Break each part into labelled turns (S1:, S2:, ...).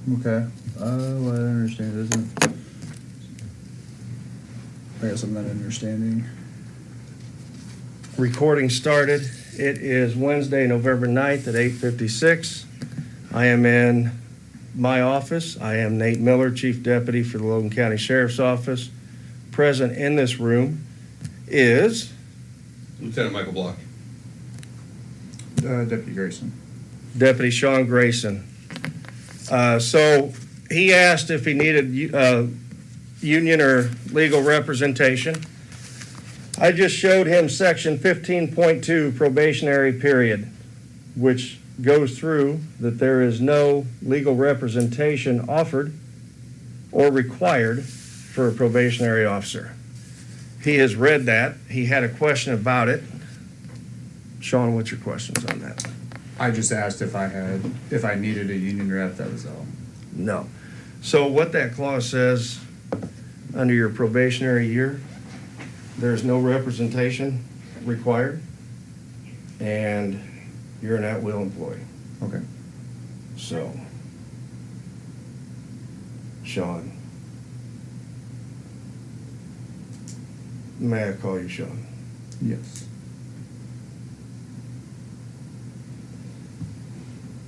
S1: Okay. What I understand isn't. I guess I'm not understanding.
S2: Recording started. It is Wednesday, November 9th at 8:56. I am in my office. I am Nate Miller, Chief Deputy for the Logan County Sheriff's Office. Present in this room is
S3: Lieutenant Michael Block.
S1: Deputy Grayson.
S2: Deputy Sean Grayson. So he asked if he needed union or legal representation. I just showed him section 15.2 probationary period, which goes through that there is no legal representation offered or required for a probationary officer. He has read that. He had a question about it. Sean, what's your questions on that?
S1: I just asked if I needed a union rep. That was all.
S2: No. So what that clause says, under your probationary year, there's no representation required, and you're an at-will employee.
S1: Okay.
S2: So, Sean, may I call you Sean?
S1: Yes.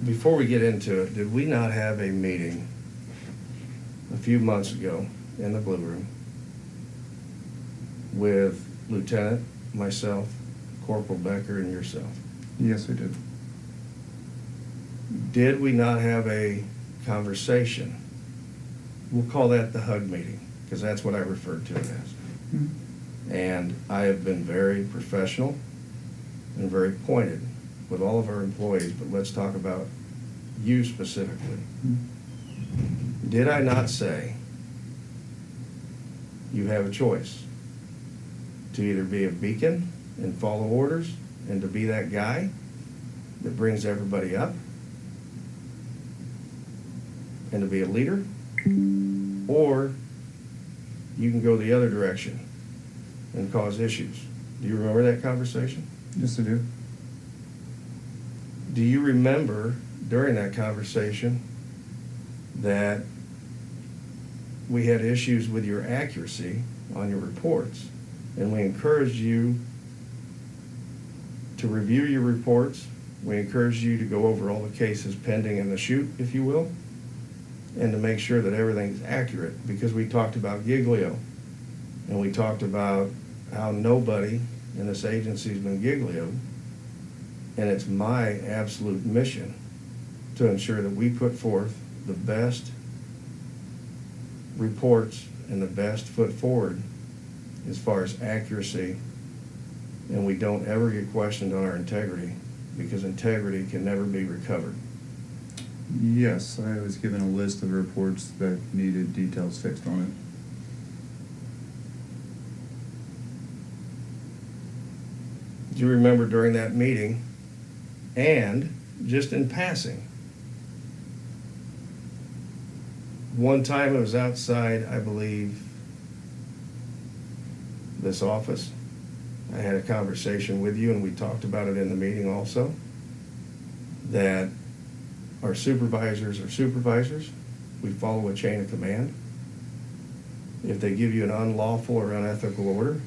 S2: Before we get into it, did we not have a meeting a few months ago in the Blue Room with Lieutenant, myself, Corporal Becker, and yourself?
S1: Yes, we did.
S2: Did we not have a conversation? We'll call that the hug meeting, because that's what I referred to it as.
S1: Mm-hmm.
S2: And I have been very professional and very pointed with all of our employees, but let's talk about you specifically.
S1: Mm-hmm.
S2: Did I not say you have a choice to either be a beacon and follow orders and to be that guy that brings everybody up and to be a leader, or you can go the other direction and cause issues? Do you remember that conversation?
S1: Yes, I do.
S2: Do you remember during that conversation that we had issues with your accuracy on your reports, and we encouraged you to review your reports? We encouraged you to go over all the cases pending in the chute, if you will, and to make sure that everything's accurate, because we talked about Giglio, and we talked about how nobody in this agency has been Giglio. And it's my absolute mission to ensure that we put forth the best reports and the best foot forward as far as accuracy, and we don't ever get questioned on our integrity, because integrity can never be recovered.
S1: Yes, I was given a list of reports that needed details fixed on it.
S2: Do you remember during that meeting, and just in passing, one time it was outside, I believe, this office, I had a conversation with you, and we talked about it in the meeting also, that our supervisors are supervisors. We follow a chain of command. If they give you an unlawful or unethical order,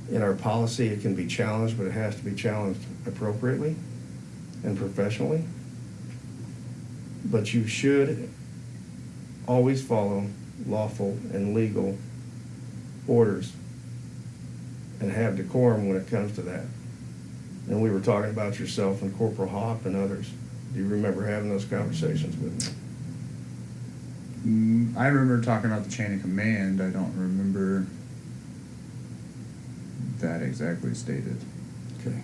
S2: in our policy, it can be challenged, but it has to be challenged appropriately and professionally. But you should always follow lawful and legal orders and have decorum when it comes to that. And we were talking about yourself and Corporal Hopp and others. Do you remember having those conversations with me?
S1: I remember talking about the chain of command. I don't remember that exactly stated.
S2: Okay,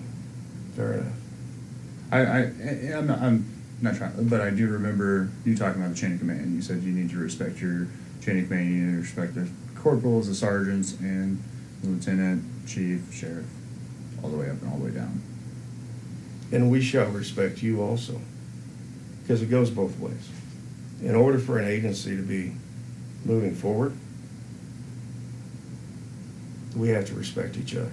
S2: fair enough.
S1: I'm not trying, but I do remember you talking about the chain of command. You said you need to respect your chain of command. You need to respect the corporals, the sergeants, and the lieutenant, chief, sheriff, all the way up and all the way down.
S2: And we shall respect you also, because it goes both ways. In order for an agency to be moving forward, we have to respect each other.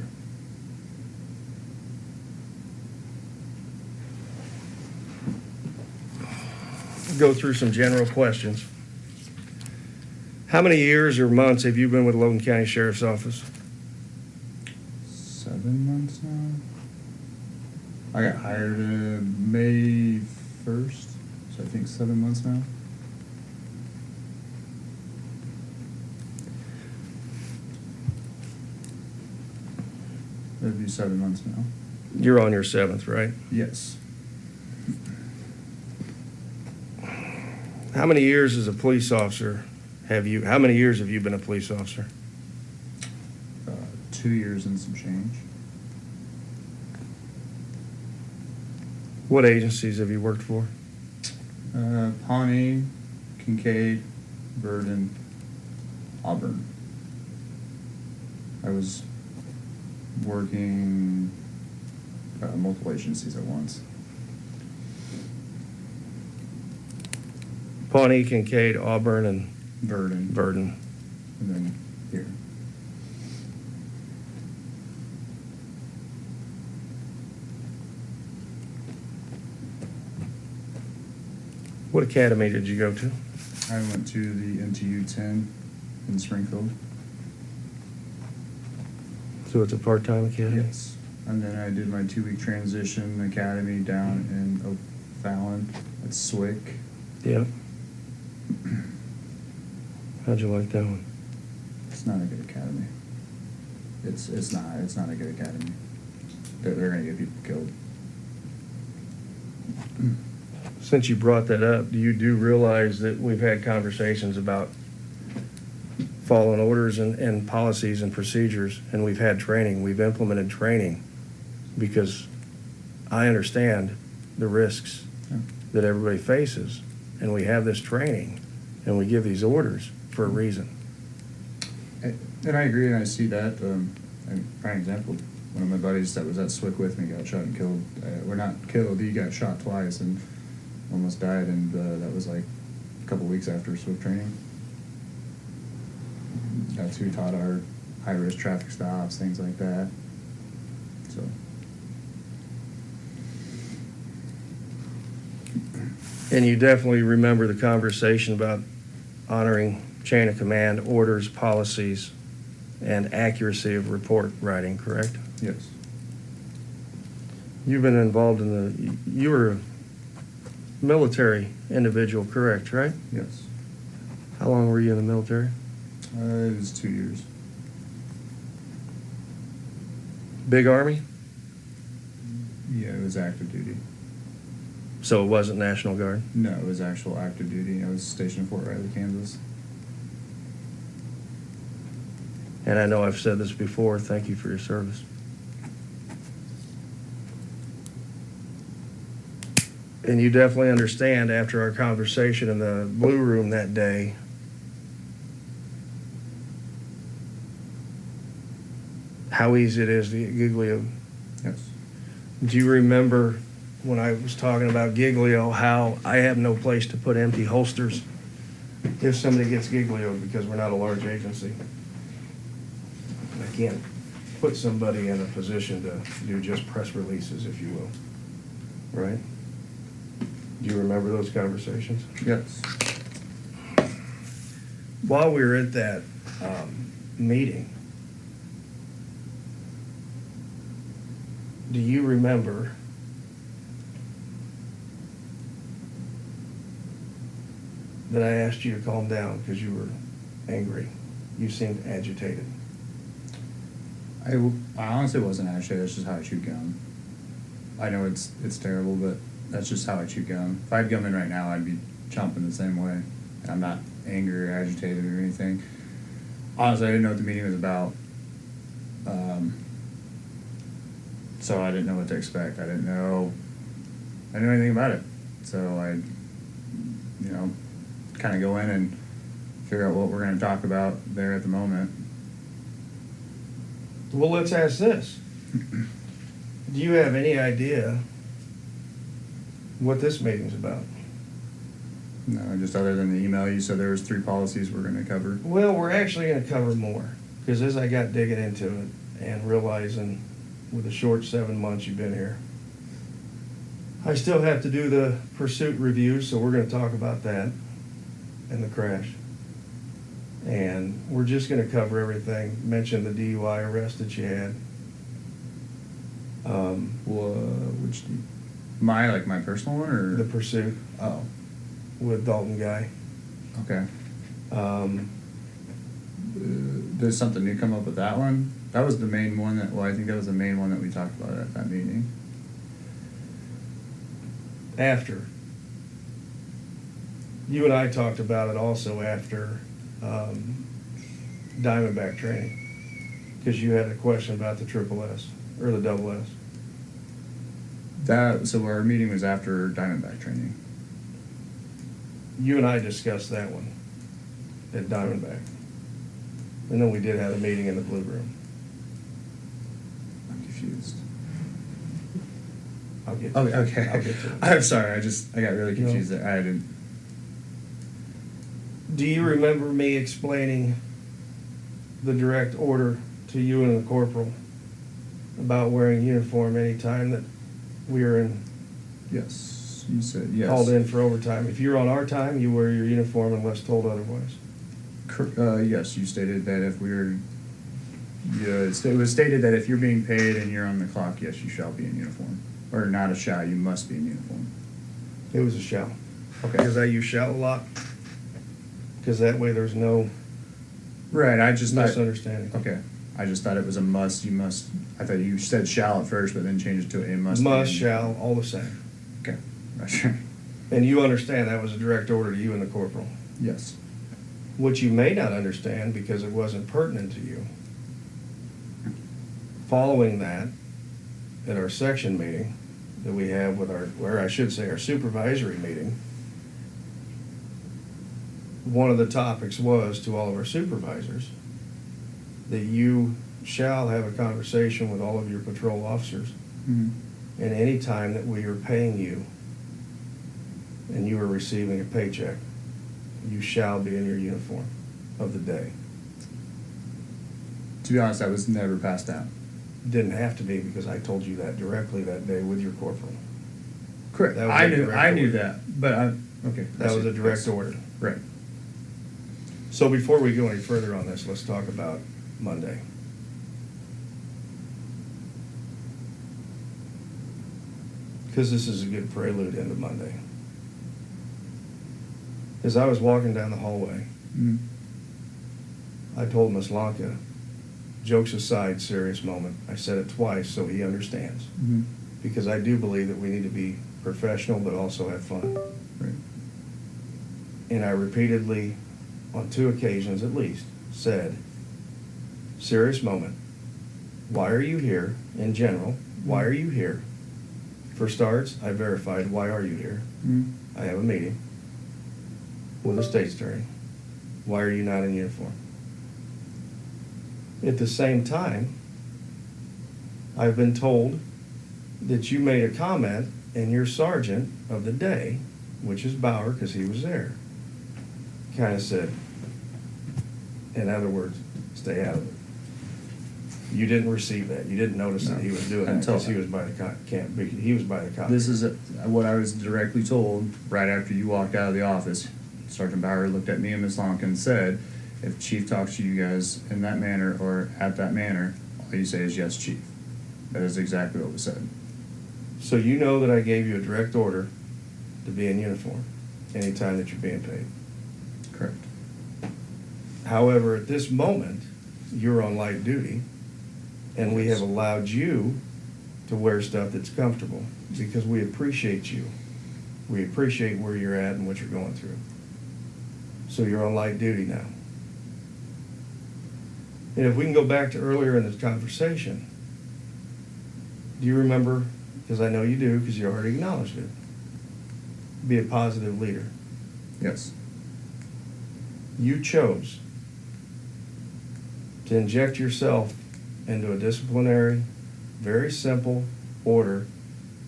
S2: go through some general questions. How many years or months have you been with Logan County Sheriff's Office?
S1: 7 months now. I got hired May 1st, so I think 7 months now. It'd be 7 months now.
S2: You're on your 7th, right?
S1: Yes.
S2: How many years as a police officer how many years have you been a police officer?
S1: 2 years and some change.
S2: What agencies have you worked for?
S1: Pawnee, Kincaid, Verdon, Auburn. I was working multiple agencies at once.
S2: Pawnee, Kincaid, Auburn, and
S1: Verdon, and then here.
S2: What academy did you go to?
S1: I went to the NTU 10 in Springfield.
S2: So it's a part-time academy?
S1: Yes. And then I did my 2-week transition academy down in O'Fallon at SWIC.
S2: Yeah. How'd you like that one?
S1: It's not a good academy. It's not a good academy. They're gonna get people killed.
S2: Since you brought that up, do realize that we've had conversations about following orders and policies and procedures, and we've had training, we've implemented training, because I understand the risks that everybody faces, and we have this training, and we give these orders for a reason.
S1: And I agree, and I see that. Prime example, one of my buddies that was at SWIC with me got shot and killed. We're not killed, he got shot twice and almost died, and that was like a couple weeks after SWIC training. That's who taught our high-risk traffic stops, things like that. So.
S2: And you definitely remember the conversation about honoring chain of command, orders, policies, and accuracy of report writing, correct?
S1: Yes.
S2: You've been involved you were a military individual, correct, right?
S1: Yes.
S2: How long were you in the military?
S1: It was 2 years.
S2: Big Army?
S1: Yeah, it was active duty.
S2: So it wasn't National Guard?
S1: No, it was actual active duty. I was stationed in Fort Riley, Kansas.
S2: And I know I've said this before, thank you for your service. And you definitely understand after our conversation in the Blue Room that day, how easy it is to get Giglio.
S1: Yes.
S2: Do you remember when I was talking about Giglio, how I have no place to put empty holsters if somebody gets Giglio because we're not a large agency? I can't put somebody in a position to do just press releases, if you will, right? Do you remember those conversations?
S1: Yes.
S2: While we were at that meeting, do you remember that I asked you to calm down because you were angry? You seemed agitated.
S1: I honestly wasn't agitated. That's just how I chew gum. I know it's terrible, but that's just how I chew gum. If I had gum in right now, I'd be chomping the same way. And I'm not angry or agitated or anything. Honestly, I didn't know what the meeting was about. So I didn't know what to expect. I didn't know anything about it. So I, kind of go in and figure out what we're going to talk about there at the moment.
S2: Well, let's ask this. Do you have any idea what this meeting's about?
S1: No, just other than the email, you said there was 3 policies we're going to cover.
S2: Well, we're actually going to cover more, because as I got digging into it and realizing with the short 7 months you've been here, I still have to do the pursuit review, so we're gonna talk about that and the crash. And we're just gonna cover everything, mention the DUI arrest that you had.
S1: Which my personal one or
S2: The pursuit
S1: Oh,
S2: with Dalton Guy.
S1: okay.
S2: Um,
S1: Did something new come up with that one? That was the main one that. Well, I think that was the main one that we talked about at that meeting.
S2: After. You and I talked about it also after Diamondback training, because you had a question about the triple S, or the double S.
S1: So our meeting was after Diamondback training.
S2: You and I discussed that one at Diamondback. And then we did have a meeting in the Blue Room.
S1: I'm confused.
S2: I'll get
S1: Oh,
S2: to it.
S1: okay.
S2: I'll get to it.
S1: I'm sorry. I got really confused.
S2: No.
S1: I didn't.
S2: Do you remember me explaining the direct order to you and the corporal about wearing uniform anytime that we were
S1: Yes, you said yes.
S2: called in for overtime? If you're on our time, you wear your uniform unless told otherwise.
S1: Yes, you stated that if we're. Yeah, it was stated that if you're being paid and you're on the clock, yes, you shall be in uniform. Or not a shall, you must be in uniform.
S2: It was a shall.
S1: Okay.
S2: Because I use shall a lot. Because that way there's no
S1: Right, I just thought.
S2: misunderstanding.
S1: Okay, I just thought it was a must. You must. I thought you said shall at first, but then changed it to a must.
S2: Must,
S1: be in-
S2: shall, all the same.
S1: Okay, right.
S2: And you understand that was a direct order to you and the corporal.
S1: Yes.
S2: What you may not understand, because it wasn't pertinent to you, following that, at our section meeting that we have with our supervisory meeting, one of the topics was to all of our supervisors that you shall have a conversation with all of your patrol officers.
S1: Mhm.
S2: And any time that we are paying you and you are receiving a paycheck, you shall be in your uniform of the day.
S1: To be honest, that was never passed down.
S2: Didn't have to be, because I told you that directly that day with your corporal.
S1: Correct.
S2: That was
S1: I
S2: a
S1: knew.
S2: direct
S1: I knew
S2: order.
S1: that, but okay.
S2: That was a direct
S1: Yes.
S2: order.
S1: Right.
S2: So before we go any further on this, let's talk about Monday. Because this is a good prelude into Monday. As I was walking down the hallway,
S1: Mhm.
S2: I told Miss Lanka, jokes aside, serious moment. I said it twice so he understands.
S1: Mhm.
S2: Because I do believe that we need to be professional but also have fun.
S1: Right.
S2: And I repeatedly, on 2 occasions at least, said, serious moment. Why are you here in general? Why are you here? For starts, I verified, why are you here?
S1: Mhm.
S2: I have a meeting with a state's attorney. Why are you not in uniform? At the same time, I've been told that you made a comment and your sergeant of the day, which is Bauer because he was there, kind of said, in other words, stay out of it. You didn't receive that. You didn't notice that he was doing that
S1: Until-
S2: because he was by the he was by the cop.
S1: This is what I was directly told right after you walked out of the office. Sergeant Bauer looked at me and Ms. Lonkin and said, if Chief talks to you guys in that manner or at that manner, all you say is yes, Chief. That is exactly what was said.
S2: So you know that I gave you a direct order to be in uniform anytime that you're being paid.
S1: Correct.
S2: However, at this moment, you're on light duty, and we have allowed you to wear stuff that's comfortable because we appreciate you. We appreciate where you're at and what you're going through. So you're on light duty now. And if we can go back to earlier in this conversation, do you remember, because I know you do, because you already acknowledged it, be a positive leader.
S1: Yes.
S2: You chose to inject yourself into a disciplinary, very simple order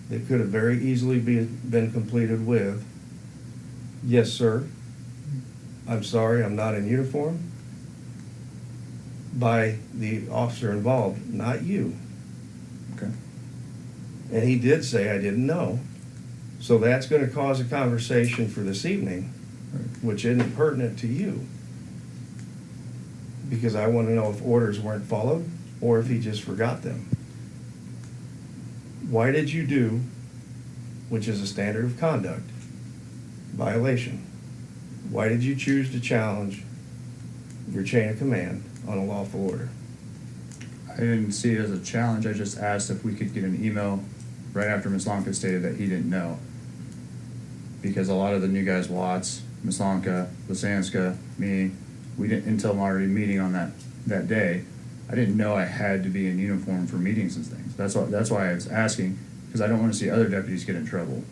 S2: that could have very easily been completed with, yes, sir, I'm sorry, I'm not in uniform, by the officer involved, not you.
S1: Okay.
S2: And he did say, I didn't know. So that's gonna cause a conversation for this evening, which isn't pertinent to you. Because I wanna know if orders weren't followed, or if he just forgot them. Why did you do, which is a standard of conduct, violation? Why did you choose to challenge your chain of command on a lawful order?
S1: I didn't see it as a challenge, I just asked if we could get an email right after Ms. Lonka stated that he didn't know. Because a lot of the new guys, Watts, Ms. Lonka, Lasanska, me, we didn't, until my meeting on that day, I didn't know I had to be in uniform for meetings and things. That's why I was asking, because I don't want to see other deputies get in trouble.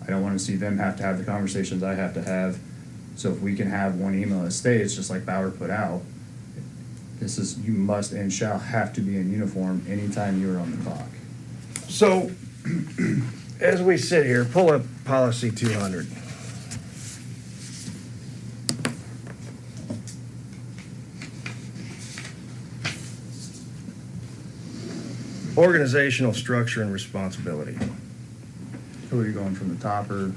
S1: I don't want to see them have to have the conversations I have to have. So if we can have one email that states, just like Bauer put out, this is, you must and shall have to be in uniform anytime you are on the clock.
S2: So, as we sit here, pull up policy 200. Organizational structure and responsibility.
S1: So are you going from the top or?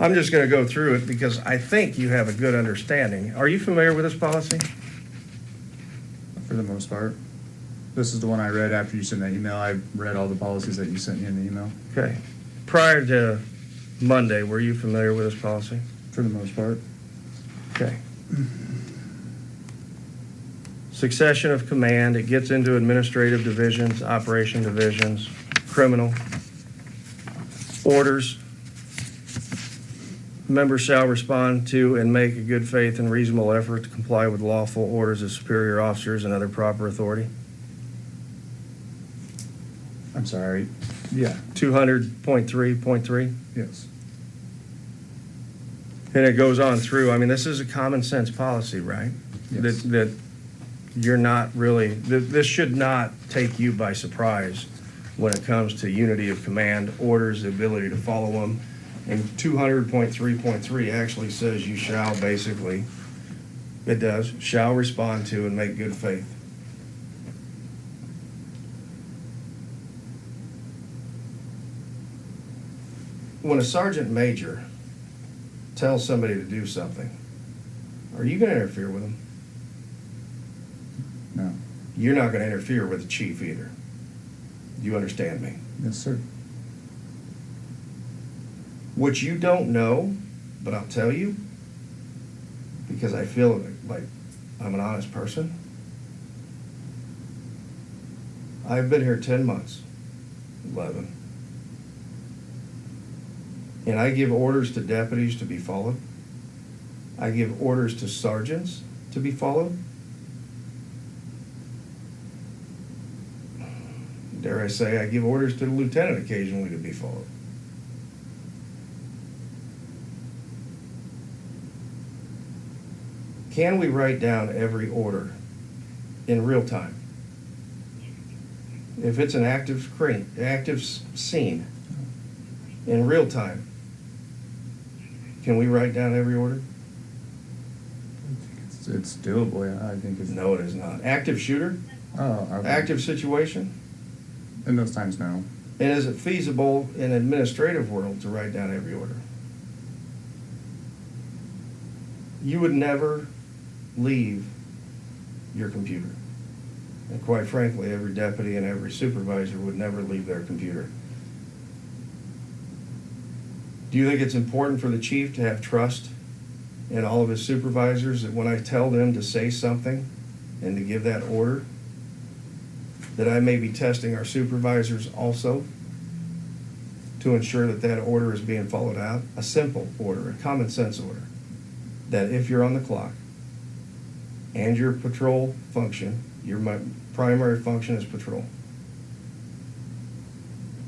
S2: I'm just gonna go through it because I think you have a good understanding. Are you familiar with this policy?
S1: For the most part. This is the one I read after you sent that email. I read all the policies that you sent me in the email.
S2: Okay. Prior to Monday, were you familiar with this policy?
S1: For the most part.
S2: Okay. Succession of command, it gets into administrative divisions, operation divisions, criminal. Orders. Members shall respond to and make a good faith and reasonable effort to comply with lawful orders of superior officers and other proper authority.
S1: I'm sorry. Yeah,
S2: 200.3.3.
S1: yes.
S2: And it goes on through, I mean, this is a common sense policy, right?
S1: Yes.
S2: That you're not really, this should not take you by surprise when it comes to unity of command, orders, the ability to follow them. And 200.3.3 actually says you shall basically, it does, shall respond to and make good faith. When a sergeant major tells somebody to do something, are you going to interfere with them?
S1: No.
S2: You're not going to interfere with the chief either. You understand me?
S1: Yes, sir.
S2: What you don't know, but I'll tell you, because I feel like I'm an honest person. I've been here 10 months, 11. And I give orders to deputies to be followed. I give orders to sergeants to be followed. Dare I say, I give orders to the lieutenant occasionally to be followed. Can we write down every order in real time? If it's an active scene in real time, can we write down every order?
S1: It's doable, yeah, I think it's.
S2: No, it is not. Active shooter,
S1: Oh, okay.
S2: active situation.
S1: In those times, no.
S2: And is it feasible in administrative world to write down every order? You would never leave your computer. And quite frankly, every deputy and every supervisor would never leave their computer. Do you think it's important for the chief to have trust in all of his supervisors that when I tell them to say something and to give that order, that I may be testing our supervisors also to ensure that that order is being followed out? A simple order, a common sense order, that if you're on the clock and your patrol function, your primary function is patrol.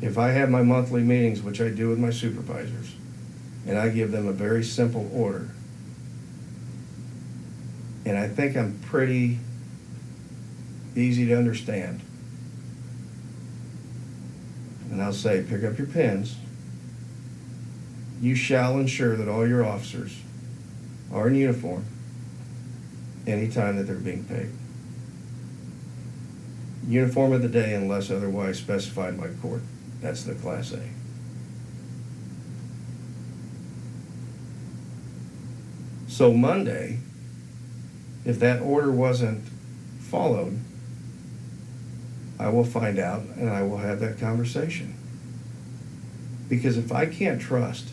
S2: If I have my monthly meetings, which I do with my supervisors, and I give them a very simple order, and I think I'm pretty easy to understand, and I'll say, pick up your pens. You shall ensure that all your officers are in uniform anytime that they're being paid. Uniform of the day unless otherwise specified by court. That's the Class A. So Monday, if that order wasn't followed, I will find out and I will have that conversation. Because if I can't trust,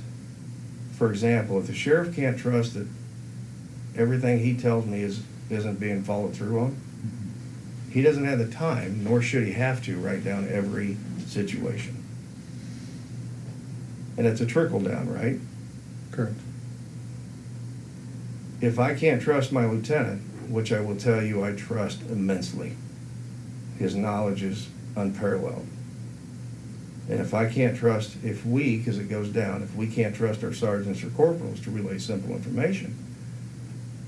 S2: for example, if the sheriff can't trust that everything he tells me isn't being followed through on, he doesn't have the time, nor should he have to, write down every situation. And it's a trickle down, right?
S1: Correct.
S2: If I can't trust my lieutenant, which I will tell you I trust immensely, his knowledge is unparalleled. And if I can't trust, because it goes down, if we can't trust our sergeants or corporals to relay simple information,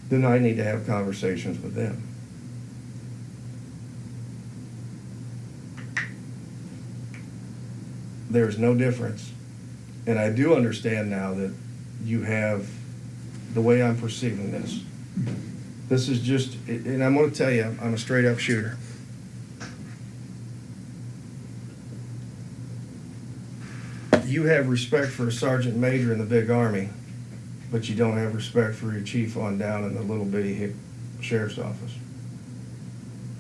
S2: then I need to have conversations with them. There's no difference. And I do understand now that you have, the way I'm perceiving this, this is just, and I'm going to tell you, I'm a straight up shooter. You have respect for a sergeant major in the big army, but you don't have respect for your chief on down in the little bitty sheriff's office.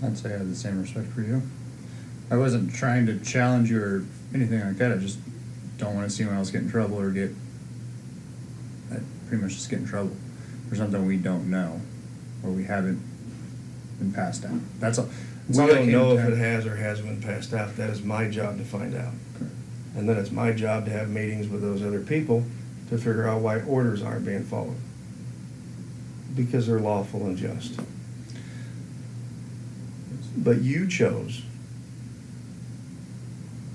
S1: I'd say I have the same respect for you. I wasn't trying to challenge you or anything like that. I just don't want to see anyone else get in trouble or pretty much just get in trouble for something we don't know or we haven't been passed out. That's all.
S2: We don't know if it has or hasn't been passed out. That is my job to find out.
S1: Correct.
S2: And then it's my job to have meetings with those other people to figure out why orders aren't being followed. Because they're lawful and just. But you chose.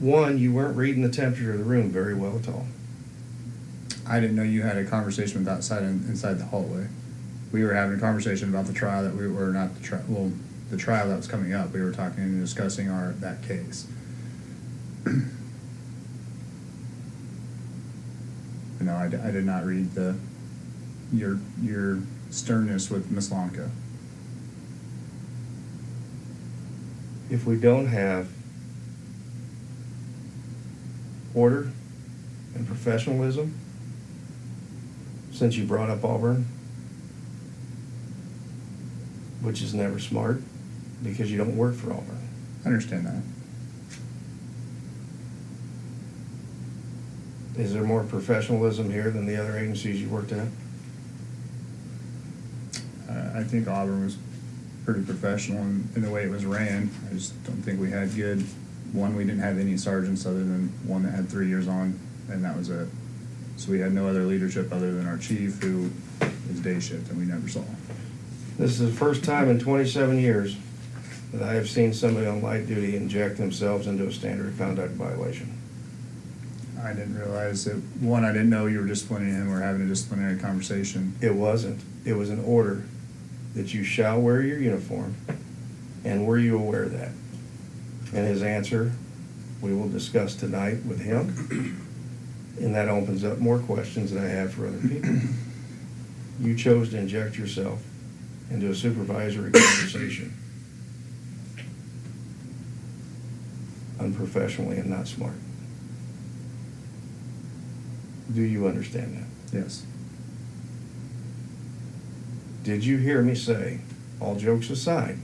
S2: One, you weren't reading the temperature of the room very well at all.
S1: I didn't know you had a conversation with inside the hallway. We were having a conversation about the trial that we were not the trial. Well, the trial that was coming up. We were talking and discussing that case. No, I did not read your sternness with Miss Lanka.
S2: If we don't have order and professionalism, since you brought up Auburn, which is never smart because you don't work for Auburn.
S1: I understand that.
S2: Is there more professionalism here than the other agencies you worked at?
S1: I think Auburn was pretty professional in the way it was ran. I just don't think we had good. One, we didn't have any sergeants other than one that had 3 years on, and that was it. So we had no other leadership other than our chief, who was day shift, and we never saw him.
S2: This is the first time in 27 years that I have seen somebody on light duty inject themselves into a standard of conduct violation.
S1: I didn't realize that, one, I didn't know you were disciplining him or having a disciplinary conversation.
S2: It wasn't. It was an order that you shall wear your uniform, and were you aware of that? And his answer, we will discuss tonight with him, and that opens up more questions that I have for other people. You chose to inject yourself into a supervisory conversation unprofessionally and not smart. Do you understand that?
S1: Yes.
S2: Did you hear me say, all jokes aside,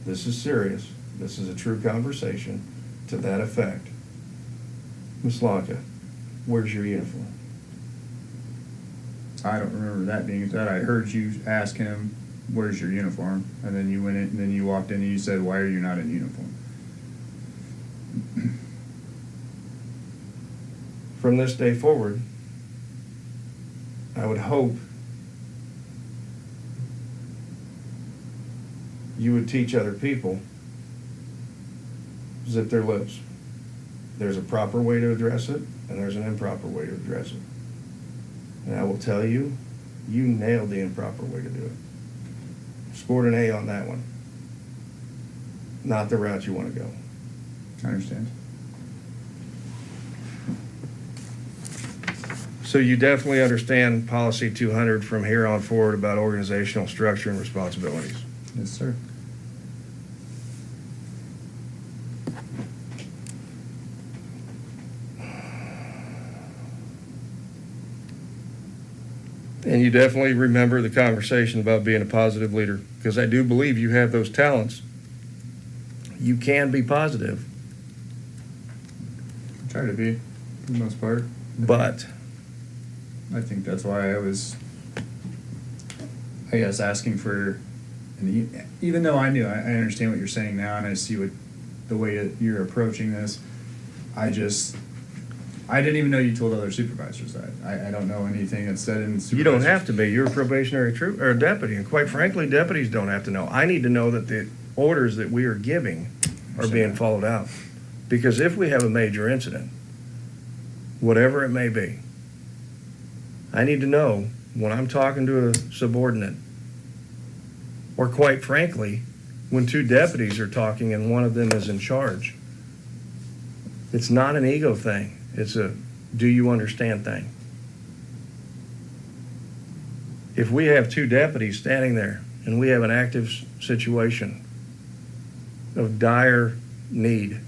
S2: this is serious, this is a true conversation, to that effect? Ms. Lanka, where's your uniform?
S1: I don't remember that being said. I heard you ask him, where's your uniform? And then you went in, and then you walked in and you said, why are you not in uniform?
S2: From this day forward, I would hope you would teach other people, zip their lips. There's a proper way to address it, and there's an improper way to address it. And I will tell you, you nailed the improper way to do it. Scored an A on that one. Not the route you want to go.
S1: I understand.
S2: So you definitely understand Policy 200 from here on forward about organizational structure and responsibilities.
S1: Yes, sir.
S2: And you definitely remember the conversation about being a positive leader, because I do believe you have those talents. You can be positive,
S1: I try to be, for the most part.
S2: but
S1: I think that's why I was, I guess, asking for, even though I knew, I understand what you're saying now, and I see what, the way that you're approaching this, I didn't even know you told other supervisors that. I don't know anything that's said in supervisors.
S2: you don't have to be. You're a probationary troop or a deputy, and quite frankly, deputies don't have to know. I need to know that the orders that we are giving are being followed out. Because if we have a major incident, whatever it may be, I need to know when I'm talking to a subordinate, or quite frankly, when two deputies are talking and one of them is in charge. It's not an ego thing. It's a do you understand thing. If we have two deputies standing there and we have an active situation of dire need,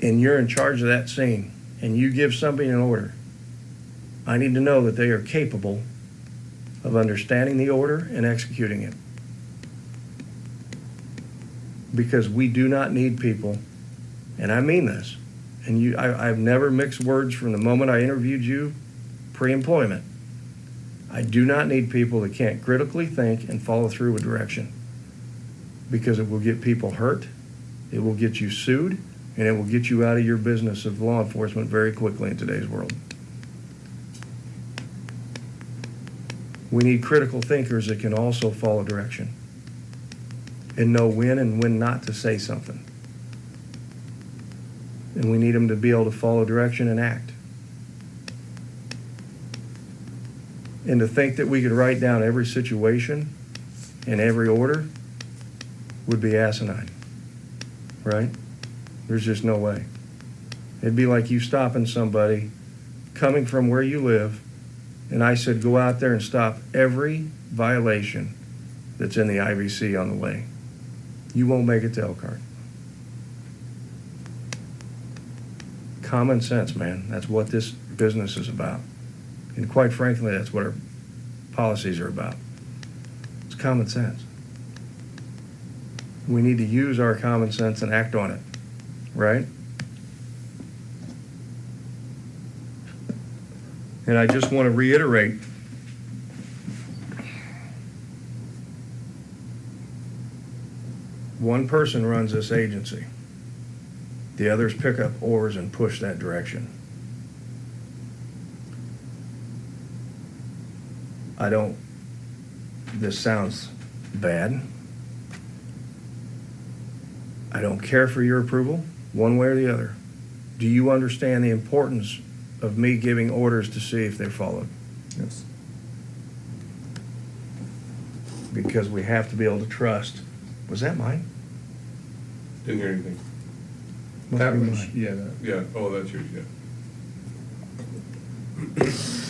S2: and you're in charge of that scene and you give somebody an order, I need to know that they are capable of understanding the order and executing it. Because we do not need people, and I mean this, and I've never mixed words from the moment I interviewed you pre-employment. I do not need people that can't critically think and follow through with direction, because it will get people hurt, it will get you sued, and it will get you out of your business of law enforcement very quickly in today's world. We need critical thinkers that can also follow direction and know when and when not to say something. And we need them to be able to follow direction and act. And to think that we could write down every situation and every order would be asinine, right? There's just no way. It'd be like you stopping somebody coming from where you live, and I said, go out there and stop every violation that's in the IVC on the way. You won't make it to Elkhart. Common sense, man. That's what this business is about. And quite frankly, that's what our policies are about. It's common sense. We need to use our common sense and act on it, right? And I just want to reiterate, one person runs this agency. The others pick up oars and push that direction. This sounds bad. I don't care for your approval, one way or the other. Do you understand the importance of me giving orders to see if they're followed?
S1: Yes.
S2: Because we have to be able to trust. Was that mine?
S3: Didn't hear anything.
S1: That
S2: Must be
S1: was,
S2: mine.
S1: yeah, that.
S3: Yeah, oh, that's yours, yeah.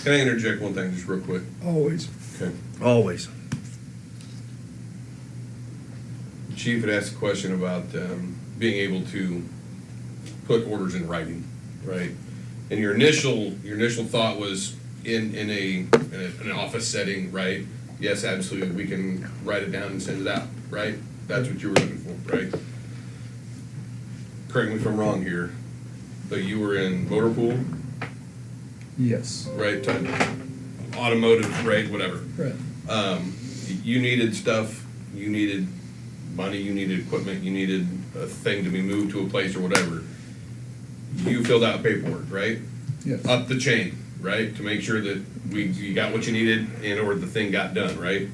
S3: Can I interject one thing just real quick?
S2: Always.
S3: Okay.
S2: Always.
S3: The chief had asked a question about being able to put orders in writing, right? And your initial thought was in an office setting, right? Yes, absolutely, we can write it down and send it out, right? That's what you were looking for, right? Correct me if I'm wrong here, but you were in motor pool,
S1: Yes.
S3: right? Automotive, right? Whatever.
S1: Right.
S3: You needed stuff, you needed money, you needed equipment, you needed a thing to be moved to a place or whatever. You filled out paperwork, right?
S1: Yes.
S3: Up the chain, right? To make sure that you got what you needed in order the thing got done, right?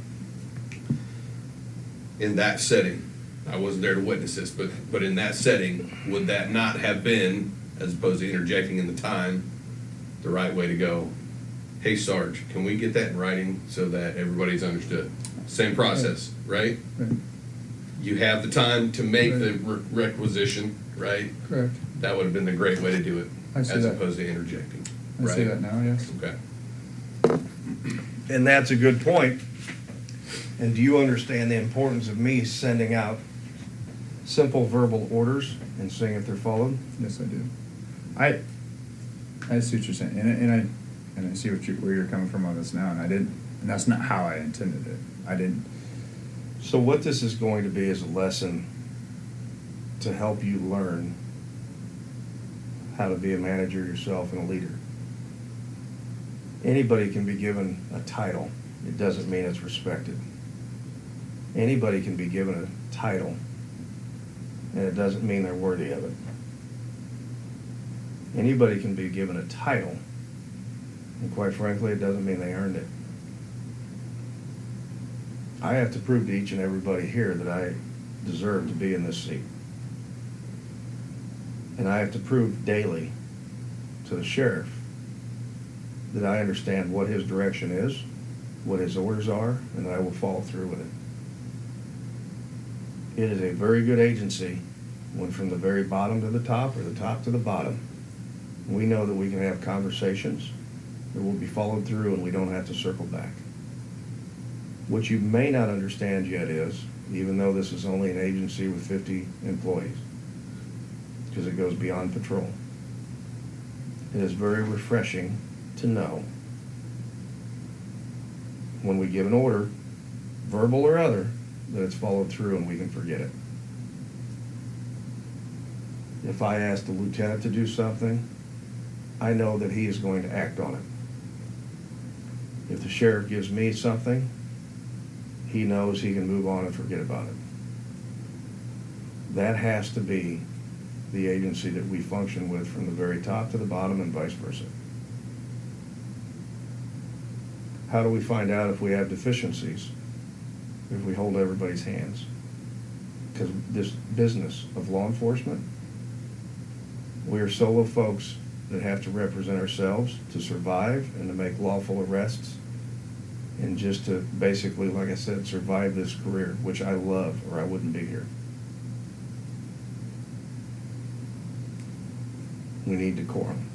S3: In that setting, I wasn't there to witness this, but in that setting, would that not have been, as opposed to interjecting in the time, the right way to go? Hey, Sarge, can we get that in writing so that everybody's understood? Same process, right?
S1: Right.
S3: You have the time to make
S1: Right.
S3: the requisition, right?
S1: Correct.
S3: That would have been the great way to do it,
S1: I see
S3: as
S1: that.
S3: opposed to interjecting.
S1: I
S3: right?
S1: see that now, yes.
S3: Okay.
S2: And that's a good point. And do you understand the importance of me sending out simple verbal orders and seeing if they're followed?
S1: Yes, I do. I see what you're saying, and and I see where you're coming from on this now, and that's not how I intended it. I didn't.
S2: So what this is going to be is a lesson to help you learn how to be a manager yourself and a leader. Anybody can be given a title. It doesn't mean it's respected. Anybody can be given a title, and it doesn't mean they're worthy of it. Anybody can be given a title, and quite frankly, it doesn't mean they earned it. I have to prove to each and everybody here that I deserve to be in this seat. And I have to prove daily to the sheriff that I understand what his direction is, what his orders are, and that I will follow through with it. It is a very good agency when from the very bottom to the top or the top to the bottom, we know that we can have conversations that will be followed through and we don't have to circle back. What you may not understand yet is, even though this is only an agency with 50 employees, because it goes beyond patrol, it is very refreshing to know when we give an order, verbal or other, that it's followed through and we can forget it. If I ask the lieutenant to do something, I know that he is going to act on it. If the sheriff gives me something, he knows he can move on and forget about it. That has to be the agency that we function with from the very top to the bottom and vice versa. How do we find out if we have deficiencies? If we hold everybody's hands? Because this business of law enforcement, we are solo folks that have to represent ourselves to survive and to make lawful arrests and just to basically, like I said, survive this career, which I love, or I wouldn't be here. We need decorum.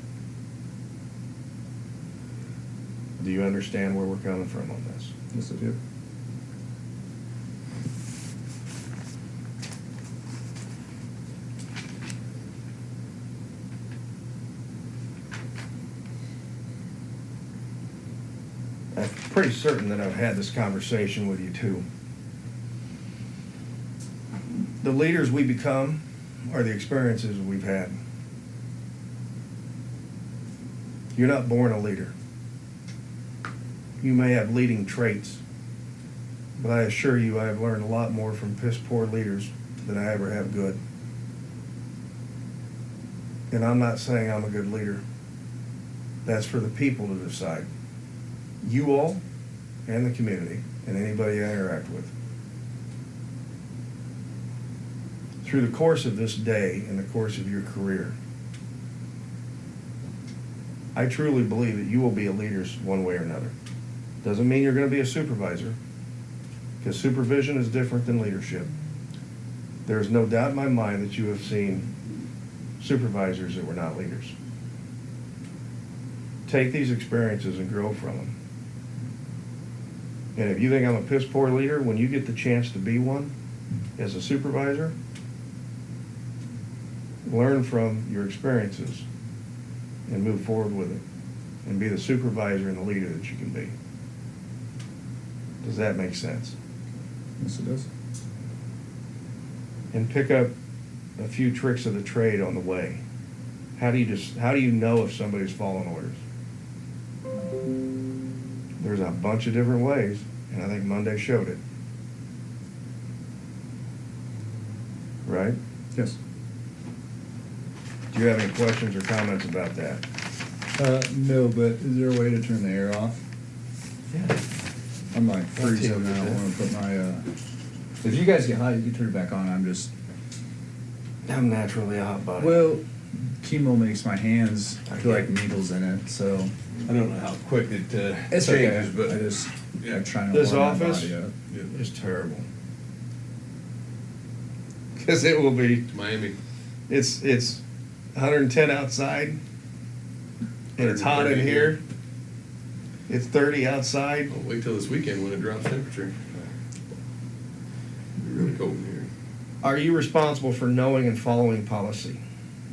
S2: Do you understand where we're coming from on this?
S1: Yes, I do.
S2: I'm pretty certain that I've had this conversation with you too. The leaders we become are the experiences we've had. You're not born a leader. You may have leading traits, but I assure you I have learned a lot more from piss poor leaders than I ever have good. And I'm not saying I'm a good leader. That's for the people to decide. You all and the community and anybody I interact with. Through the course of this day and the course of your career, I truly believe that you will be a leader one way or another. Doesn't mean you're going to be a supervisor, because supervision is different than leadership. There is no doubt in my mind that you have seen supervisors that were not leaders. Take these experiences and grow from them. And if you think I'm a piss poor leader, when you get the chance to be one as a supervisor, learn from your experiences and move forward with it and be the supervisor and the leader that you can be. Does that make sense?
S1: Yes, it does.
S2: And pick up a few tricks of the trade on the way. How do you know if somebody's following orders? There's a bunch of different ways, and I think Monday showed it. Right?
S1: Yes.
S2: Do you have any questions or comments about that?
S1: No, but is there a way to turn the air off?
S2: Yeah.
S1: I'm like freezing now. I want to put my, if you guys get hot, you can turn it back on.
S2: I'm naturally a hot body.
S1: Well, chemo makes my hands feel like needles in it, so.
S3: I don't know how quick it
S1: It's
S3: changes,
S1: okay.
S3: but
S1: I just,
S3: yeah.
S1: I'm trying to
S2: This
S1: warm my
S2: office
S1: body up.
S2: is terrible. Because it will be,
S3: It's Miami.
S2: it's 110 outside, and it's hot in
S3: 130
S2: here. It's 30 outside.
S3: I'll wait till this weekend when it drops temperature. It'll be really cold in here.
S2: Are you responsible for knowing and following policy?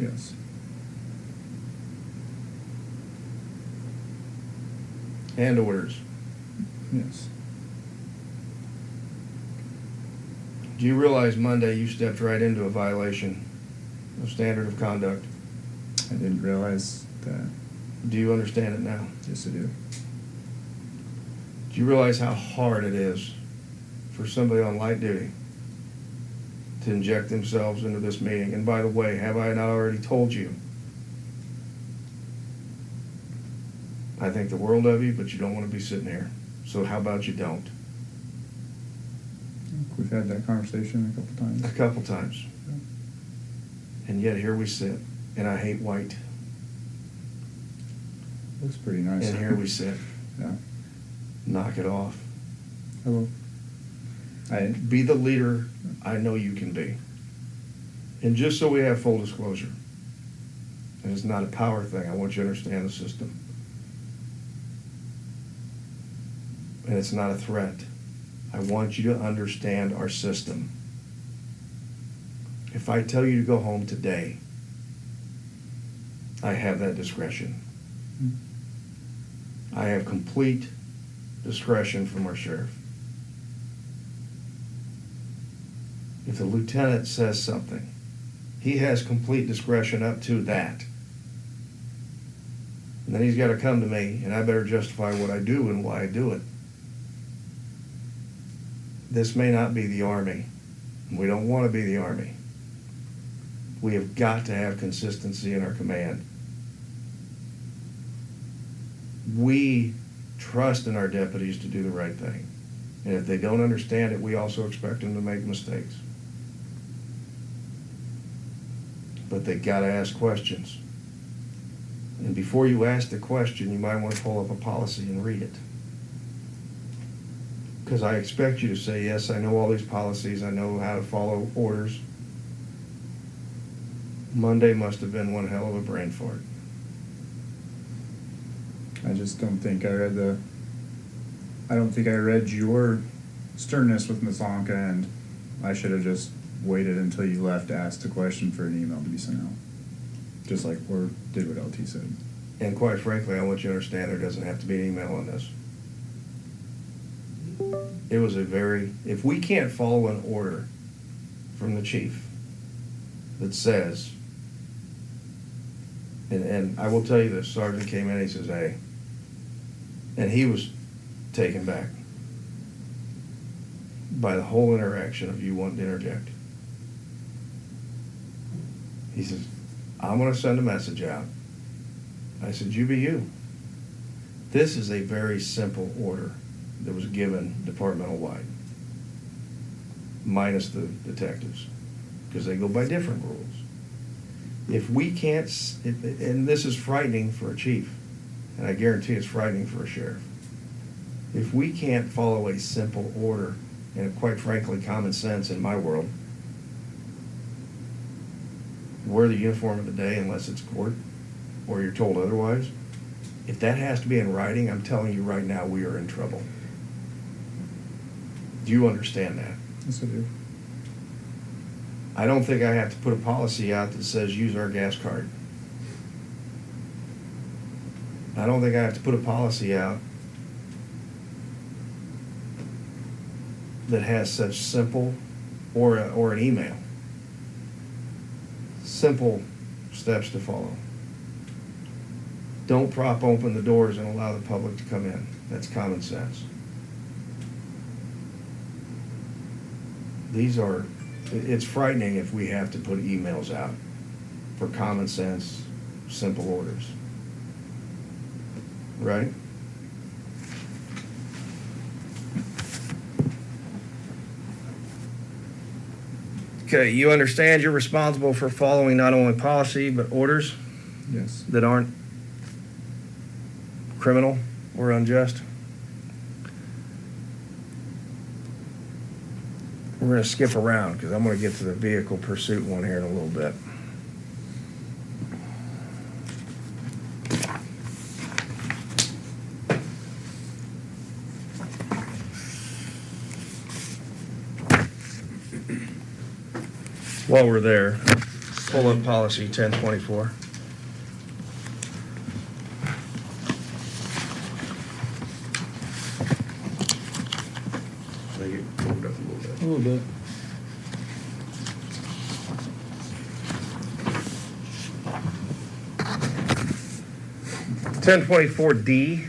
S1: Yes.
S2: and orders.
S1: Yes.
S2: Do you realize Monday you stepped right into a violation of standard of conduct?
S1: I didn't realize that.
S2: Do you understand it now?
S1: Yes, I do.
S2: Do you realize how hard it is for somebody on light duty to inject themselves into this meeting? And by the way, have I not already told you? I think the world of you, but you don't want to be sitting here. So how about you don't?
S1: We've had that conversation a couple times.
S2: A couple times. And yet here we sit, and I hate white.
S1: Looks pretty nice.
S2: And here we sit.
S1: Yeah.
S2: Knock it off.
S1: I will.
S2: Be the leader I know you can be. And just so we have full disclosure, and it's not a power thing, I want you to understand the system. And it's not a threat. I want you to understand our system. If I tell you to go home today, I have that discretion. I have complete discretion from our sheriff. If the lieutenant says something, he has complete discretion up to that. And then he's got to come to me, and I better justify what I do and why I do it. This may not be the Army. We don't want to be the Army. We have got to have consistency in our command. We trust in our deputies to do the right thing. And if they don't understand it, we also expect them to make mistakes. But they got to ask questions. And before you ask the question, you might want to pull up a policy and read it. Because I expect you to say, yes, I know all these policies, I know how to follow orders. Monday must have been one hell of a brain fart.
S1: I just don't think I read I don't think I read your sternness with Ms. Anka, and I should have just waited until you left to ask the question for an email to be sent out. Just like, or did what LT said.
S2: And quite frankly, I want you to understand there doesn't have to be an email on this. It was if we can't follow an order from the chief that says, and I will tell you this, Sergeant came in and he says, hey, and he was taken back by the whole interaction of you wanting to interject. He says, I'm going to send a message out. I said, you be you. This is a very simple order that was given departmental-wide, minus the detectives, because they go by different rules. If we can't, and this is frightening for a chief, and I guarantee it's frightening for a sheriff, if we can't follow a simple order, and quite frankly, common sense in my world, wear the uniform of the day unless it's court, or you're told otherwise. If that has to be in writing, I'm telling you right now, we are in trouble. Do you understand that?
S1: Yes, I do.
S2: I don't think I have to put a policy out that says use our gas card. I don't think I have to put a policy out that has such simple, or an email, simple steps to follow. Don't prop open the doors and allow the public to come in. That's common sense. It's frightening if we have to put emails out for common sense, simple orders. Right? Okay, you understand you're responsible for following not only policy, but orders
S1: Yes.
S2: that aren't criminal or unjust? We're going to skip around because I'm going to get to the vehicle pursuit one here in a little bit. While we're there, pull up policy 1024.
S3: I get moved up a little bit.
S1: A little bit.
S2: Ten 24D.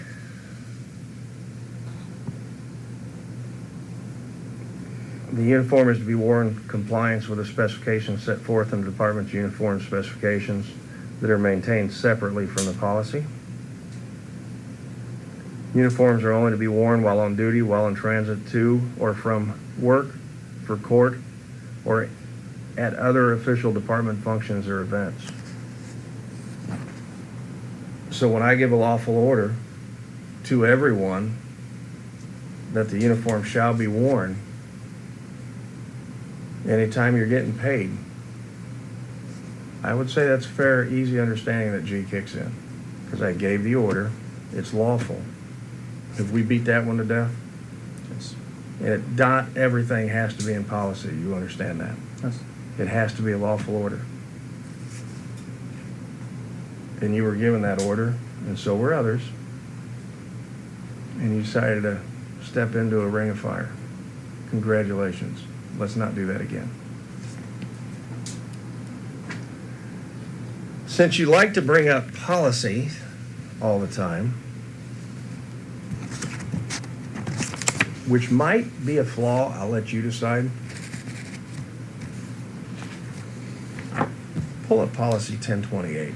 S2: The uniform is to be worn in compliance with the specifications set forth in the department's uniform specifications that are maintained separately from the policy. Uniforms are only to be worn while on duty, while in transit to or from work, for court, or at other official department functions or events. So when I give a lawful order to everyone that the uniform shall be worn anytime you're getting paid, I would say that's fair, easy understanding that G kicks in. Because I gave the order, it's lawful. Have we beat that one to death?
S1: Yes.
S2: And not everything has to be in policy, you understand that?
S1: Yes.
S2: It has to be a lawful order. And you were given that order, and so were others. And you decided to step into a ring of fire. Congratulations. Let's not do that again. Since you like to bring up policy all the time, which might be a flaw, I'll let you decide. Pull up policy 1028.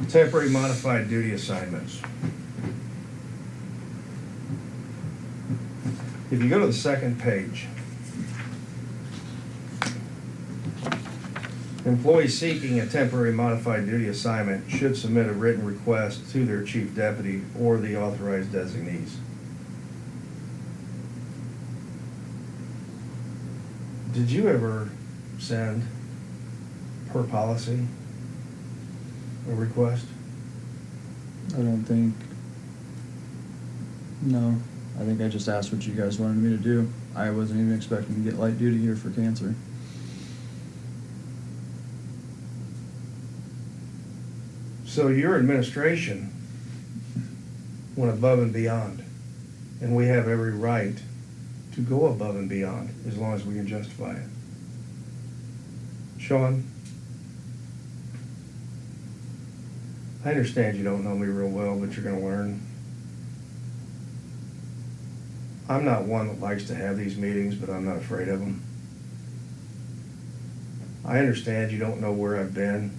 S2: Temporary modified duty assignments. If you go to the second page, employees seeking a temporary modified duty assignment should submit a written request to their chief deputy or the authorized designees. Did you ever send, per policy, a request?
S1: I don't think. No. I think I just asked what you guys wanted me to do. I wasn't even expecting to get light duty here for cancer.
S2: So your administration went above and beyond, and we have every right to go above and beyond as long as we can justify it. Sean, I understand you don't know me real well, but you're going to learn. I'm not one that likes to have these meetings, but I'm not afraid of them. I understand you don't know where I've been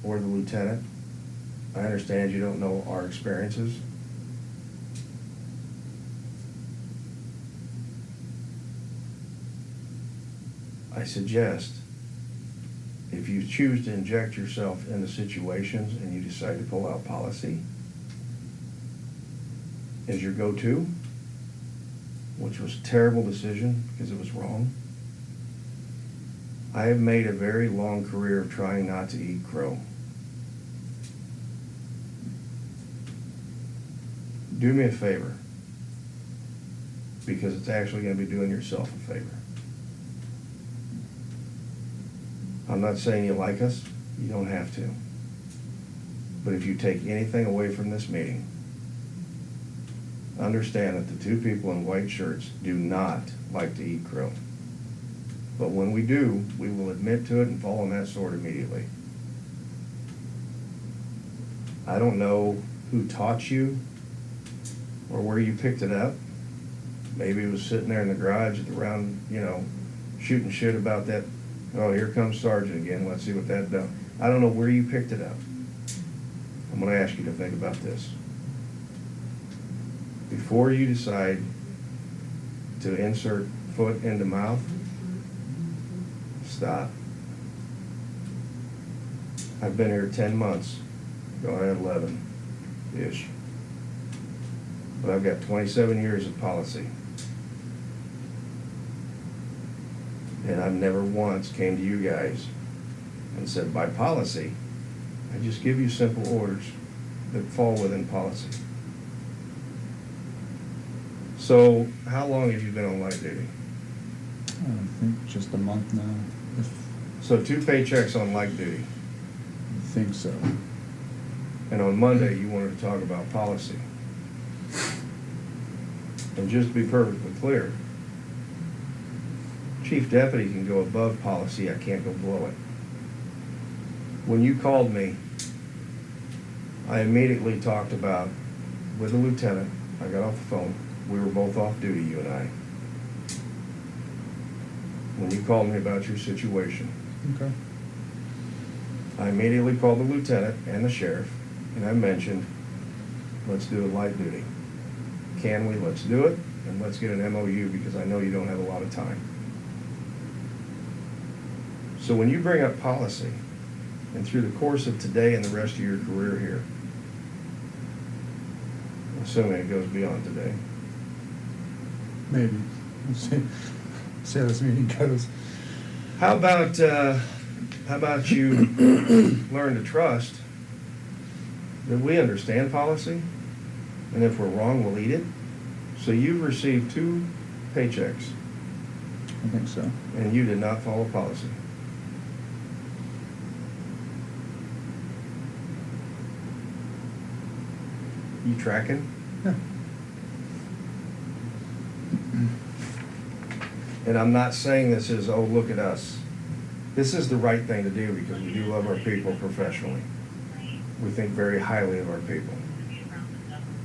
S2: or the lieutenant. I understand you don't know our experiences. I suggest if you choose to inject yourself into situations and you decide to pull out policy as your go-to, which was a terrible decision because it was wrong. I have made a very long career of trying not to eat crow. Do me a favor, because it's actually going to be doing yourself a favor. I'm not saying you like us, you don't have to. But if you take anything away from this meeting, understand that the two people in white shirts do not like to eat crow. But when we do, we will admit to it and fall on that sword immediately. I don't know who taught you or where you picked it up. Maybe it was sitting there in the garage at the round, shooting shit about that. Oh, here comes Sergeant again. Let's see what that does. I don't know where you picked it up. I'm going to ask you to think about this. Before you decide to insert foot into mouth, stop. I've been here 10 months, going at 11-ish. But I've got 27 years of policy. And I've never once came to you guys and said, by policy, I just give you simple orders that fall within policy. So, how long have you been on light duty?
S1: I think just a month now.
S2: So 2 paychecks on light duty.
S1: I think so.
S2: And on Monday, you wanted to talk about policy. And just to be perfectly clear, chief deputy can go above policy, I can't go below it. When you called me, I immediately talked about, with the lieutenant, I got off the phone, we were both off duty, you and I. When you called me about your situation,
S1: Okay.
S2: I immediately called the lieutenant and the sheriff, and I mentioned, let's do it light duty. Can we? Let's do it, and let's get an MOU because I know you don't have a lot of time. So when you bring up policy, and through the course of today and the rest of your career here, assuming it goes beyond today,
S1: Maybe. We'll see how this meeting goes.
S2: how about you learn to trust that we understand policy, and if we're wrong, we'll eat it. So you've received 2 paychecks,
S1: I think so.
S2: and you did not follow policy. You tracking?
S1: Yeah.
S2: And I'm not saying this is, oh, look at us. This is the right thing to do because we do love our people professionally. We think very highly of our people.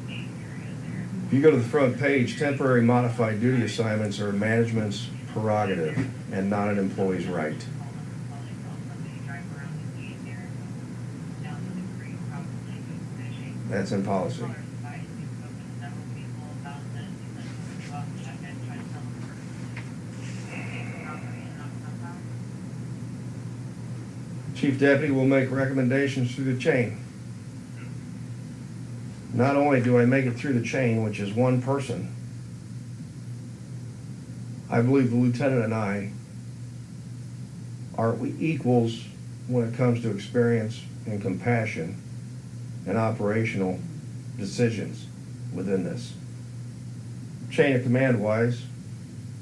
S2: If you go to the front page, temporary modified duty assignments are management's prerogative and not an employee's right. That's in policy. Chief Deputy will make recommendations through the chain. Not only do I make it through the chain, which is one person, I believe the lieutenant and I are equals when it comes to experience and compassion and operational decisions within this. Chain of command wise,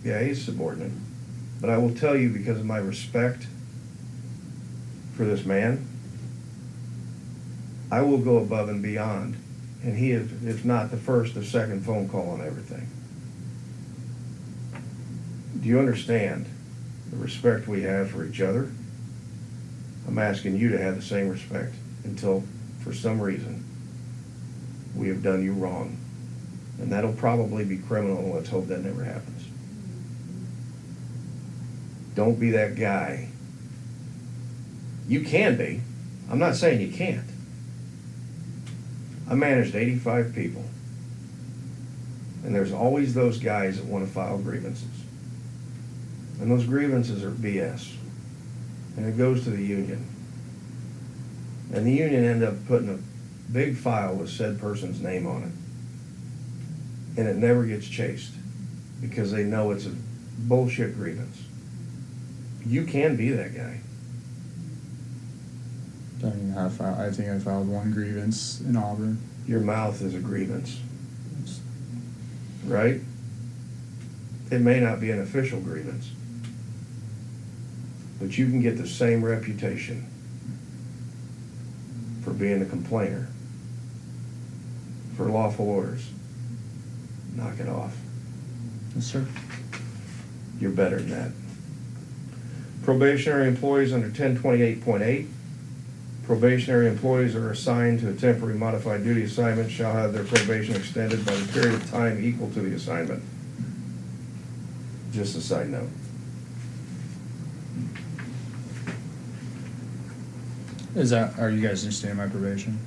S2: yeah, he's subordinate. But I will tell you, because of my respect for this man, I will go above and beyond. And he is, if not the first, the second phone call on everything. Do you understand the respect we have for each other? I'm asking you to have the same respect until, for some reason, we have done you wrong. And that'll probably be criminal, and let's hope that never happens. Don't be that guy. You can be. I'm not saying you can't. I managed 85 people. And there's always those guys that want to file grievances. And those grievances are BS. And it goes to the union. And the union ended up putting a big file with said person's name on it. And it never gets chased because they know it's a bullshit grievance. You can be that guy.
S1: Don't even have file. I think I filed 1 grievance in Auburn.
S2: Your mouth is a grievance, right? It may not be an official grievance, but you can get the same reputation for being a complainer, for lawful orders. Knock it off.
S1: Yes, sir.
S2: You're better than that. Probationary employees under 1028.8. Probationary employees are assigned to a temporary modified duty assignment shall have their probation extended by the period of time equal to the assignment. Just a side note.
S1: Are you guys interested in my probation?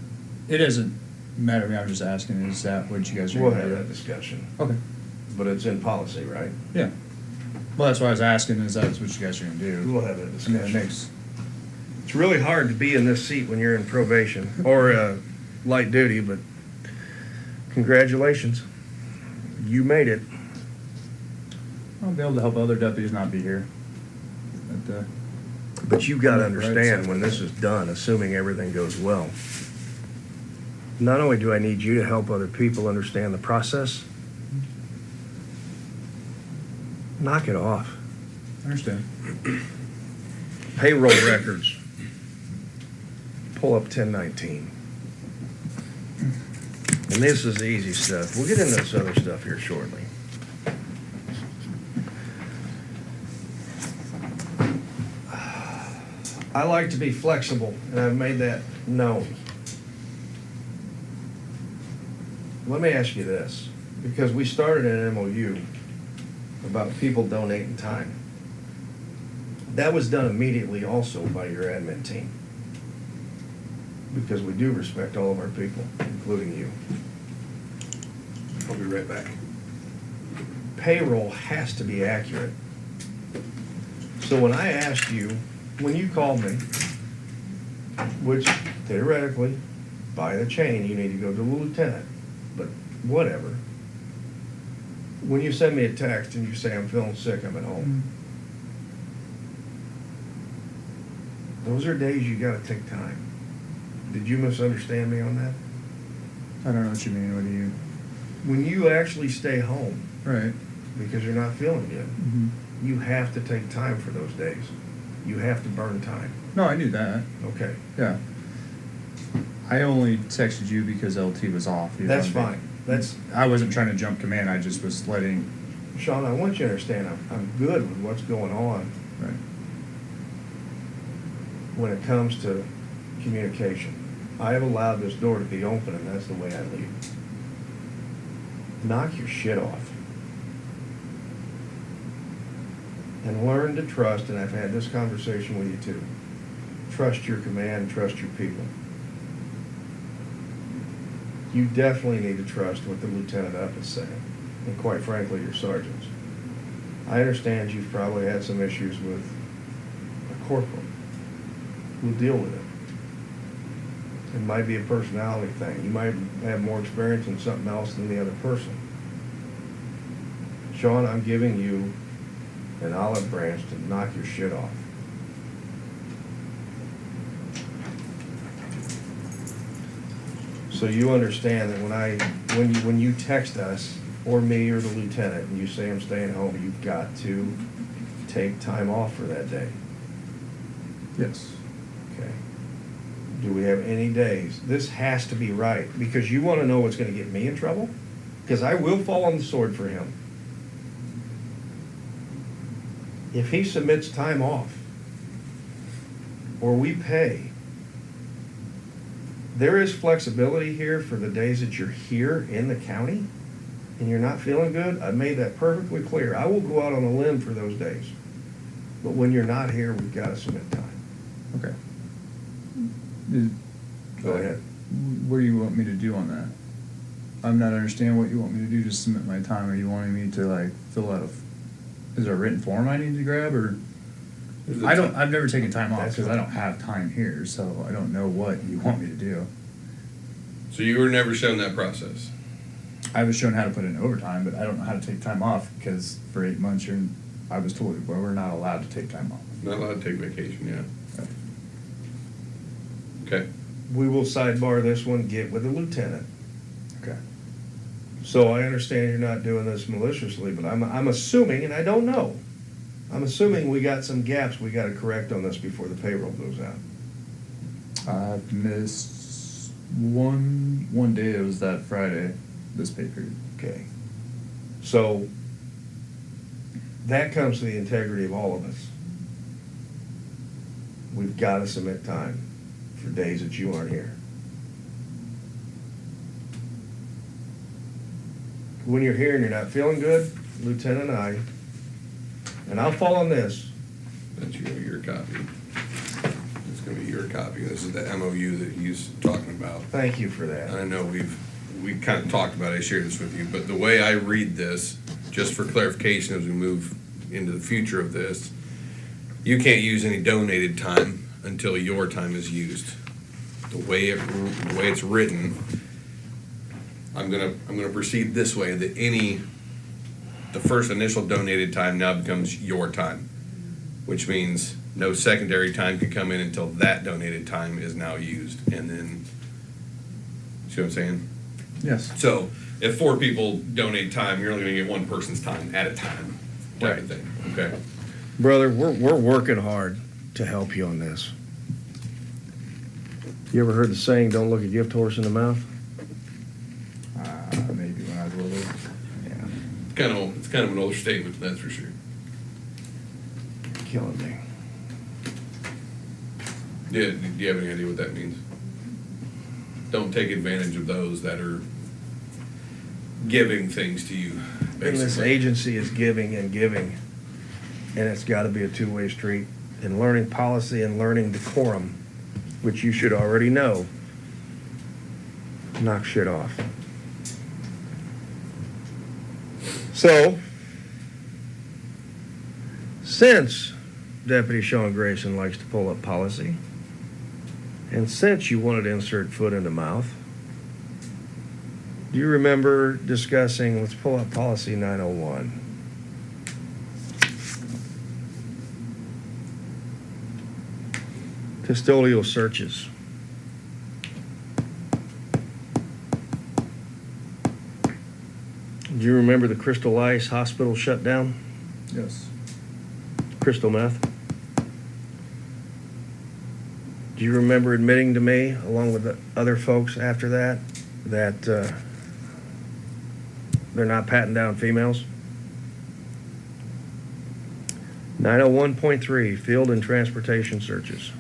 S1: It doesn't matter to me, I'm just asking, is that what you guys are
S2: We'll
S1: gonna
S2: have
S1: do?
S2: that discussion,
S1: Okay,
S2: but it's in policy, right?
S1: yeah. Well, that's why I was asking, is that what you guys are gonna do?
S2: We'll have that
S1: I mean, it
S2: discussion.
S1: makes,
S2: It's really hard to be in this seat when you're in probation or light duty, but congratulations. You made it.
S1: I'll be able to help other deputies not be here. But,
S2: But you gotta
S1: Right,
S2: understand,
S1: so-
S2: when this is done, assuming everything goes well, not only do I need you to help other people understand the process, knock it off.
S1: I understand.
S2: payroll records. Pull up 1019. And this is the easy stuff. We'll get into this other stuff here shortly. I like to be flexible, and I've made that known. Let me ask you this, because we started an MOU about people donating time. That was done immediately also by your admin team, because we do respect all of our people, including you.
S3: I'll be right back.
S2: Payroll has to be accurate. So when I asked you, when you called me, which theoretically, by the chain, you need to go to the lieutenant, but whatever. When you send me a text and you say, I'm feeling sick, I'm at home. Those are days you gotta take time. Did you misunderstand me on that?
S1: I don't know what you mean. What do you?
S2: When you actually stay home
S1: Right.
S2: because you're not feeling good,
S1: Mm-hmm.
S2: you have to take time for those days. You have to burn time.
S1: No, I knew that.
S2: Okay,
S1: Yeah. I only texted you because LT was off. You know
S2: that's
S1: what I mean?
S2: fine. That's,
S1: I wasn't trying to jump command. I just was letting.
S2: Sean, I want you to understand, I'm good with what's going on
S1: Right.
S2: when it comes to communication. I have allowed this door to be open, and that's the way I leave. Knock your shit off. And learn to trust, and I've had this conversation with you too. Trust your command, trust your people. You definitely need to trust what the lieutenant up is saying, and quite frankly, your sergeants. I understand you've probably had some issues with a corporal. We'll deal with it. It might be a personality thing. You might have more experience in something else than the other person. Sean, I'm giving you an olive branch to knock your shit off. So you understand that when you text us, or me or the lieutenant, and you say I'm staying home, you've got to take time off for that day.
S1: Yes.
S2: Okay. Do we have any days? This has to be right, because you want to know what's going to get me in trouble? Because I will fall on the sword for him. If he submits time off, or we pay, there is flexibility here for the days that you're here in the county and you're not feeling good. I made that perfectly clear. I will go out on a limb for those days. But when you're not here, we've got to submit time.
S1: Okay.
S2: Go ahead.
S1: What do you want me to do on that? I'm not understanding what you want me to do. Just submit my time. Are you wanting me to like fill out is there a written form I need to grab, or? I've never taken time off
S2: That's
S1: because I
S2: fine.
S1: don't have time here, so I don't know what you want me to do.
S3: So you were never shown that process?
S1: I was shown how to put in overtime, but I don't know how to take time off because for 8 months I was told we're not allowed to take time off.
S3: Not allowed to take vacation, yeah. Okay.
S2: We will sidebar this one, get with the lieutenant.
S1: Okay.
S2: So I understand you're not doing this maliciously, but I'm assuming, and I don't know, I'm assuming we got some gaps we got to correct on this before the payroll goes out.
S1: I've missed one day. It was that Friday, this pay period.
S2: Okay. So that comes to the integrity of all of us. We've got to submit time for days that you aren't here. When you're here and you're not feeling good, Lieutenant and I'll fall on this.
S3: That's your copy. It's gonna be your copy. This is the MOU that he's talking about.
S2: Thank you for that.
S3: I know we kind of talked about it, I shared this with you, but the way I read this, just for clarification as we move into the future of this, you can't use any donated time until your time is used. The way it's written, I'm gonna proceed this way, that the first initial donated time now becomes your time, which means no secondary time can come in until that donated time is now used, and then, see what I'm saying?
S1: Yes.
S3: So if 4 people donate time, you're only gonna get one person's time at a time, type of thing, okay?
S2: Brother, we're working hard to help you on this. You ever heard the saying, don't look a gift horse in the mouth?
S1: Maybe when I was little.
S2: Yeah.
S3: It's kind of an older statement, that's for sure.
S2: Killing me.
S3: Yeah, do you have any idea what that means? Don't take advantage of those that are giving things to you,
S2: And this
S3: basically.
S2: agency is giving and giving, and it's got to be a two-way street. And learning policy and learning decorum, which you should already know, knock shit off. So, since Deputy Sean Grayson likes to pull up policy, and since you wanted to insert foot into mouth, do you remember discussing, let's pull up policy 901. Custodial searches. Do you remember the Crystal Ice Hospital shutdown?
S1: Yes.
S2: Crystal meth? Do you remember admitting to me, along with the other folks after that, that they're not patting down females? 901.3, field and transportation searches.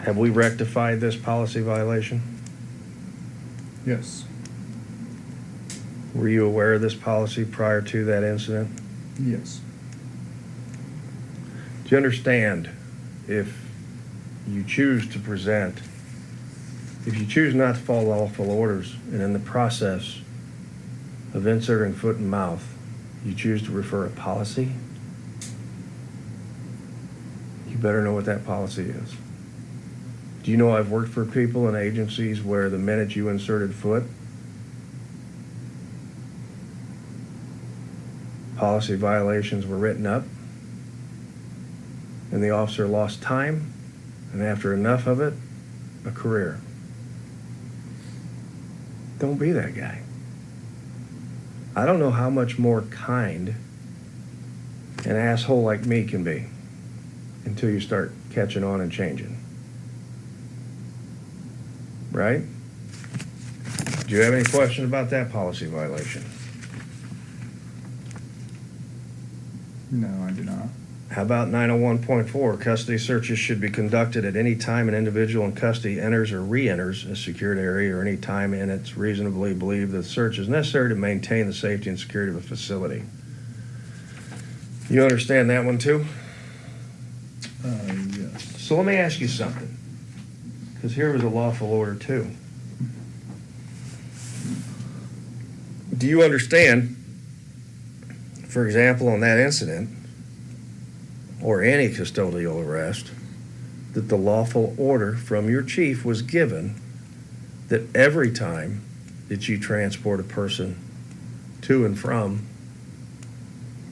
S2: Have we rectified this policy violation?
S1: Yes.
S2: Were you aware of this policy prior to that incident?
S1: Yes.
S2: Do you understand, if you choose to present, if you choose not to follow lawful orders, and in the process of inserting foot and mouth, you choose to refer a policy, you better know what that policy is. Do you know I've worked for people and agencies where the minute you inserted foot, policy violations were written up, and the officer lost time, and after enough of it, a career. Don't be that guy. I don't know how much more kind an asshole like me can be until you start catching on and changing. Right? Do you have any question about that policy violation?
S1: No, I do not.
S2: How about 901.4? Custody searches should be conducted at any time an individual in custody enters or re-enters a secured area, or any time in it's reasonably believed that the search is necessary to maintain the safety and security of a facility. You understand that one too?
S1: Yes.
S2: So let me ask you something, because here was a lawful order too. Do you understand, for example, on that incident, or any custodial arrest, that the lawful order from your chief was given that every time that you transport a person to and from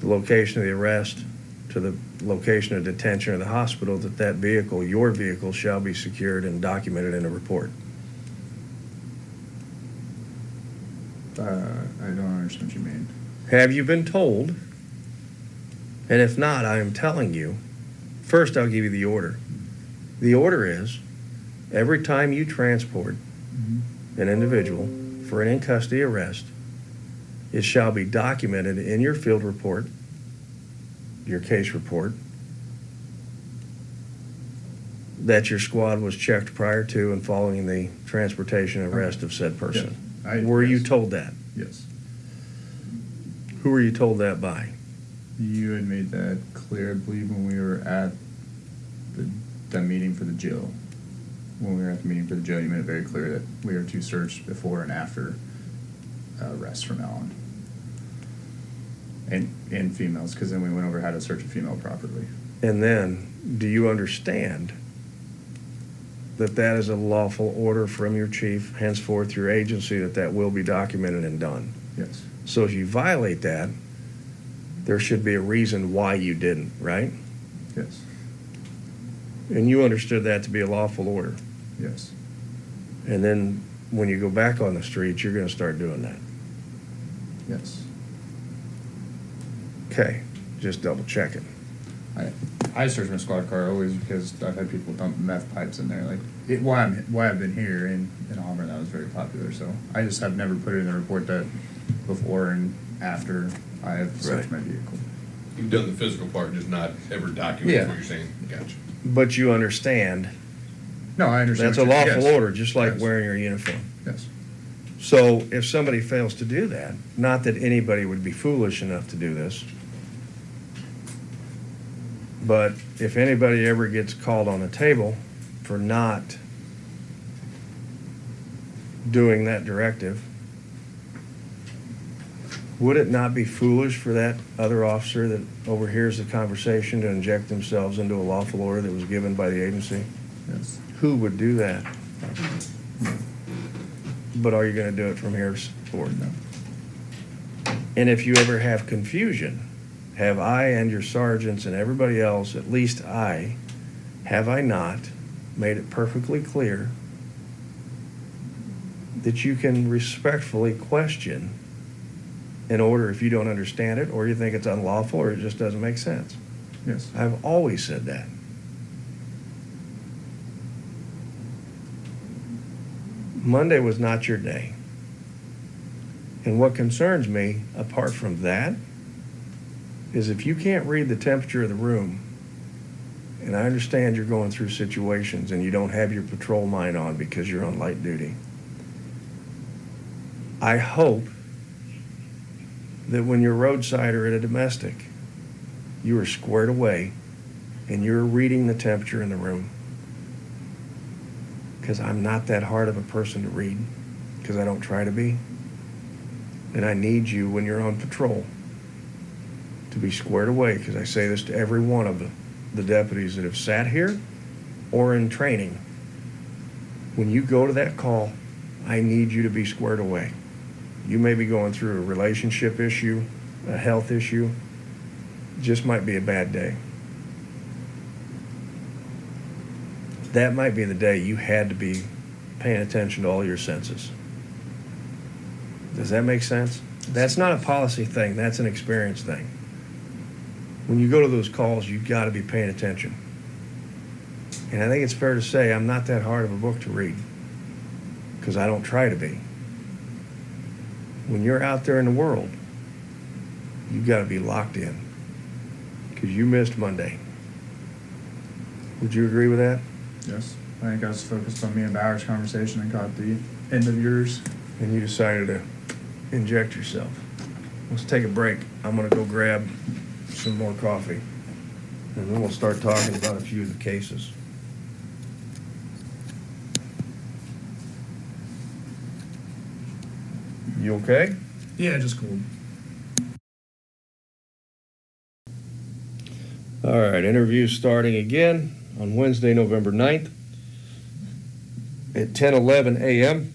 S2: the location of the arrest to the location of detention or the hospital, that that vehicle, your vehicle, shall be secured and documented in a report?
S1: I don't understand what you mean.
S2: Have you been told? And if not, I am telling you. First, I'll give you the order. The order is, every time you transport an individual for an in-custody arrest, it shall be documented in your field report, your case report, that your squad was checked prior to and following the transportation and arrest of said person. Were you
S1: yes.
S2: told that?
S1: Yes.
S2: Who were you told that by?
S1: You had made that clear, I believe, when we were at the meeting for the jail. When we were at the meeting for the jail, you made it very clear that we are to search before and after arrest from now on. And females, because then we went over how to search a female properly.
S2: And then, do you understand that that is a lawful order from your chief, henceforth your agency, that that will be documented and done?
S1: Yes.
S2: So if you violate that, there should be a reason why you didn't, right?
S1: Yes.
S2: And you understood that to be a lawful order.
S1: Yes.
S2: And then when you go back on the street, you're gonna start doing that.
S1: Yes.
S2: Okay, just double checking.
S1: I search my squad car always because I've had people dump meth pipes in there. Like why I've been here in Auburn, that was very popular. So I just have never put it in the report that before and after I have searched my vehicle.
S3: You've done the physical part, just not ever documented
S1: Yeah.
S3: what you're saying. Gotcha.
S2: But you understand,
S1: No, I understand.
S2: that's a
S1: what you're-
S2: lawful
S1: yes.
S2: order, just like
S1: Yes.
S2: wearing your uniform.
S1: Yes.
S2: So if somebody fails to do that, not that anybody would be foolish enough to do this, but if anybody ever gets called on the table for not doing that directive, would it not be foolish for that other officer that overhears the conversation to inject themselves into a lawful order that was given by the agency?
S1: Yes.
S2: Who would do that? But are you gonna do it from here forward?
S1: No.
S2: And if you ever have confusion, have I and your sergeants and everybody else, at least have I not made it perfectly clear that you can respectfully question an order if you don't understand it, or you think it's unlawful, or it just doesn't make sense?
S1: Yes.
S2: I've always said that. Monday was not your day. And what concerns me, apart from that, is if you can't read the temperature of the room, and I understand you're going through situations and you don't have your patrol mind on because you're on light duty, I hope that when you're roadside or at a domestic, you are squared away and you're reading the temperature in the room. Because I'm not that hard of a person to read, because I don't try to be. And I need you when you're on patrol to be squared away, because I say this to every one of the deputies that have sat here or in training. When you go to that call, I need you to be squared away. You may be going through a relationship issue, a health issue. Just might be a bad day. That might be the day you had to be paying attention to all your senses. Does that make sense? That's not a policy thing, that's an experience thing. When you go to those calls, you've got to be paying attention. And I think it's fair to say I'm not that hard of a book to read, because I don't try to be. When you're out there in the world, you've got to be locked in, because you missed Monday. Would you agree with that?
S1: Yes. I think I was focused on me and Bauer's conversation and caught the end of yours.
S2: And you decided to inject yourself. Let's take a break. I'm gonna go grab some more coffee, and then we'll start talking about a few of the cases. You okay?
S1: Yeah, just cool.
S2: All right, interview starting again on Wednesday, November 9th at 10:11 a.m.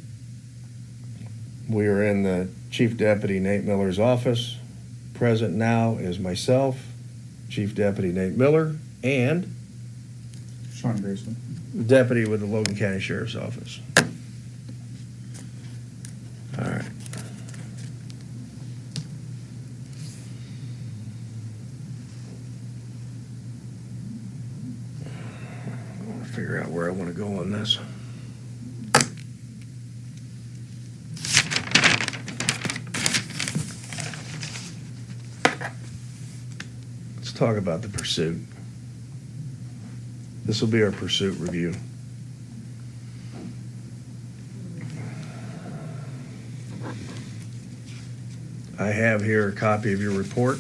S2: We are in the Chief Deputy Nate Miller's office. Present now is myself, Chief Deputy Nate Miller, and
S1: Sean Grayson.
S2: Deputy with the Logan County Sheriff's Office. All right. I want to figure out where I want to go on this. Let's talk about the pursuit. This will be our pursuit review. I have here a copy of your report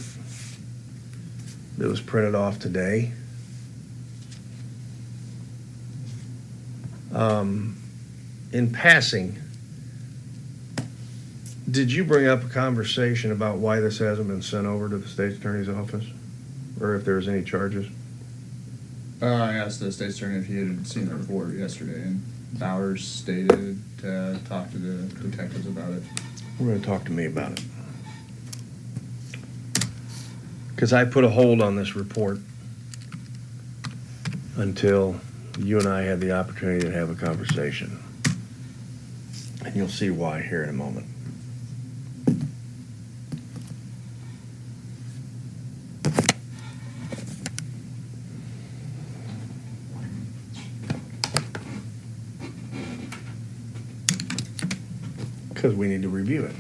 S2: that was printed off today. In passing, did you bring up a conversation about why this hasn't been sent over to the state's attorney's office? Or if there's any charges?
S1: I asked the state's attorney if he had seen the report yesterday, and Bowers stated to talk to the detectives about it.
S2: We're gonna talk to me about it. Because I put a hold on this report until you and I had the opportunity to have a conversation. And you'll see why here in a moment. Because we need to review it.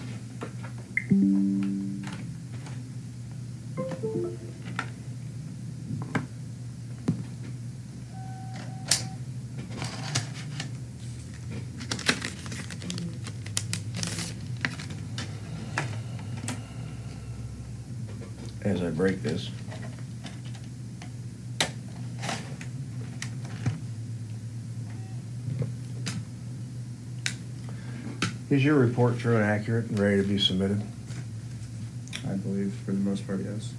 S2: As I break this. Is your report true and accurate and ready to be submitted?
S1: I believe for the most part, yes.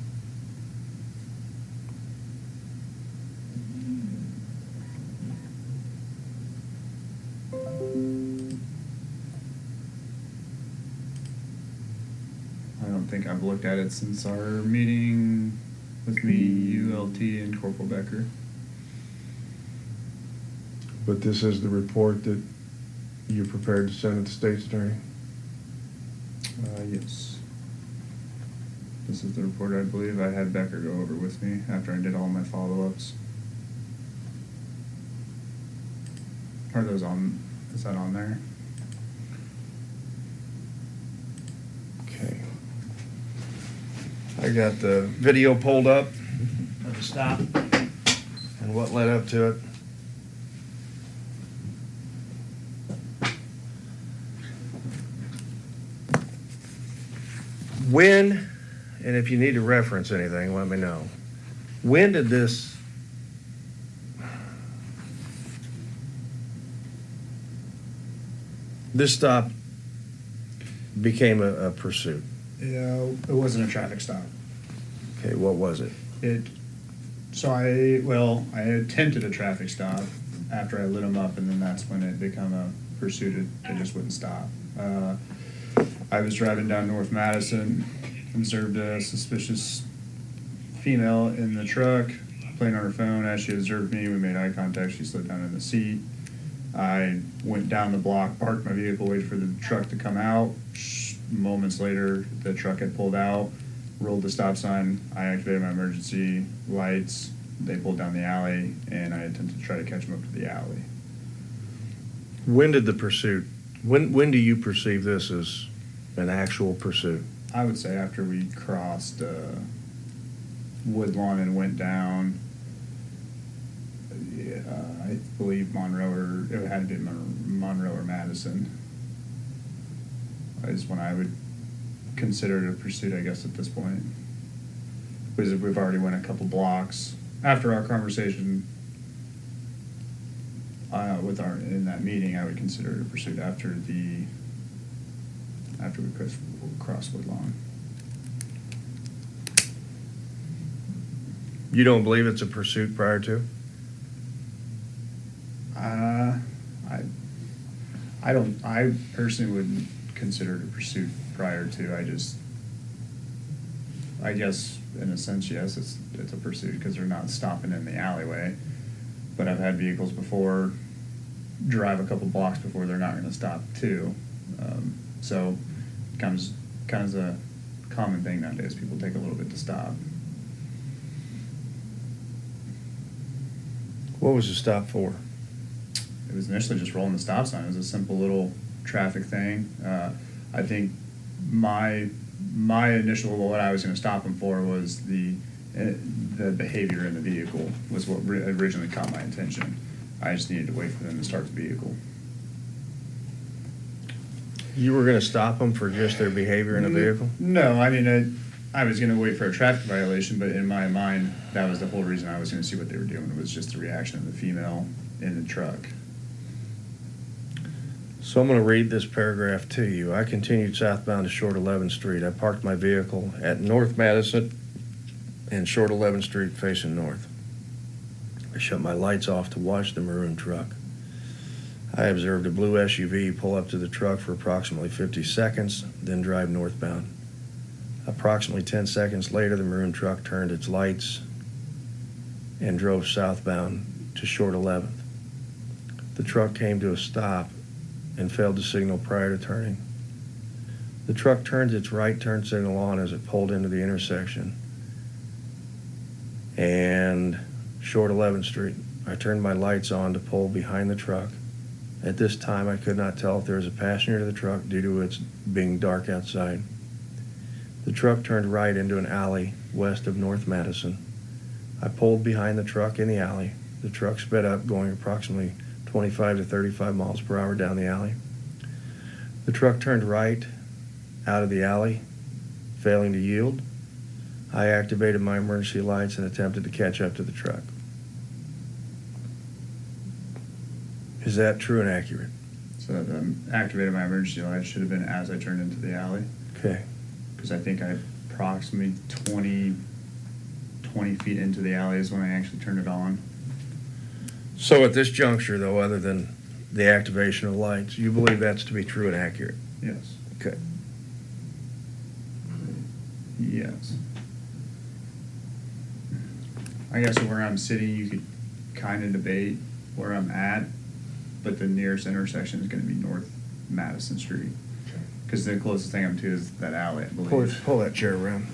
S1: I don't think I've looked at it since our meeting with me, ULT, and Corporal Becker.
S2: But this is the report that you're prepared to send to the state's attorney?
S1: Yes. This is the report I believe I had Becker go over with me after I did all my follow-ups. Are those on, is that on there?
S2: Okay. I got the video pulled up of the stop and what led up to it. When, and if you need to reference anything, let me know. When did this stop became a pursuit?
S4: Yeah, it wasn't a traffic stop.
S2: Okay, what was it?
S4: I attempted a traffic stop after I lit them up, and then that's when it became a pursuit. It just wouldn't stop. I was driving down North Madison, observed a suspicious female in the truck, playing on her phone. As she observed me, we made eye contact. She slid down in the seat. I went down the block, parked my vehicle, waited for the truck to come out. Moments later, the truck had pulled out, rolled the stop sign. I activated my emergency lights. They pulled down the alley, and I attempted to try to catch them up to the alley.
S2: When did the pursuit, when do you perceive this as an actual pursuit?
S4: I would say after we crossed Woodlawn and went down, I believe Monroe, or it had to be Monroe or Madison, is when I would consider it a pursuit, I guess, at this point. Because we've already went a couple blocks. After our conversation in that meeting, I would consider it a pursuit after we crossed Woodlawn.
S2: You don't believe it's a pursuit prior to?
S4: I personally wouldn't consider it a pursuit prior to. I guess in a sense, yes, it's a pursuit because they're not stopping in the alleyway. But I've had vehicles before drive a couple blocks before they're not going to stop too. So it comes kind of a common thing nowadays. People take a little bit to stop.
S2: What was the stop for?
S4: It was initially just rolling the stop sign. It was a simple little traffic thing. I think my initial, what I was going to stop him for was the behavior in the vehicle was what originally caught my attention. I just needed to wait for them to start the vehicle.
S2: You were going to stop them for just their behavior in a vehicle?
S4: No, I mean, I was going to wait for a traffic violation, but in my mind, that was the whole reason I was going to see what they were doing. It was just the reaction of the female in the truck.
S2: So I'm going to read this paragraph to you. I continued southbound to Short 11th Street. I parked my vehicle at North Madison and Short 11th Street facing north. I shut my lights off to watch the maroon truck. I observed a blue SUV pull up to the truck for approximately 50 seconds, then drive northbound. Approximately 10 seconds later, the maroon truck turned its lights and drove southbound to Short 11th. The truck came to a stop and failed to signal prior to turning. The truck turned its right turn signal on as it pulled into the intersection and Short 11th Street. I turned my lights on to pull behind the truck. At this time, I could not tell if there was a passenger to the truck due to its being dark outside. The truck turned right into an alley west of North Madison. I pulled behind the truck in the alley. The truck sped up, going approximately 25 to 35 miles per hour down the alley. The truck turned right out of the alley, failing to yield. I activated my emergency lights and attempted to catch up to the truck. Is that true and accurate?
S4: So activated my emergency light should have been as I turned into the alley.
S2: Okay.
S4: Because I think I approximately 20 feet into the alley is when I actually turned it on.
S2: So at this juncture, though, other than the activation of lights, you believe that's to be true and accurate?
S4: Yes.
S2: Okay.
S4: Yes. I guess where I'm sitting, you could kind of debate where I'm at, but the nearest intersection is going to be North Madison Street. Because the closest thing I'm to is that alley, I believe.
S2: Pull that chair around.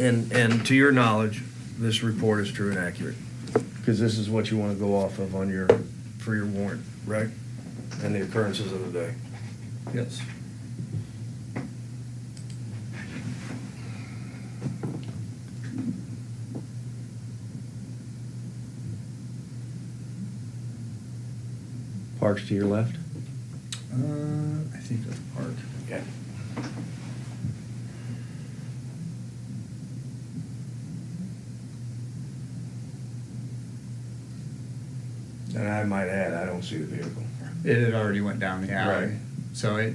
S2: And to your knowledge, this report is true and accurate? Because this is what you want to go off of on your, for your warrant, right? And the occurrences of the day.
S4: Yes.
S2: Parks to your left?
S4: I think that's park.
S2: Okay. And I might add, I don't see the vehicle.
S4: It had already went down the alley.
S2: Right.
S4: So it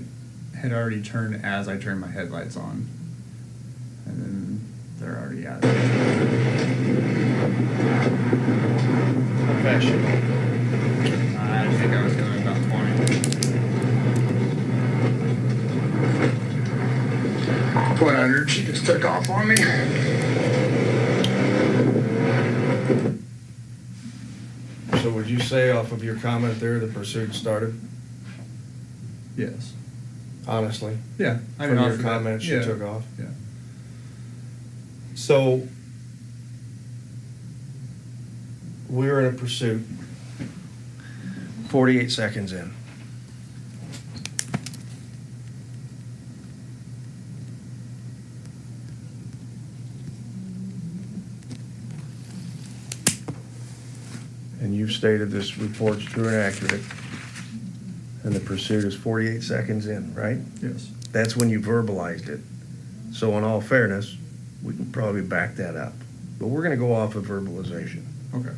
S4: had already turned as I turned my headlights on. And then they're already out of it.
S2: Professional.
S4: I think I was doing about 20. 100, she just took off on me.
S2: So would you say off of your comment there, the pursuit started?
S4: Yes.
S2: Honestly?
S4: Yeah.
S2: From your comments, she took off?
S4: Yeah.
S2: So we were in a pursuit, 48 seconds in. And you've stated this report's true and accurate, and the pursuit is 48 seconds in, right?
S4: Yes.
S2: That's when you verbalized it. So in all fairness, we can probably back that up. But we're gonna go off of verbalization.
S4: Okay.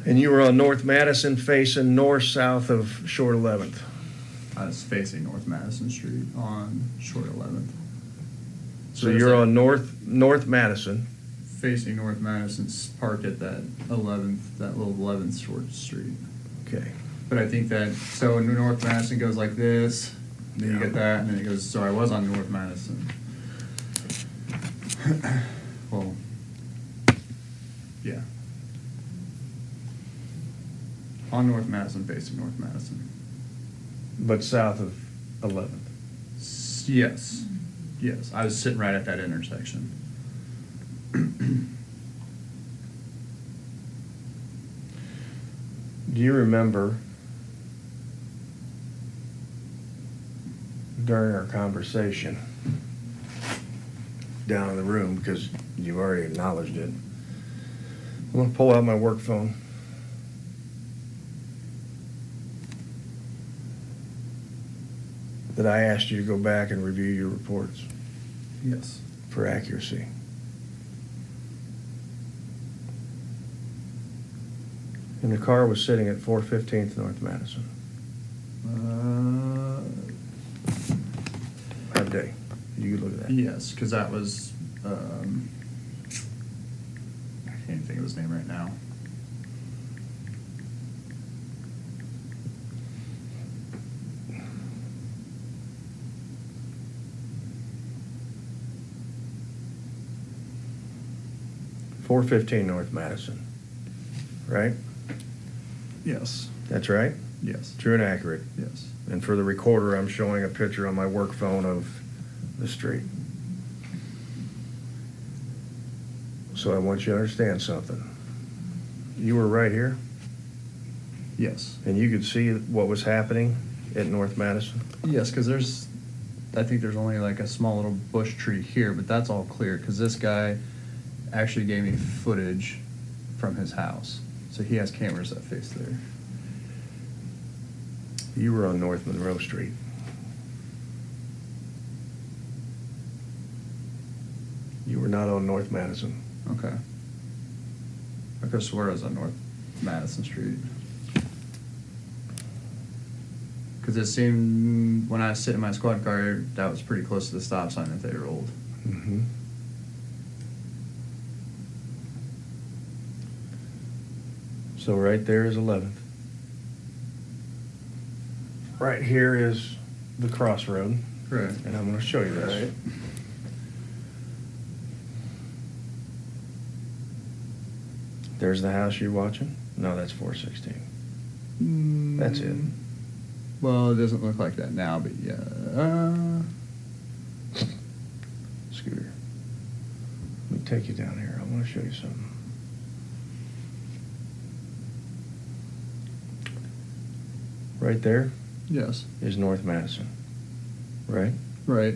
S2: And you were on North Madison facing north-south of Short 11th.
S4: I was facing North Madison Street on Short 11th.
S2: So you're on North Madison.
S4: Facing North Madison's parked at that 11th, that little 11th Short Street.
S2: Okay.
S4: But I think that, so North Madison goes like this, and then you get that, and then it goes, so I was on North Madison. Well, yeah. On North Madison, facing North Madison.
S2: But south of 11th.
S4: Yes, yes, I was sitting right at that intersection.
S2: Do you remember during our conversation down in the room, because you've already acknowledged it, I'm gonna pull out my work phone. That I asked you to go back and review your reports
S4: Yes.
S2: for accuracy. And the car was sitting at 415th North Madison that day. You could look at that.
S4: Yes, because that was, can't think of his name right now.
S2: .415 North Madison, right?
S4: Yes.
S2: That's right?
S4: Yes.
S2: True and accurate.
S4: Yes.
S2: And for the recorder, I'm showing a picture on my work phone of the street. So I want you to understand something. You were right here,
S4: Yes.
S2: and you could see what was happening at North Madison?
S4: Yes, because I think there's only like a small little bush tree here, but that's all clear, because this guy actually gave me footage from his house. So he has cameras that face there.
S2: You were on North Monroe Street. You were not on North Madison.
S4: Okay. I could have swore I was on North Madison Street. Because it seemed, when I was sitting in my squad car, that was pretty close to the stop sign that they rolled.
S2: Mm-hmm. So right there is 11th. Right here is the crossroad,
S4: Right.
S2: and I'm going to show you this.
S4: Right.
S2: There's the house you're watching. No, that's 416. That's it.
S4: Well, it doesn't look like that now, but yeah.
S2: Scooter. Let me take you down here. I want to show you something. Right there
S4: Yes.
S2: is North Madison, right?
S4: Right.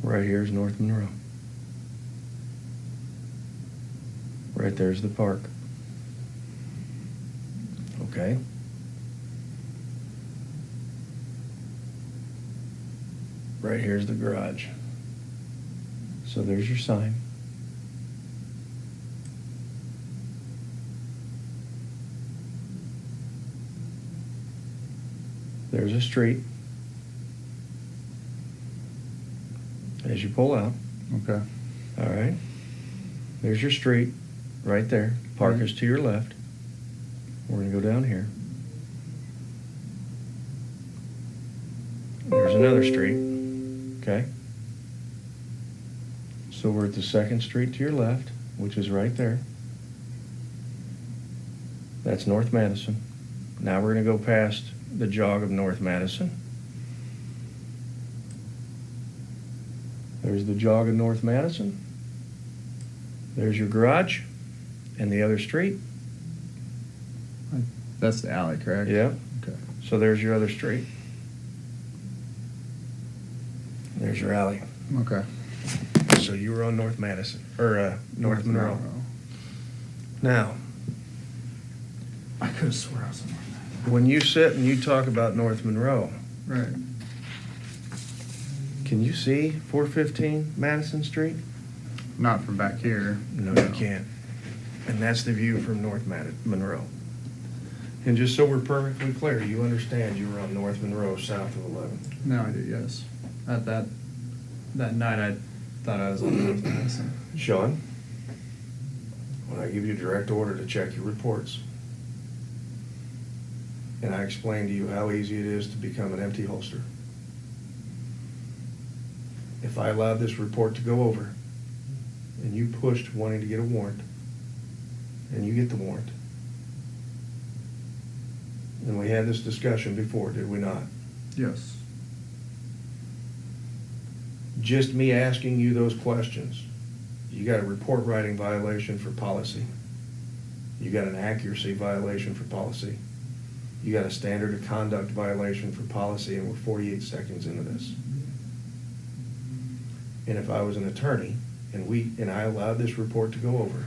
S2: Right here is North Monroe. Right there's the park. Okay? Right here's the garage. So there's your sign. There's a street. As you pull out,
S4: Okay.
S2: all right? There's your street, right there. Park
S4: Right.
S2: is to your left. We're gonna go down here. There's another street, okay? So we're at the second street to your left, which is right there. That's North Madison. Now we're gonna go past the jog of North Madison. There's the jog of North Madison. There's your garage and the other street.
S4: That's the alley, correct?
S2: Yeah.
S4: Okay.
S2: So there's your other street. There's your alley.
S4: Okay.
S2: So you were on North Madison, or North Monroe. Now,
S4: I could have swore I was on North Madison.
S2: when you sit and you talk about North Monroe,
S4: Right.
S2: can you see 415 Madison Street?
S4: Not from back here.
S2: No, you can't. And that's the view from North Monroe. And just so we're perfectly clear, you understand you were on North Monroe south of 11th.
S4: No, I do, yes. At that night, I thought I was on North Madison.
S2: Sean, when I give you a direct order to check your reports, and I explain to you how easy it is to become an empty holster, if I allowed this report to go over, and you pushed wanting to get a warrant, and you get the warrant, and we had this discussion before, did we not?
S4: Yes.
S2: Just me asking you those questions, you got a report writing violation for policy. You got an accuracy violation for policy. You got a standard of conduct violation for policy, and we're 48 seconds into this. And if I was an attorney and I allowed this report to go over,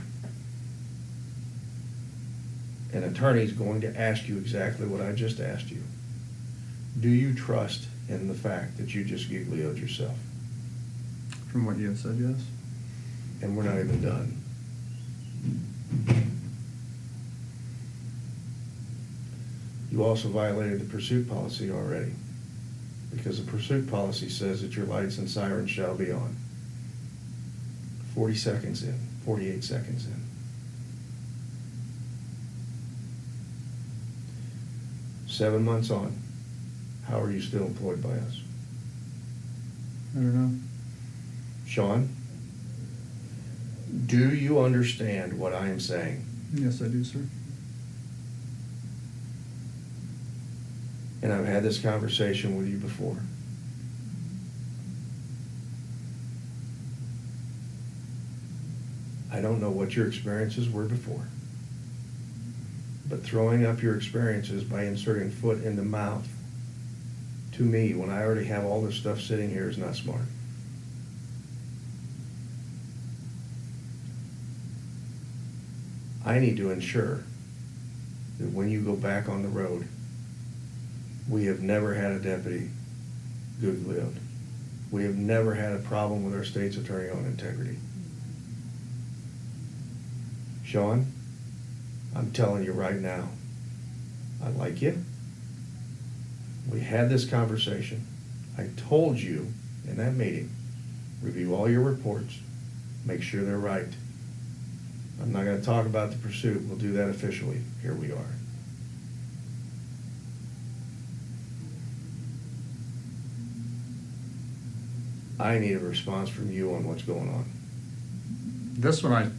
S2: an attorney is going to ask you exactly what I just asked you. Do you trust in the fact that you just giglioed yourself?
S4: From what you have said, yes.
S2: And we're not even done. You also violated the pursuit policy already. because the pursuit policy says that your lights and sirens shall be on. 40 seconds in, 48 seconds in. 7 months on, how are you still employed by us?
S1: I don't know.
S2: Sean, do you understand what I am saying?
S1: Yes, I do, sir.
S2: And I've had this conversation with you before. I don't know what your experiences were before, but throwing up your experiences by inserting foot in the mouth to me when I already have all this stuff sitting here is not smart. I need to ensure that when you go back on the road, we have never had a deputy Giglio'd. We have never had a problem with our state's attorney on integrity. Sean, I'm telling you right now, I like you. We had this conversation. I told you in that meeting, review all your reports, make sure they're right. I'm not going to talk about the pursuit. We'll do that officially. Here we are. I need a response from you on what's going on.
S1: This one,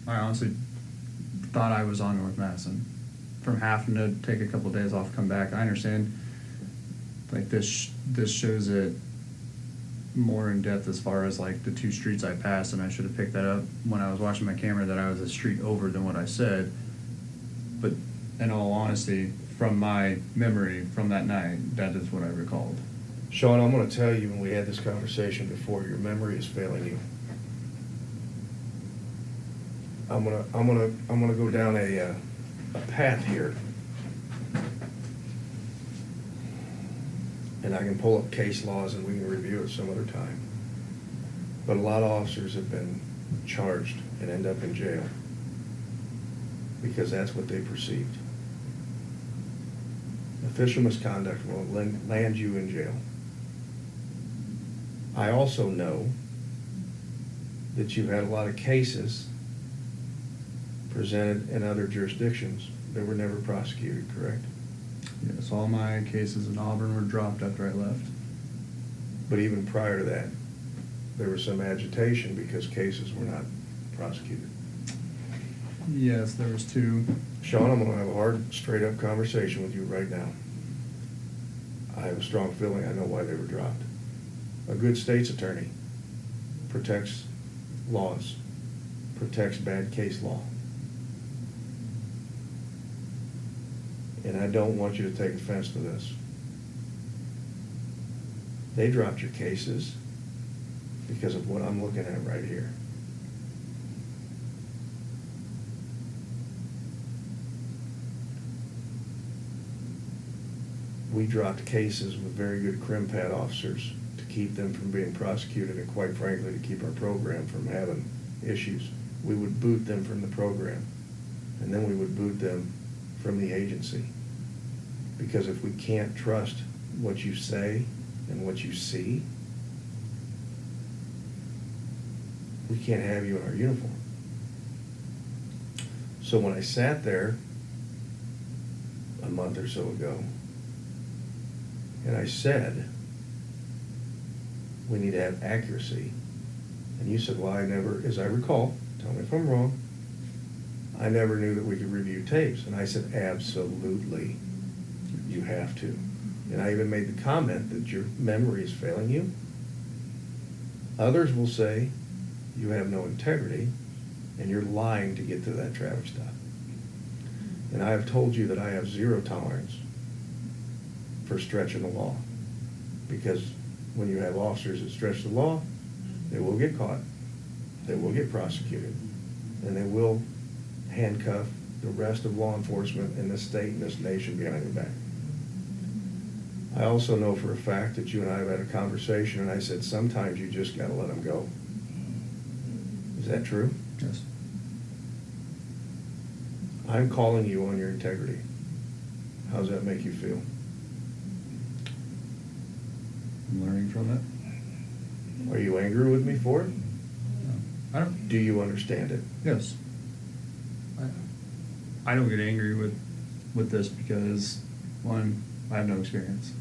S1: I honestly thought I was on North Madison. From having to take a couple days off, come back. I understand. Like this shows it more in depth as far as like the 2 streets I passed, and I should have picked that up when I was watching my camera that I was a street over than what I said. But in all honesty, from my memory from that night, that is what I recalled.
S2: Sean, I'm going to tell you when we had this conversation before, your memory is failing you. I'm gonna go down a path here, and I can pull up case laws and we can review it some other time. But a lot of officers have been charged and end up in jail because that's what they perceived. Official misconduct will land you in jail. I also know that you've had a lot of cases presented in other jurisdictions that were never prosecuted, correct?
S1: Yes, all my cases in Auburn were dropped after I left.
S2: But even prior to that, there was some agitation because cases were not prosecuted.
S1: Yes, there was 2.
S2: Sean, I'm gonna have a hard, straight-up conversation with you right now. I have a strong feeling I know why they were dropped. A good state's attorney protects laws, protects bad case law. And I don't want you to take offense to this. They dropped your cases because of what I'm looking at right here. We dropped cases with very good crim pad officers to keep them from being prosecuted and, quite frankly, to keep our program from having issues. We would boot them from the program, and then we would boot them from the agency. Because if we can't trust what you say and what you see, we can't have you in our uniform. So when I sat there a month or so ago, and I said, we need to have accuracy, and you said, well, I never, as I recall, tell me if I'm wrong, I never knew that we could review tapes. And I said, absolutely, you have to. And I even made the comment that your memory is failing you. Others will say you have no integrity and you're lying to get to that traffic stop. And I have told you that I have zero tolerance for stretching the law. Because when you have officers that stretch the law, they will get caught, they will get prosecuted, and they will handcuff the rest of law enforcement in this state and this nation behind their back. I also know for a fact that you and I have had a conversation, and I said sometimes you just gotta let them go. Is that true?
S1: Yes.
S2: I'm calling you on your integrity. How does that make you feel?
S1: I'm learning from it.
S2: Are you angry with me for it?
S1: I don't.
S2: Do you understand it?
S1: Yes. I don't get angry with this because, one, I have no experience.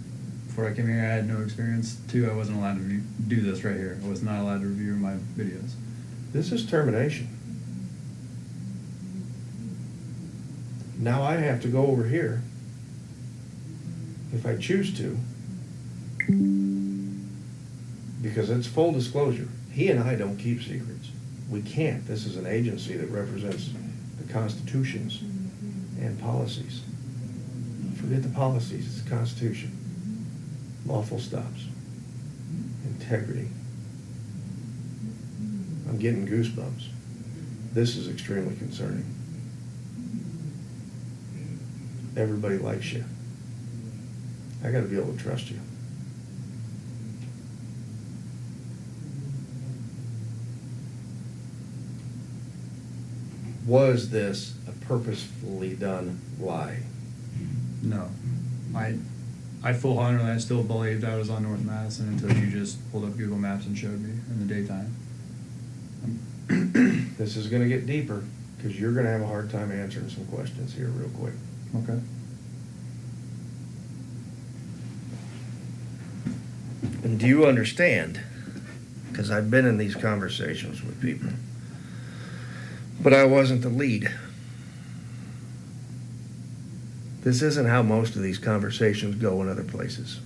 S1: Before I came here, I had no experience. Two, I wasn't allowed to do this right here. I was not allowed to review my videos.
S2: This is termination. Now I have to go over here, if I choose to, because it's full disclosure. He and I don't keep secrets. We can't. This is an agency that represents the constitutions and policies. Forget the policies, it's the Constitution. Lawful stops. Integrity. I'm getting goosebumps. This is extremely concerning. Everybody likes you. I gotta be able to trust you. Was this a purposefully done lie?
S1: No. I full-heartedly, I still believed I was on North Madison until you just pulled up Google Maps and showed me in the daytime.
S2: This is gonna get deeper, because you're gonna have a hard time answering some questions here real quick.
S1: Okay.
S2: And do you understand? Because I've been in these conversations with people. But I wasn't the lead. This isn't how most of these conversations go in other places.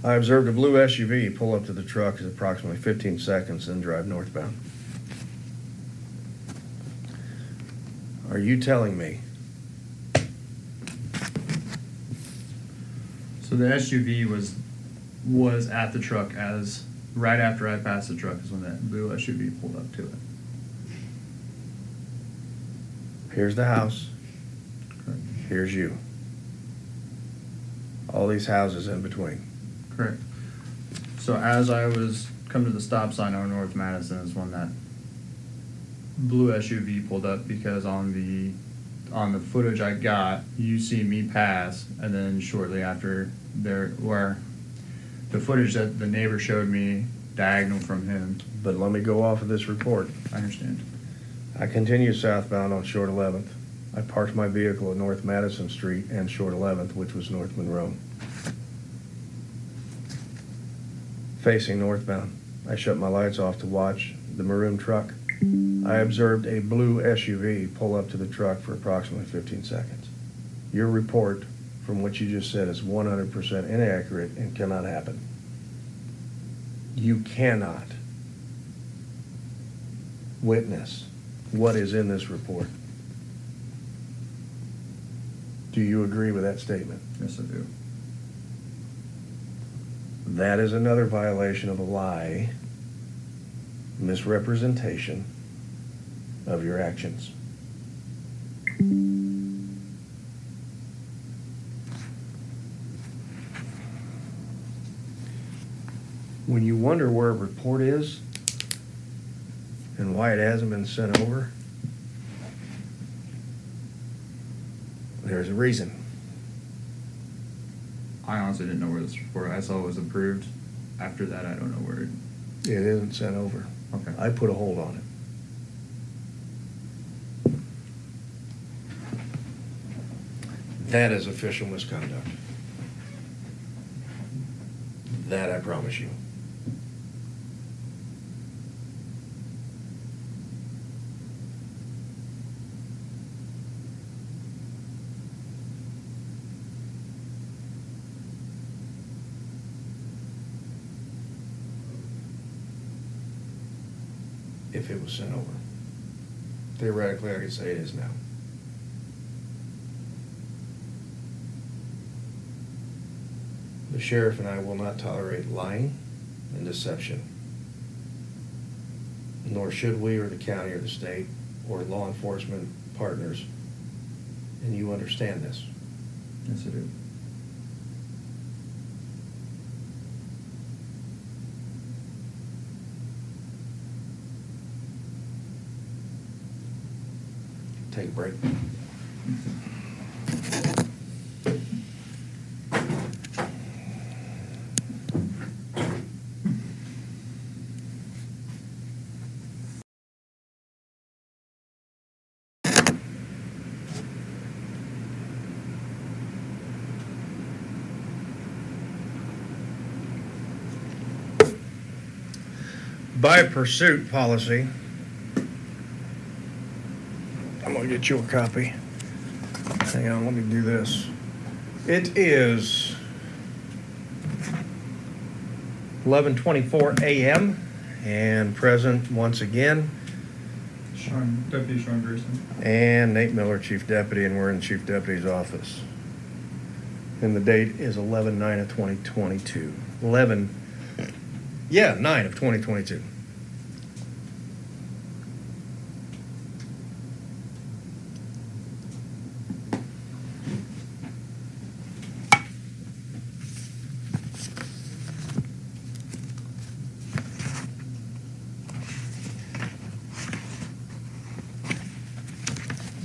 S2: I observed a blue SUV pull up to the truck at approximately 15 seconds and drive northbound. Are you telling me?
S1: So the SUV was at the truck as, right after I passed the truck is when that blue SUV pulled up to it.
S2: Here's the house.
S1: Correct.
S2: Here's you. All these houses in between.
S1: Correct. So as I was coming to the stop sign on North Madison is when that blue SUV pulled up, because on the footage I got, you see me pass, and then shortly after where the footage that the neighbor showed me diagonal from him.
S2: But let me go off of this report.
S1: I understand.
S2: I continue southbound on Short 11th. I parked my vehicle at North Madison Street and Short 11th, which was North Monroe. Facing northbound, I shut my lights off to watch the maroon truck. I observed a blue SUV pull up to the truck for approximately 15 seconds. Your report, from what you just said, is 100% inaccurate and cannot happen. You cannot witness what is in this report. Do you agree with that statement?
S1: Yes, I do.
S2: That is another violation of a lie, misrepresentation of your actions. When you wonder where a report is and why it hasn't been sent over, there's a reason.
S1: I honestly didn't know where this report. I saw it was approved. After that, I don't know where it.
S2: It isn't sent over.
S1: Okay.
S2: I put a hold on it. That is official misconduct. That I promise you. If it was sent over. Theoretically, I could say it is now. The sheriff and I will not tolerate lying and deception. Nor should we, or the county or the state or law enforcement partners. And you understand this.
S1: Yes, I do.
S2: Take a break. By pursuit policy, I'm gonna get you a copy. Hang on, let me do this. It is 11:24 a.m. and present once again,
S4: Deputy Sean Grayson.
S2: and Nate Miller, Chief Deputy, and we're in the Chief Deputy's office. And the date is 11/9 of 2022. 9 of 2022.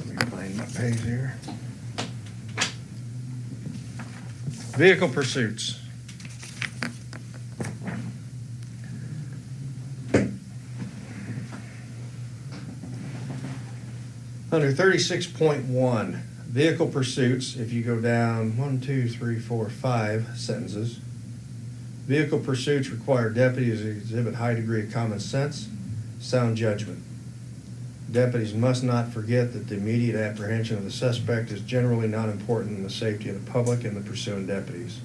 S2: Let me find my page here. Vehicle pursuits. Under 36.1, vehicle pursuits, if you go down 5 sentences, vehicle pursuits require deputies to exhibit high degree of common sense, sound judgment. Deputies must not forget that the immediate apprehension of the suspect is generally not important in the safety of the public and the pursuing deputies.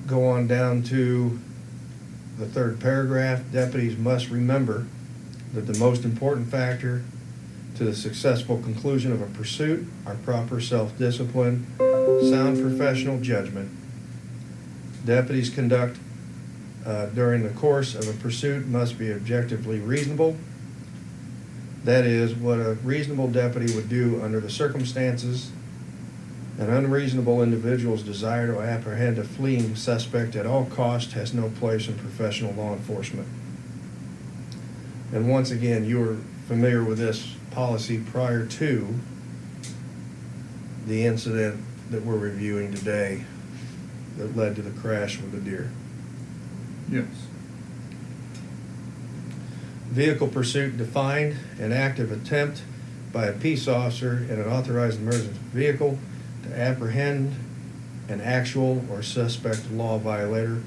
S2: Go on down to the third paragraph. Deputies must remember that the most important factor to the successful conclusion of a pursuit are proper self-discipline, sound professional judgment. Deputies conduct during the course of a pursuit must be objectively reasonable. That is, what a reasonable deputy would do under the circumstances. An unreasonable individual's desire to apprehend a fleeing suspect at all costs has no place in professional law enforcement. And once again, you are familiar with this policy prior to the incident that we're reviewing today that led to the crash with the deer.
S4: Yes.
S2: Vehicle pursuit defined: an active attempt by a peace officer in an authorized emergency vehicle to apprehend an actual or suspect law violator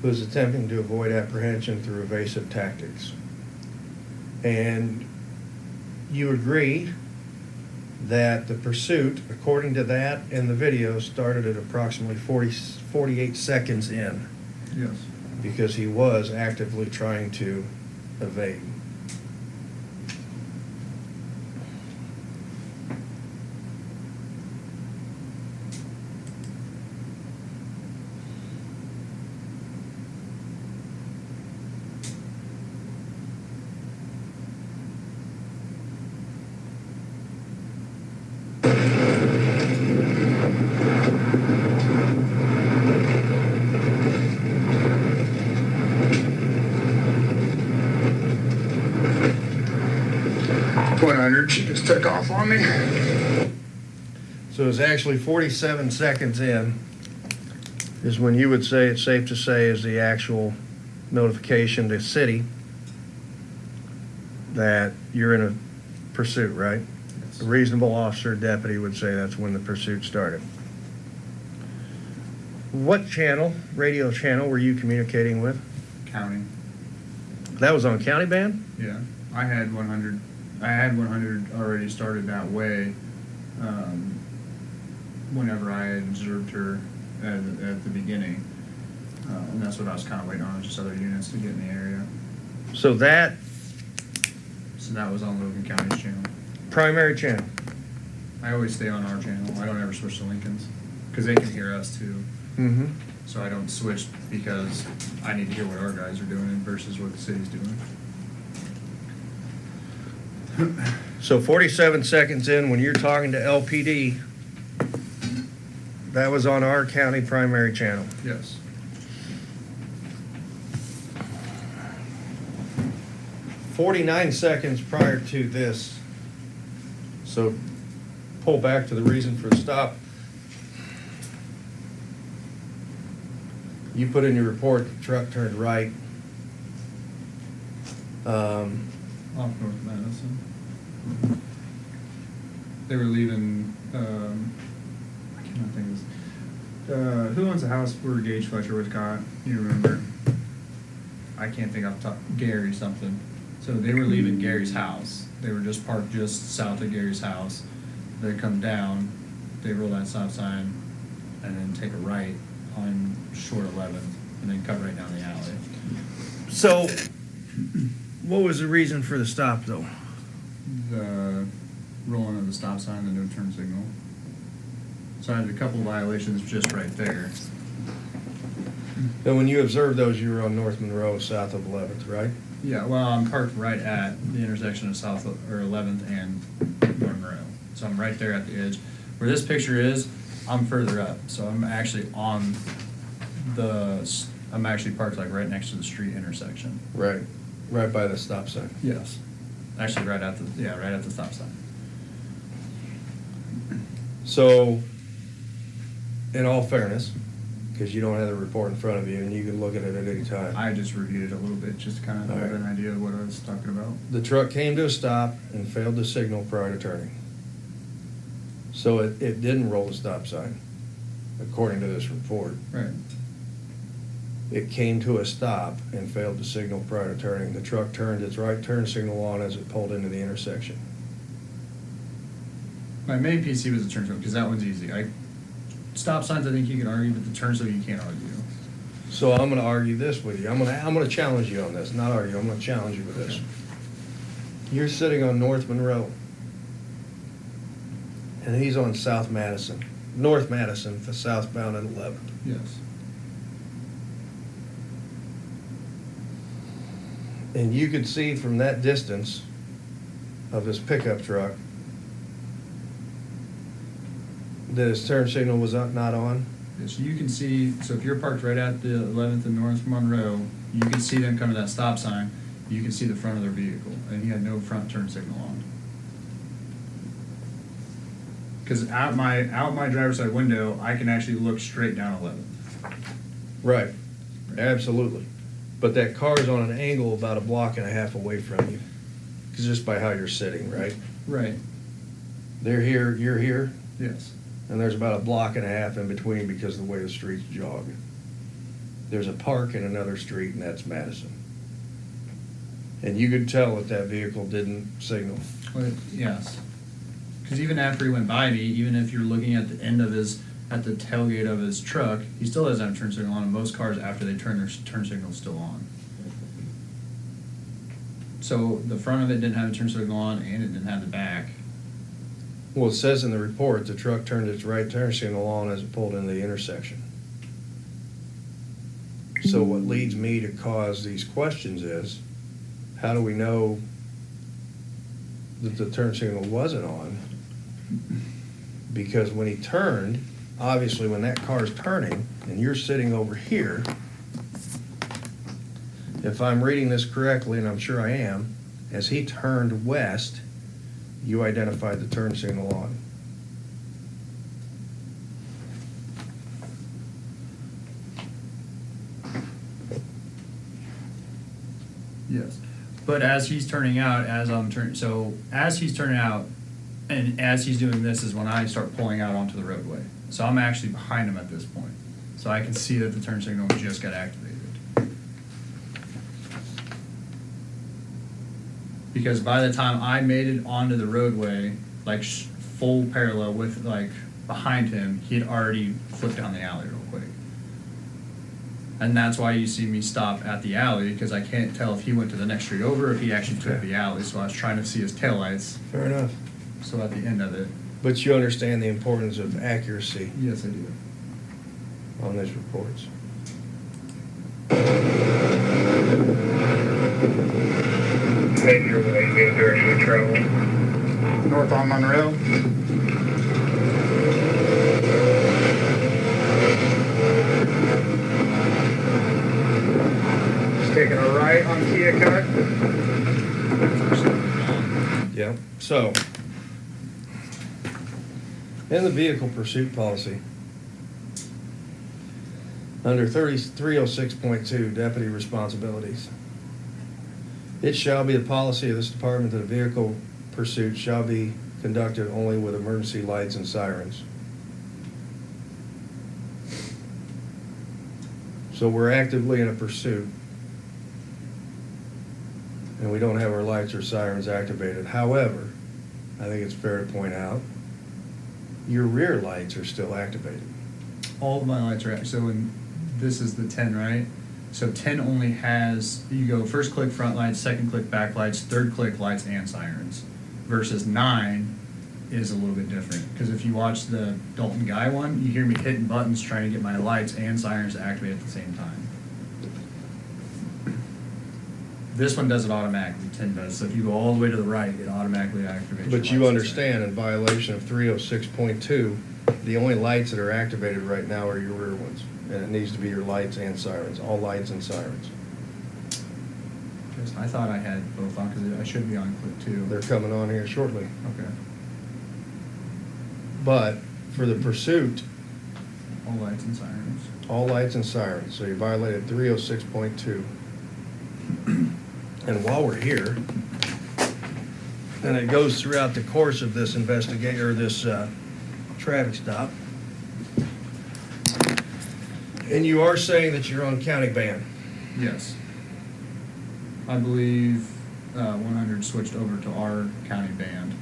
S2: who is attempting to avoid apprehension through evasive tactics. And you agree that the pursuit, according to that in the video, started at approximately 48 seconds in,
S4: Yes.
S2: because he was actively trying to evade.
S5: She just took off on me.
S2: So it's actually 47 seconds in is when you would say it's safe to say is the actual notification to city that you're in a pursuit, right?
S4: Yes.
S2: A reasonable officer, deputy would say that's when the pursuit started. What channel, radio channel, were you communicating with?
S4: County.
S2: That was on county band?
S4: Yeah. I had 100 already started that way whenever I had observed her at the beginning. And that's what I was kind of waiting on, just other units to get in the area.
S2: So that
S4: So that was on Logan County's channel.
S2: primary channel.
S4: I always stay on our channel. I don't ever switch to Lincoln's because they can hear us too.
S2: Mm-hmm.
S4: So I don't switch because I need to hear what our guys are doing versus what the city's doing.
S2: So 47 seconds in, when you're talking to LPD, that was on our county primary channel.
S4: Yes.
S2: "49 seconds prior to this." So pull back to the reason for the stop. You put in your report, the truck turned right.
S4: Off North Madison. They were leaving, I cannot think of this. Who owns the house where Gage Fletcher was caught? You remember? I can't think off the top. Gary something. So they were leaving Gary's house. They were just parked just south of Gary's house. They come down, they roll that stop sign, and then take a right on Short 11th, and then cut right down the alley.
S2: So what was the reason for the stop though?
S4: The rolling of the stop sign, the no turn signal. So I had a couple violations just right there.
S2: And when you observed those, you were on North Monroe, south of 11th, right?
S4: Yeah, well, I'm parked right at the intersection of South or 11th and Monroe. So I'm right there at the edge. Where this picture is, I'm further up. So I'm actually I'm actually parked like right next to the street intersection.
S2: Right. Right by the stop sign.
S4: Yes. Actually right at the stop sign.
S2: So, in all fairness, because you don't have the report in front of you and you can look at it at any time.
S4: I just reviewed it a little bit just to kind of
S2: All
S4: have
S2: right.
S4: an idea of what I was talking about.
S2: The truck came to a stop and failed to signal prior to turning. So it didn't roll the stop sign, according to this report.
S4: Right.
S2: It came to a stop and failed to signal prior to turning. The truck turned its right turn signal on as it pulled into the intersection.
S4: My main PC was the turn signal because that one's easy. Stop signs I think you can argue, but the turn signal you can't argue.
S2: So I'm gonna argue this with you. I'm gonna challenge you on this, not argue, I'm gonna challenge you with this. You're sitting on North Monroe. And he's on South Madison, North Madison, for southbound at 11th.
S4: Yes.
S2: And you could see from that distance of his pickup truck that his turn signal was not on.
S4: Yes, you can see, so if you're parked right at the 11th and North Monroe, you can see them come to that stop sign. You can see the front of their vehicle, and he had no front turn signal on. Because out my driver's side window, I can actually look straight down 11th.
S2: Right, absolutely. But that car's on an angle about a block and a half away from you, 'cause just by how you're sitting, right?
S4: Right.
S2: They're here, you're here,
S4: Yes.
S2: and there's about a block and a half in between because of the way the streets jog. There's a park in another street, and that's Madison. And you could tell that vehicle didn't signal.
S4: Well, yes. Because even after he went by me, even if you're looking at the end of at the tailgate of his truck, he still doesn't have a turn signal on, and most cars, after they turn, their turn signal's still on. So the front of it didn't have a turn signal on, and it didn't have the back.
S2: Well, it says in the report, the truck turned its right turn signal on as it pulled into the intersection. So what leads me to cause these questions is, how do we know that the turn signal wasn't on? Because when he turned, obviously when that car's turning and you're sitting over here, if I'm reading this correctly, and I'm sure I am, as he turned west, you identified the turn signal on.
S4: Yes. But as he's turning out, as he's turning out, and as he's doing this is when I start pulling out onto the roadway. So I'm actually behind him at this point. So I can see that the turn signal just got activated. Because by the time I made it onto the roadway, like full parallel with like behind him, he had already flipped down the alley real quick. And that's why you see me stop at the alley, because I can't tell if he went to the next street over or if he actually took the alley. So I was trying to see his taillights.
S2: Fair enough.
S4: So at the end of it.
S2: But you understand the importance of accuracy
S1: Yes, I do.
S2: on these reports.
S5: Make your way, make your travel. North on Monroe. Just taking a right on Keokuk.
S2: Yeah, so, in the vehicle pursuit policy, under 306.2, deputy responsibilities, it shall be the policy of this department that a vehicle pursuit shall be conducted only with emergency lights and sirens. So we're actively in a pursuit, and we don't have our lights or sirens activated. However, I think it's fair to point out, your rear lights are still activated.
S4: All of my lights are, so when, this is the 10, right? So 10 only has, you go first click front lights, second click back lights, third click lights and sirens. Versus 9 is a little bit different. Because if you watch the Dalton Guy one, you hear me hitting buttons trying to get my lights and sirens to activate at the same time. This one does it automatically, 10 does. So if you go all the way to the right, it automatically activates.
S2: But
S4: your
S2: you
S4: lights and sirens.
S2: understand, in violation of 306.2, the only lights that are activated right now are your rear ones. And it needs to be your lights and sirens, all lights and sirens.
S4: I thought I had both on, because I should be on click 2.
S2: They're coming on here shortly.
S4: Okay.
S2: But for the pursuit,
S4: All lights and sirens.
S2: all lights and sirens, so you violated 306.2. And while we're here, and it goes throughout the course of this investigation, or this traffic stop, and you are saying that you're on county ban.
S4: Yes. I believe 100 switched over to our county band.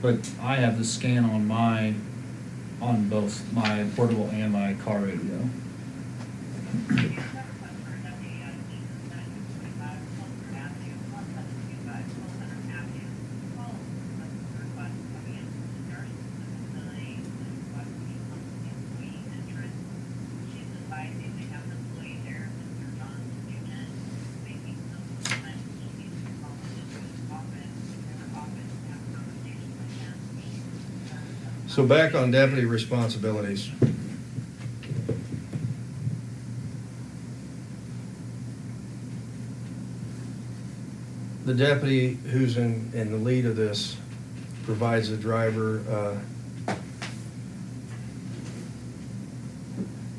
S4: But I have the scan on both my portable and my car radio.
S2: So back on deputy responsibilities. The deputy who's in the lead of this provides the driver,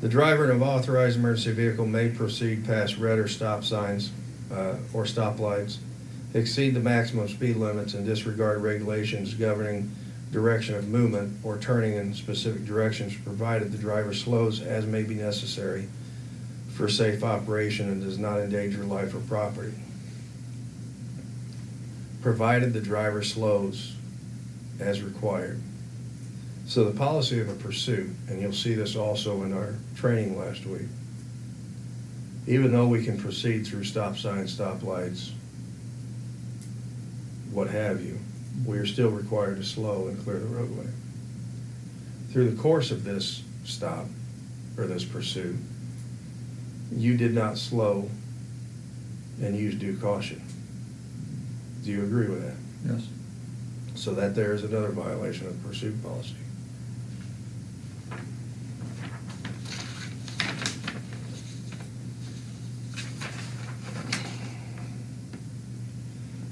S2: the driver in an authorized emergency vehicle may proceed past red or stop signs or stoplights, exceed the maximum speed limits, and disregard regulations governing direction of movement or turning in specific directions, provided the driver slows as may be necessary for safe operation and does not endanger life or property. Provided the driver slows as required. So the policy of a pursuit, and you'll see this also in our training last week, even though we can proceed through stop signs, stop lights, what have you, we are still required to slow and clear the roadway. Through the course of this stop, or this pursuit, you did not slow and use due caution. Do you agree with that?
S4: Yes.
S2: So that there is another violation of pursuit policy.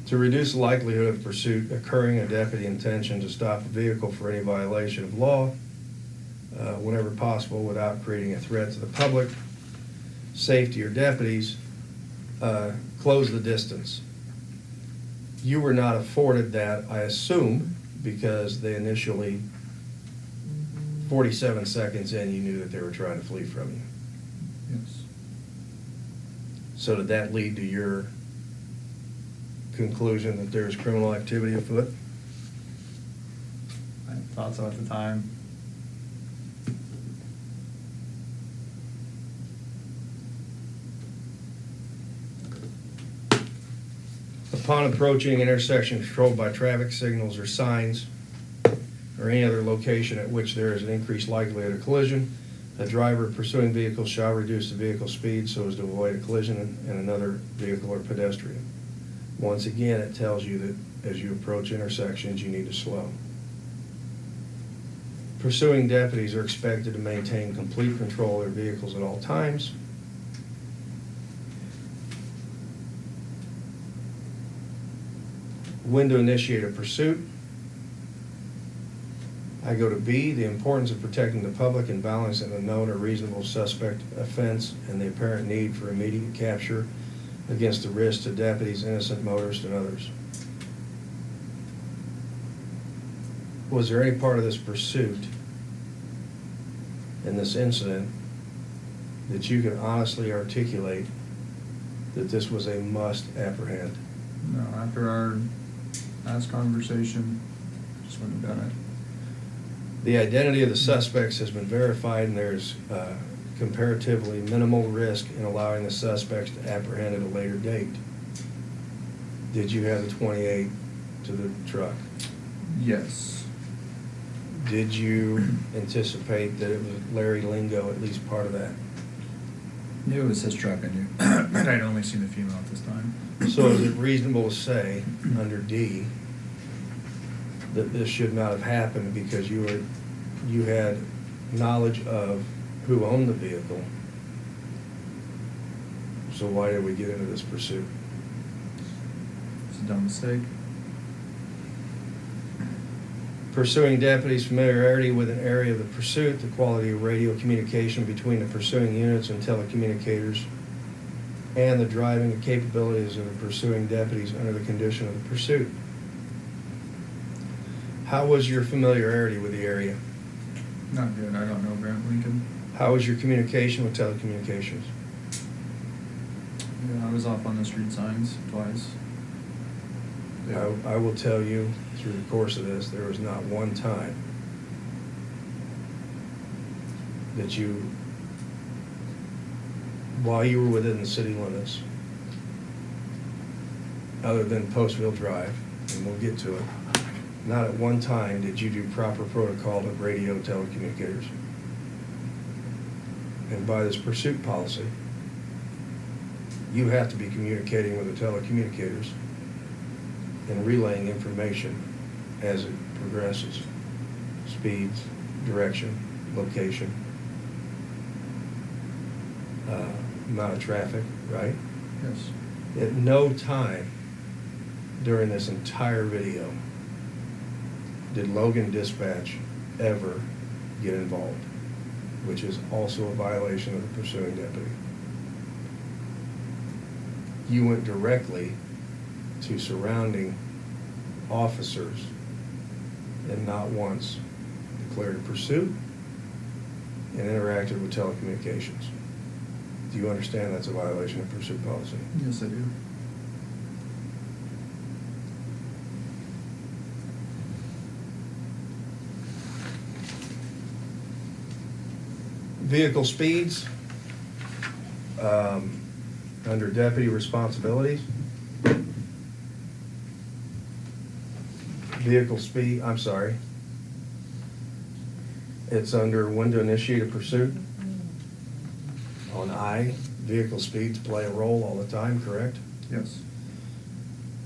S2: To reduce the likelihood of pursuit occurring, a deputy intention to stop a vehicle for any violation of law whenever possible without creating a threat to the public, safety, or deputies, close the distance. You were not afforded that, I assume, because they initially, 47 seconds in, you knew that they were trying to flee from you.
S4: Yes.
S2: So did that lead to your conclusion that there's criminal activity afoot?
S4: I thought so at the time.
S2: Upon approaching intersection controlled by traffic signals or signs, or any other location at which there is an increased likelihood of collision, a driver pursuing vehicle shall reduce the vehicle's speed so as to avoid a collision in another vehicle or pedestrian. Once again, it tells you that as you approach intersections, you need to slow. Pursuing deputies are expected to maintain complete control of their vehicles at all times. When to initiate a pursuit. I go to B, the importance of protecting the public and balancing the known or reasonable suspect offense and the apparent need for immediate capture against the risk to deputies, innocent motorists, and others. Was there any part of this pursuit in this incident that you can honestly articulate that this was a must apprehend?
S4: No, after our last conversation, just wouldn't have done it.
S2: The identity of the suspects has been verified, and there's comparatively minimal risk in allowing the suspects to apprehend at a later date. Did you have the 28 to the truck?
S4: Yes.
S2: Did you anticipate that it was Larry Lingo, at least part of that?
S1: It was his truck, I knew. I'd only seen the female at this time.
S2: So is it reasonable to say, under D, that this should not have happened because you had knowledge of who owned the vehicle? So why did we get into this pursuit?
S4: It's a dumb mistake.
S2: Pursuing deputies' familiarity with an area of the pursuit, the quality of radio communication between the pursuing units and telecommunicators, and the driving capabilities of the pursuing deputies under the condition of the pursuit. How was your familiarity with the area?
S4: Not good. I don't know Grant Lincoln.
S2: How was your communication with telecommunications?
S4: Yeah, I was off on the street signs twice.
S2: I will tell you, through the course of this, there was not one time that you, while you were within the city limits, other than Postville Drive, and we'll get to it, not at one time did you do proper protocol of radio telecommunicators. And by this pursuit policy, you have to be communicating with the telecommunicators and relaying information as it progresses. Speeds, direction, location, amount of traffic, right?
S4: Yes.
S2: At no time during this entire video did Logan Dispatch ever get involved, which is also a violation of the pursuing deputy. You went directly to surrounding officers and not once declared a pursuit and interacted with telecommunications. Do you understand that's a violation of pursuit policy?
S4: Yes, I do.
S2: Vehicle speeds, under deputy responsibilities. Vehicle speed, I'm sorry. It's under when to initiate a pursuit. On I, vehicle speeds play a role all the time, correct?
S4: Yes.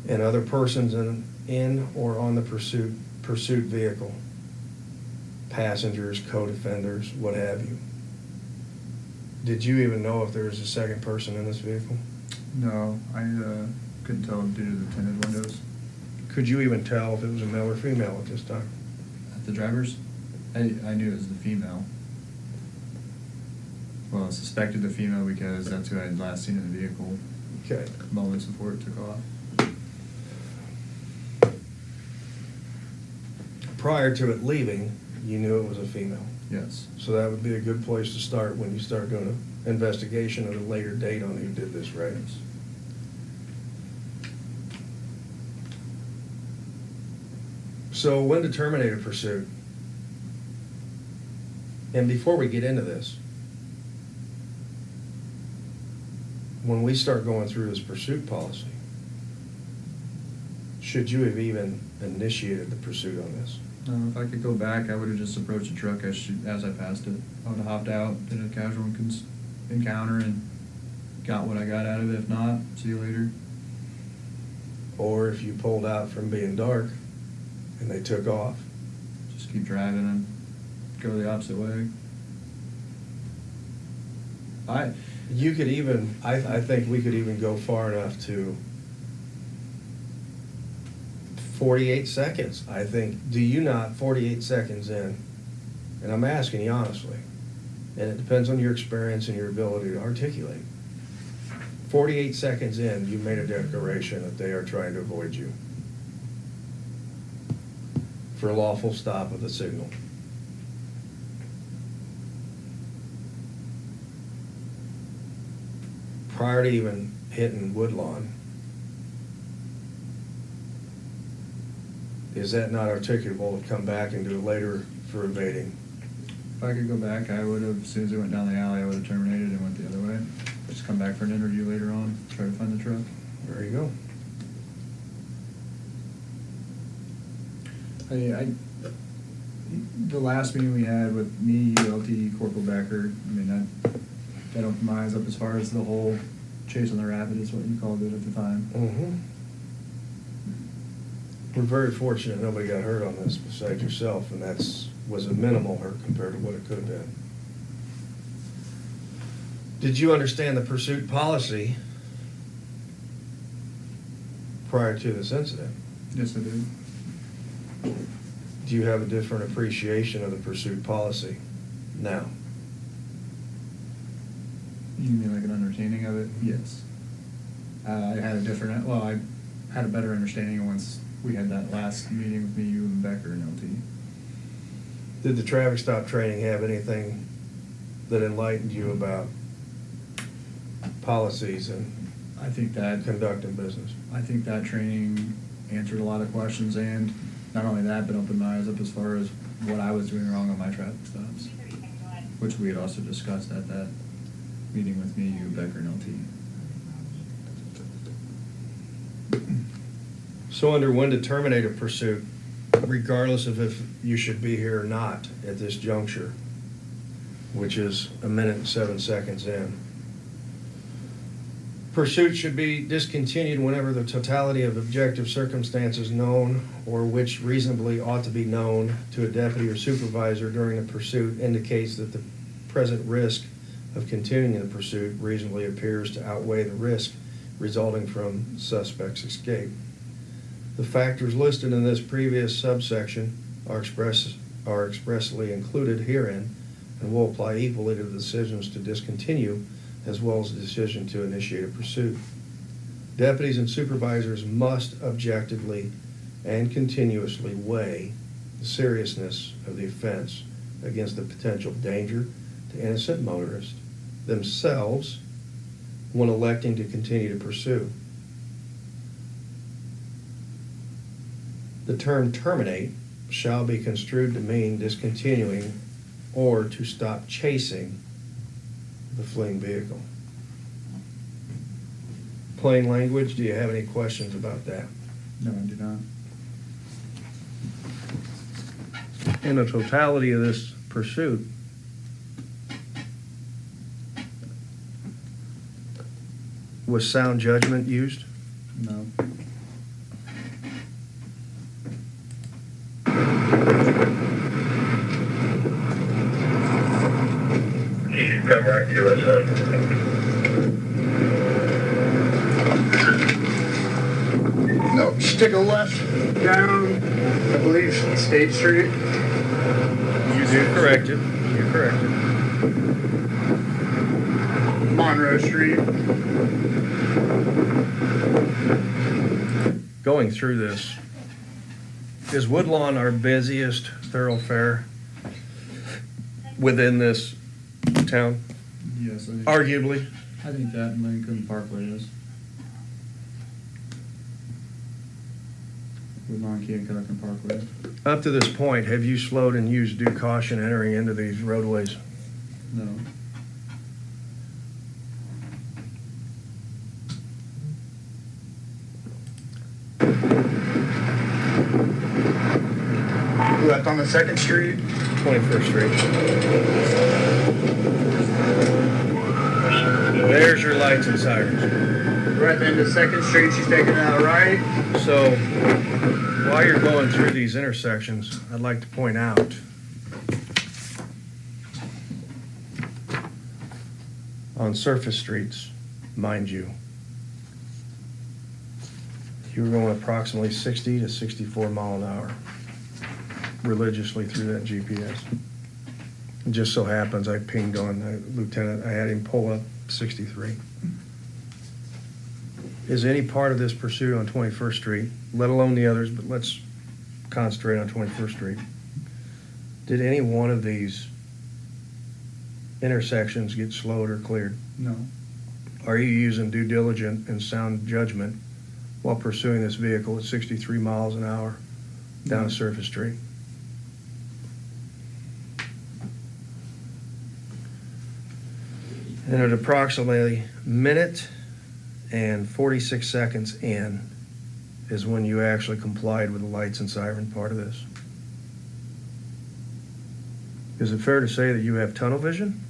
S2: And other persons in or on the pursuit vehicle, passengers, co-defenders, what have you. Did you even know if there was a second person in this vehicle?
S4: No, I couldn't tell due to the tinted windows.
S2: Could you even tell if it was a male or female at this time?
S1: At the drivers, I knew it was the female. Well, I suspected the female because that's who I had last seen in the vehicle
S2: Okay.
S1: moments before it took off.
S2: Prior to it leaving, you knew it was a female.
S4: Yes.
S2: So that would be a good place to start when you start doing an investigation at a later date on who did this, right? So when to terminate a pursuit? And before we get into this, when we start going through this pursuit policy, should you have even initiated the pursuit on this?
S4: If I could go back, I would have just approached the truck as I passed it. I would have hopped out, did a casual encounter, and got what I got out of it. If not, see you later.
S2: Or if you pulled out from being dark and they took off.
S4: Just keep driving and go the opposite way.
S2: You could even, I think we could even go far enough to 48 seconds. I think, do you not, 48 seconds in, and I'm asking you honestly, and it depends on your experience and your ability to articulate. 48 seconds in, you made a declaration that they are trying to avoid you for a lawful stop of the signal. Prior to even hitting Woodlawn, is that not articulable to come back and do it later for evading?
S4: If I could go back, I would have, as soon as it went down the alley, I would have terminated and went the other way. Just come back for an interview later on, try to find the truck.
S2: There you go.
S4: The last meeting we had with me, ULT, Corporal Becker, I mean, that opened my eyes up as far as the whole chase on the rabbit is what you called it at the time.
S2: Mm-hmm. We're very fortunate nobody got hurt on this besides yourself, and was a minimal hurt compared to what it could have been. Did you understand the pursuit policy prior to this incident?
S4: Yes, I did.
S2: Do you have a different appreciation of the pursuit policy now?
S4: You mean like an understanding of it? Yes. I had a better understanding once we had that last meeting with me, you, and Becker, and LT.
S2: Did the traffic stop training have anything that enlightened you about policies and
S4: I think that
S2: conducting business?
S4: I think that training answered a lot of questions, and not only that, but opened my eyes up as far as what I was doing wrong on my traffic stops, which we had also discussed at that meeting with me, you, Becker, and LT.
S2: So under when to terminate a pursuit, regardless of if you should be here or not at this juncture, which is 1 minute and 7 seconds in. Pursuit should be discontinued whenever the totality of objective circumstances known or which reasonably ought to be known to a deputy or supervisor during the pursuit indicates that the present risk of continuing the pursuit reasonably appears to outweigh the risk resulting from suspect's escape. The factors listed in this previous subsection are expressly included herein and will apply equally to the decisions to discontinue as well as the decision to initiate a pursuit. Deputies and supervisors must objectively and continuously weigh the seriousness of the offense against the potential danger to innocent motorists themselves when electing to continue to pursue. The term terminate shall be construed to mean discontinuing or to stop chasing the fleeing vehicle. Plain language, do you have any questions about that?
S4: No, I do not.
S2: In the totality of this pursuit, was sound judgment used?
S4: No.
S5: You should come right to us, No, stick a left down, I believe, State Street.
S2: You're corrected. You're corrected.
S5: Monroe Street.
S2: Going through this, is Woodlawn our busiest thoroughfare within this town?
S4: Yes,
S2: Arguably.
S4: I think that and Lincoln Parkway is. With Keokuk and Parkway.
S2: Up to this point, have you slowed and used due caution entering into these roadways?
S4: No.
S5: North on the 2nd Street.
S2: 21st Street. There's your lights and sirens.
S5: We're at the end of 2nd Street. She's taking out right.
S2: So, while you're going through these intersections, I'd like to point out on surface streets, mind you, you were going approximately 60 to 64 mile an hour religiously through that GPS. It just so happens I pinged on Lieutenant, I had him pull up 63. Is any part of this pursuit on 21st Street, let alone the others, but let's concentrate on 21st Street, did any one of these intersections get slowed or cleared?
S4: No.
S2: Are you using due diligence and sound judgment while pursuing this vehicle at 63 miles an hour down a surface street? And at approximately minute and 46 seconds in is when you actually complied with the lights and siren part of this. Is it fair to say that you have tunnel vision?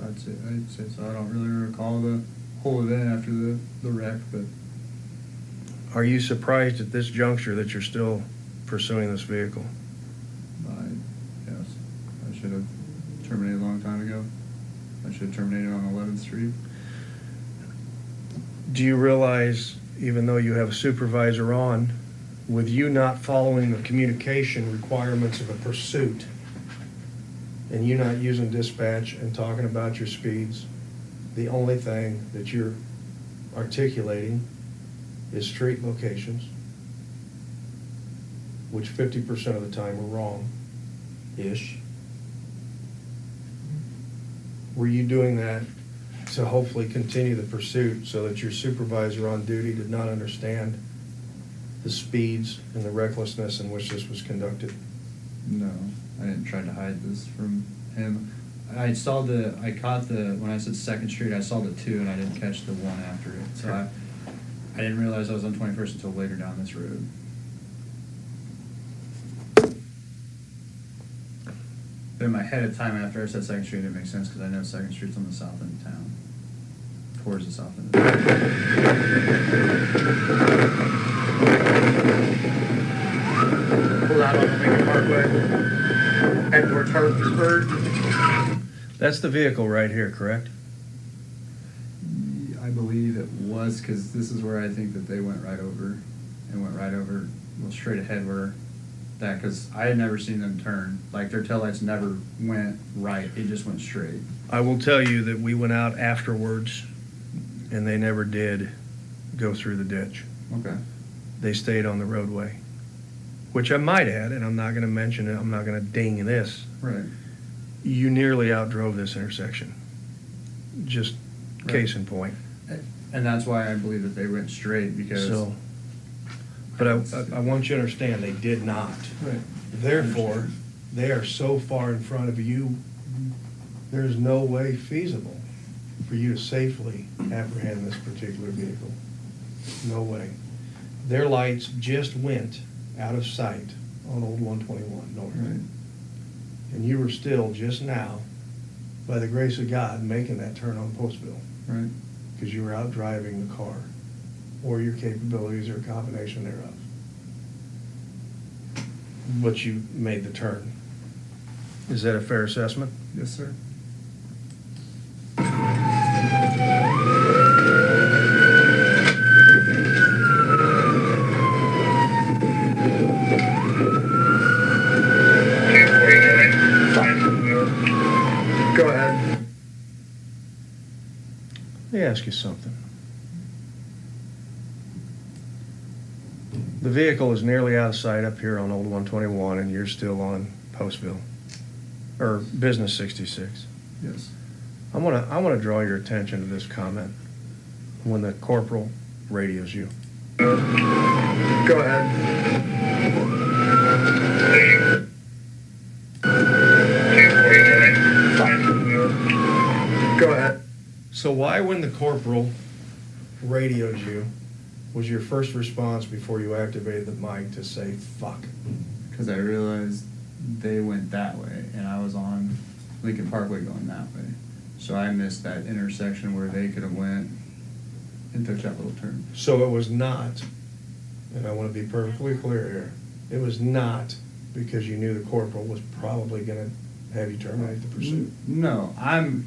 S4: I'd say so. I don't really recall the whole event after the wreck, but
S2: Are you surprised at this juncture that you're still pursuing this vehicle?
S4: yes, I should have terminated a long time ago. I should have terminated on 11th Street.
S2: Do you realize, even though you have a supervisor on, with you not following the communication requirements of a pursuit, and you not using dispatch and talking about your speeds, the only thing that you're articulating is street locations, which 50% of the time are wrong-ish. Were you doing that to hopefully continue the pursuit so that your supervisor on duty did not understand the speeds and the recklessness in which this was conducted?
S4: No, I didn't try to hide this from him. when I said 2nd Street, I saw the 2 and I didn't catch the 1 after it. So I didn't realize I was on 21st until later down this road. But in my head at the time after I said 2nd Street, it didn't make sense because I know 2nd Street's on the south end of town. Towards the south end of town.
S5: Pulled out on the Lincoln Parkway. Head towards Harrisburg.
S2: That's the vehicle right here, correct?
S4: I believe it was because this is where I think that they went right over well, straight ahead where that, because I had never seen them turn. Like their taillights never went right, it just went straight.
S2: I will tell you that we went out afterwards and they never did go through the ditch.
S4: Okay.
S2: They stayed on the roadway, which I might add, and I'm not going to mention it, I'm not going to ding this.
S4: Right.
S2: You nearly outdrove this intersection. Just case in point.
S4: And that's why I believe that they went straight because.
S2: So, but I want you to understand, they did not.
S4: Right.
S2: Therefore, they are so far in front of you, there's no way feasible for you to safely apprehend this particular vehicle. No way. Their lights just went out of sight on Old 121 North.
S4: Right.
S2: And you were still just now, by the grace of God, making that turn on Postville.
S4: Right.
S2: Because you were out driving the car, or your capabilities, or a combination thereof. But you made the turn. Is that a fair assessment?
S4: Yes, sir.
S5: Go ahead.
S2: Let me ask you something. The vehicle is nearly out of sight up here on Old 121, and you're still on Postville, or Business 66.
S4: Yes.
S2: I want to draw your attention to this comment when the corporal radios you.
S5: Go ahead. Go ahead.
S2: So why, when the corporal radios you, was your first response before you activated the mic to say, fuck?
S1: Because I realized they went that way, and I was on Lincoln Parkway going that way. So I missed that intersection where they could have went and took that little turn.
S2: So it was not, and I want to be perfectly clear here, it was not because you knew the corporal was probably going to have you terminate the pursuit?
S1: No, I'm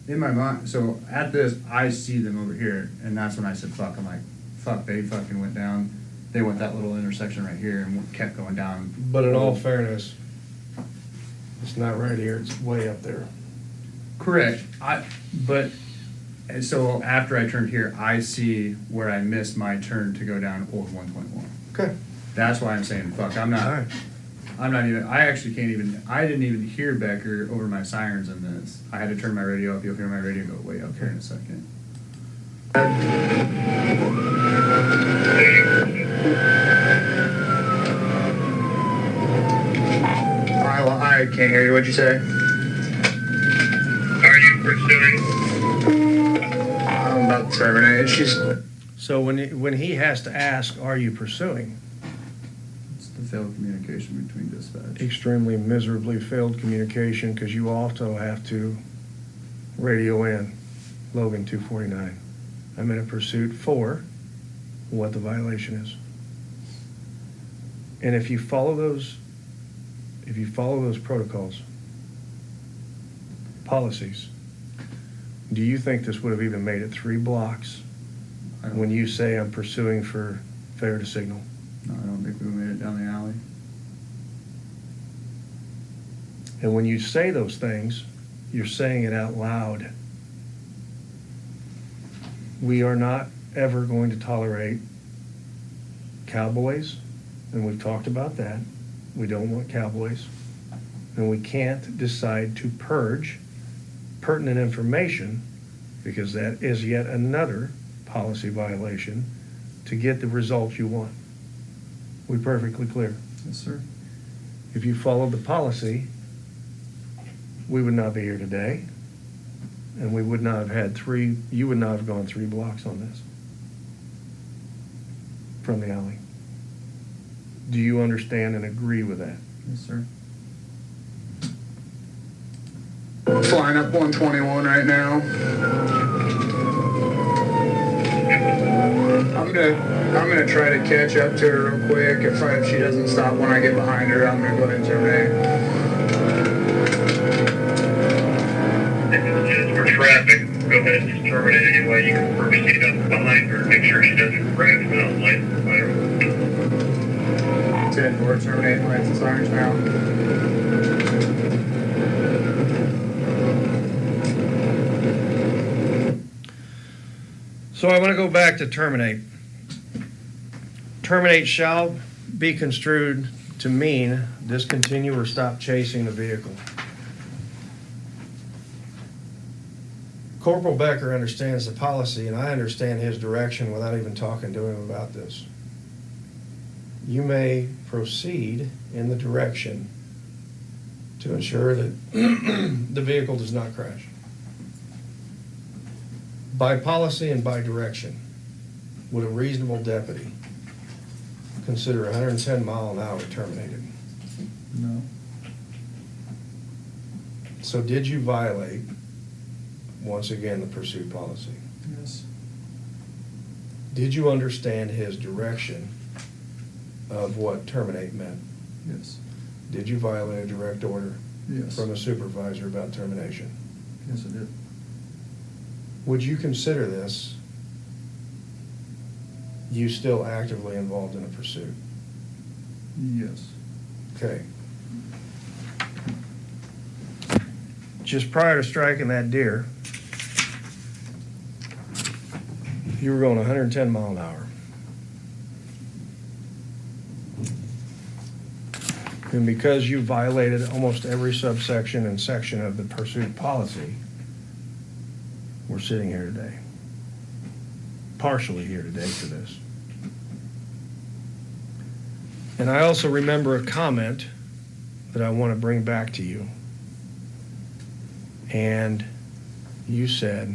S1: in my mind. So at this, I see them over here, and that's when I said fuck. I'm like, fuck, they fucking went down. They went that little intersection right here and kept going down.
S2: But in all fairness, it's not right here, it's way up there.
S1: Correct. And so after I turned here, I see where I missed my turn to go down Old 121.
S2: Okay.
S1: That's why I'm saying fuck.
S2: All right.
S1: I actually can't even, I didn't even hear Becker over my sirens in this. I had to turn my radio up. You'll hear my radio go way up here in a second. I can't hear you. What'd you say?
S5: Are you pursuing?
S1: I'm about to terminate. She's.
S2: So when he has to ask, are you pursuing?
S1: It's the failed communication between dispatch.
S2: Extremely miserably failed communication, because you also have to radio in Logan 249. I'm in a pursuit for what the violation is. And if you follow those protocols, policies, do you think this would have even made it 3 blocks when you say I'm pursuing for failure to signal?
S1: No, I don't think we made it down the alley.
S2: And when you say those things, you're saying it out loud. We are not ever going to tolerate cowboys, and we've talked about that. We don't want cowboys. And we can't decide to purge pertinent information, because that is yet another policy violation, to get the results you want. We perfectly clear?
S1: Yes, sir.
S2: If you followed the policy, we would not be here today, and we would not have had you would not have gone 3 blocks on this from the alley. Do you understand and agree with that?
S1: Yes, sir. Flying up 121 right now. I'm gonna try to catch up to her real quick. If she doesn't stop when I get behind her, I'm gonna go ahead and terminate.
S5: Just for traffic, go ahead and just terminate anyway. You can proceed up behind her, make sure she doesn't crash without lights fire.
S1: 10-4, terminate lights and sirens now.
S2: So I want to go back to terminate. Terminate shall be construed to mean discontinue or stop chasing the vehicle. Corporal Becker understands the policy, and I understand his direction without even talking to him about this. You may proceed in the direction to ensure that the vehicle does not crash. By policy and by direction, would a reasonable deputy consider 110 mile an hour terminated?
S1: No.
S2: So did you violate, once again, the pursuit policy?
S1: Yes.
S2: Did you understand his direction of what terminate meant?
S1: Yes.
S2: Did you violate a direct order
S1: Yes.
S2: from a supervisor about termination?
S1: Yes, I did.
S2: Would you consider this you still actively involved in a pursuit?
S1: Yes.
S2: Okay. Just prior to striking that deer, you were going 110 mile an hour. And because you violated almost every subsection and section of the pursuit policy, we're sitting here today. Partially here today for this. And I also remember a comment that I want to bring back to you. And you said,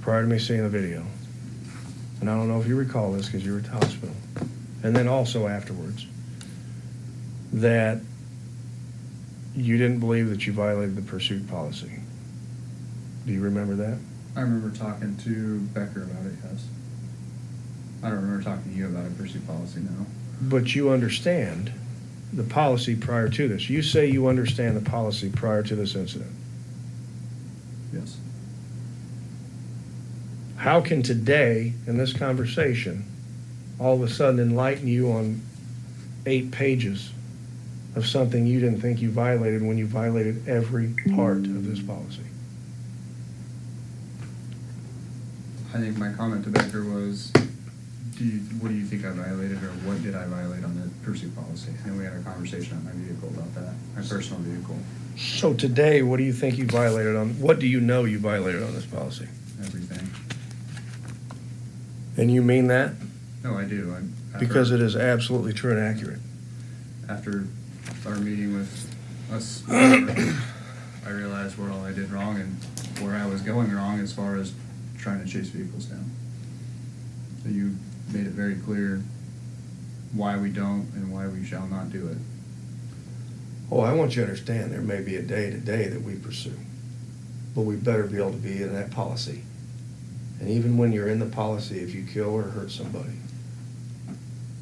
S2: prior to me seeing the video, and I don't know if you recall this because you were at the hospital, and then also afterwards, that you didn't believe that you violated the pursuit policy. Do you remember that?
S4: I remember talking to Becker about it, yes. I don't remember talking to you about a pursuit policy, no.
S2: But you understand the policy prior to this. You say you understand the policy prior to this incident.
S4: Yes.
S2: How can today, in this conversation, all of a sudden enlighten you on 8 pages of something you didn't think you violated when you violated every part of this policy?
S4: I think my comment to Becker was, what do you think I violated, or what did I violate on the pursuit policy? And we had a conversation on my vehicle about that, my personal vehicle,
S2: So today, what do you think you violated on, what do you know you violated on this policy?
S4: everything.
S2: And you mean that?
S4: No, I do.
S2: Because it is absolutely true and accurate.
S4: After our meeting with us, I realized where all I did wrong and where I was going wrong as far as trying to chase vehicles down. So you made it very clear why we don't and why we shall not do it.
S2: Oh, I want you to understand, there may be a day-to-day that we pursue, but we better be able to be in that policy. And even when you're in the policy, if you kill or hurt somebody,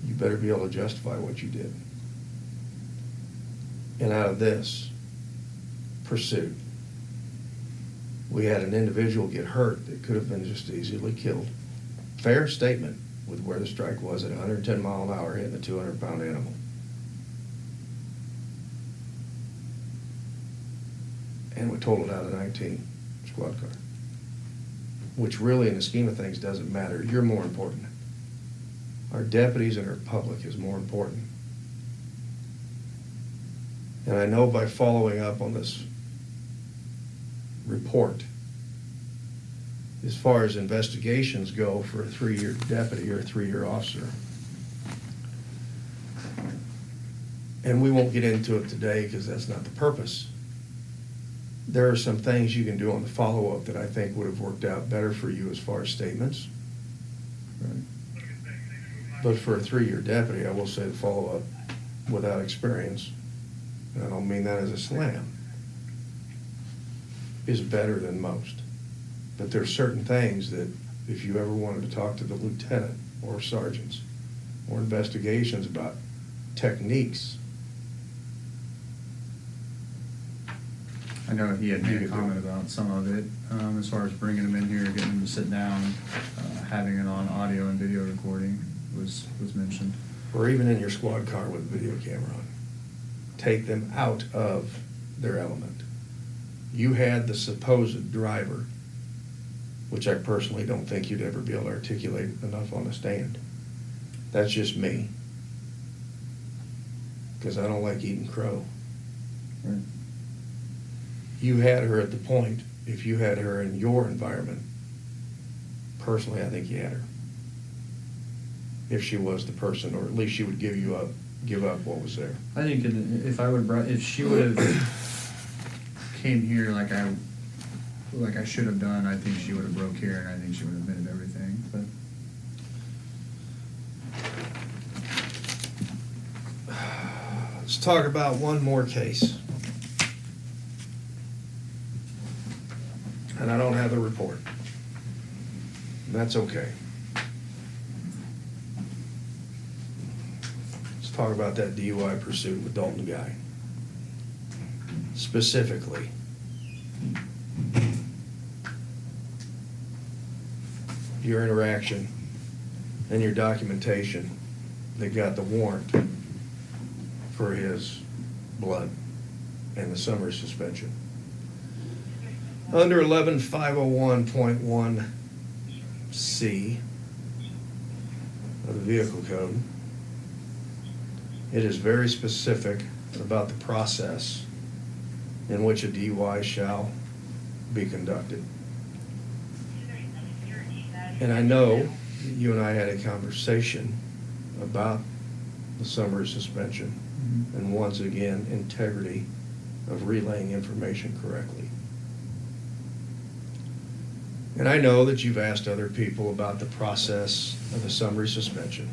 S2: you better be able to justify what you did. And out of this pursuit, we had an individual get hurt that could have been just easily killed. Fair statement with where the strike was at 110 mile an hour hitting a 200-pound animal. And we totaled out of 19 squad car, which really in the scheme of things doesn't matter. You're more important. Our deputies and our public is more important. And I know by following up on this report, as far as investigations go for a 3-year deputy or a 3-year officer, and we won't get into it today because that's not the purpose, there are some things you can do on the follow-up that I think would have worked out better for you as far as statements.
S4: Right.
S2: But for a 3-year deputy, I will say the follow-up without experience, and I don't mean that as a slam, is better than most. But there's certain things that if you ever wanted to talk to the lieutenant or sergeants or investigations about techniques,
S4: I know he had made
S2: You
S4: a
S2: could do
S4: comment
S2: it.
S4: about some of it, as far as bringing him in here, getting him to sit down, having it on audio and video recording was mentioned.
S2: or even in your squad car with a video camera on. Take them out of their element. You had the supposed driver, which I personally don't think you'd ever be able to articulate enough on the stand. That's just me. Because I don't like eating crow.
S4: Right.
S2: You had her at the point, if you had her in your environment, personally, I think you had her. If she was the person, or at least she would give up what was there.
S4: I think if she would have came here like I should have done, I think she would have broke here, and I think she would have admitted everything. But
S2: Let's talk about one more case. And I don't have the report. And that's okay. Let's talk about that DUI pursuit with Dalton Guy. Specifically, your interaction and your documentation that got the warrant for his blood and the summer suspension. Under 11501.1C of the vehicle code, it is very specific about the process in which a DUI shall be conducted. And I know you and I had a conversation about the summer suspension and once again, integrity of relaying information correctly. And I know that you've asked other people about the process of a summary suspension.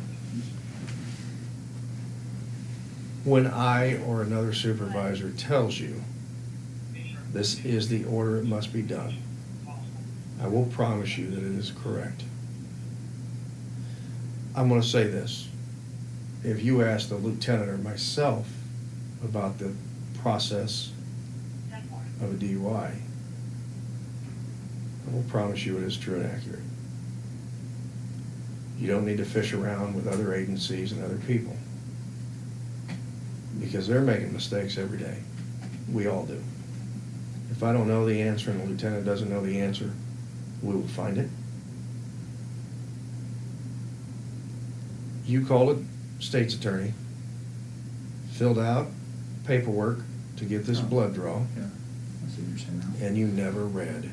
S2: When I or another supervisor tells you this is the order it must be done, I will promise you that it is correct. I'm going to say this. If you ask the lieutenant or myself about the process of a DUI, I will promise you it is true and accurate. You don't need to fish around with other agencies and other people, because they're making mistakes every day. We all do. If I don't know the answer and the lieutenant doesn't know the answer, we will find it. You called a state's attorney, filled out paperwork to get this blood draw,
S4: Yeah, I see what you're saying now.
S2: and you never read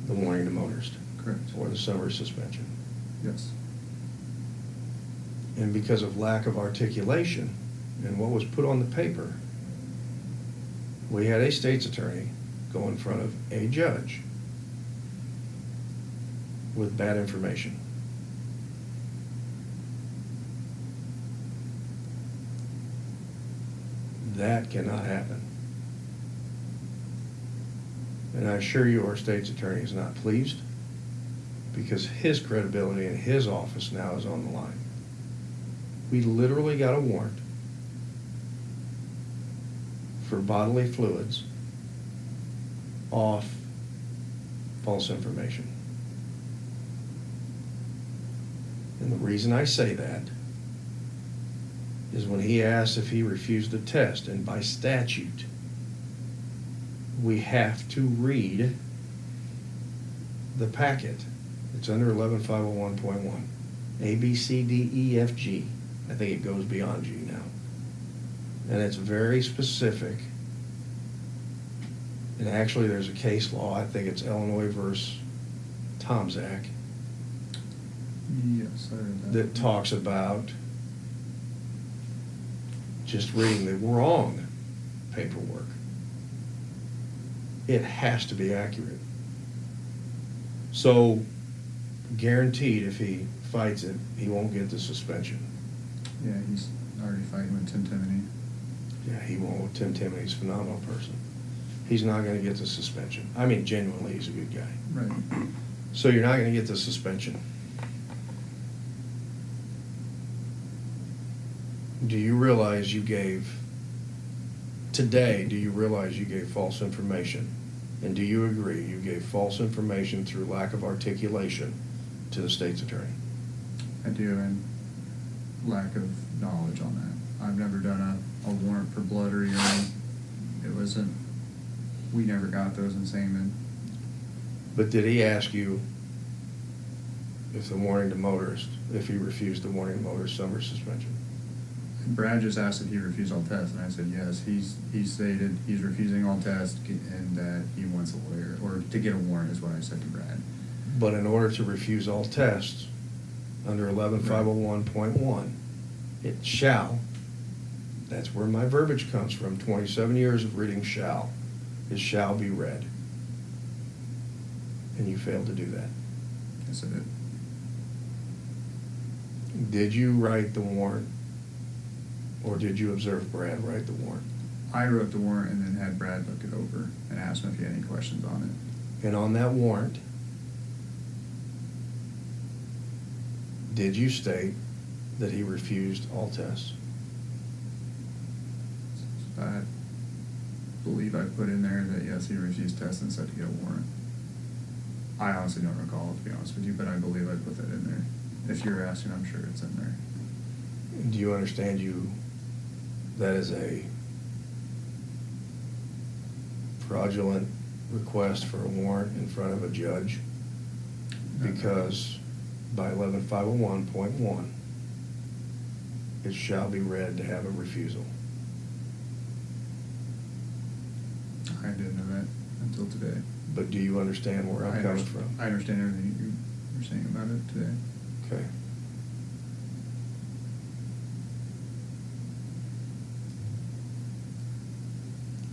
S2: the warning to motorist
S4: Correct.
S2: or the summary suspension.
S4: Yes.
S2: And because of lack of articulation and what was put on the paper, we had a state's attorney go in front of a judge with bad information. That cannot happen. And I assure you our state's attorney is not pleased, because his credibility in his office now is on the line. We literally got a warrant for bodily fluids off false information. And the reason I say that is when he asked if he refused the test, and by statute, we have to read the packet. It's under 11501.1. A, B, C, D, E, F, G. I think it goes beyond G now. And it's very specific. And actually, there's a case law, I think it's Illinois versus Tomzak,
S4: Yes, I read that.
S2: that talks about just reading the wrong paperwork. It has to be accurate. So, guaranteed, if he fights it, he won't get the suspension.
S4: Yeah, he's already fighting with Tim Timoney.
S2: Yeah, he won't. Tim Timoney's a phenomenal person. He's not gonna get the suspension. I mean, genuinely, he's a good guy.
S4: Right.
S2: So you're not gonna get the suspension. Do you realize you gave, today, do you realize you gave false information? And do you agree you gave false information through lack of articulation to the state's attorney?
S4: I do, and lack of knowledge on that. I've never done a warrant for blood or urine. It wasn't, we never got those in Sangamon.
S2: But did he ask you if the warning to motorist, if he refused the warning to motorist summary suspension?
S4: Brad just asked if he refused all tests, and I said yes. He stated he's refusing all tests and that he wants a lawyer, or to get a warrant is what I said to Brad.
S2: But in order to refuse all tests, under 11501.1, it shall, that's where my verbiage comes from, 27 years of reading shall, it shall be read. And you failed to do that.
S4: Yes, I did.
S2: Did you write the warrant, or did you observe Brad write the warrant?
S4: I wrote the warrant and then had Brad look it over and asked him if he had any questions on it.
S2: And on that warrant, did you state that he refused all tests?
S4: I believe I put in there that yes, he refused tests and said to get a warrant. I honestly don't recall, to be honest with you, but I believe I put that in there. If you're asking, I'm sure it's in there.
S2: Do you understand that is a fraudulent request for a warrant in front of a judge? Because by 11501.1, it shall be read to have a refusal.
S4: I didn't know that until today.
S2: But do you understand where I'm coming from?
S4: I understand everything you're saying about it today.
S2: Okay.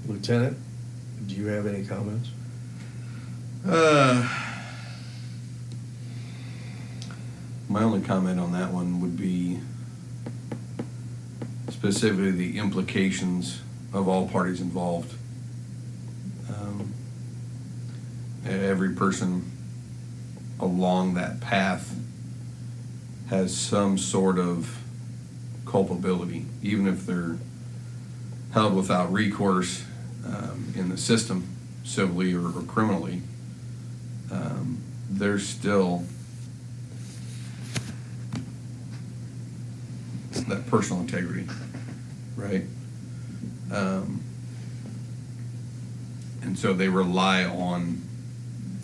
S2: Lieutenant, do you have any comments?
S3: My only comment on that one would be specifically the implications of all parties involved. Every person along that path has some sort of culpability, even if they're held without recourse in the system, civilly or criminally. There's still that personal integrity, right? And so they rely on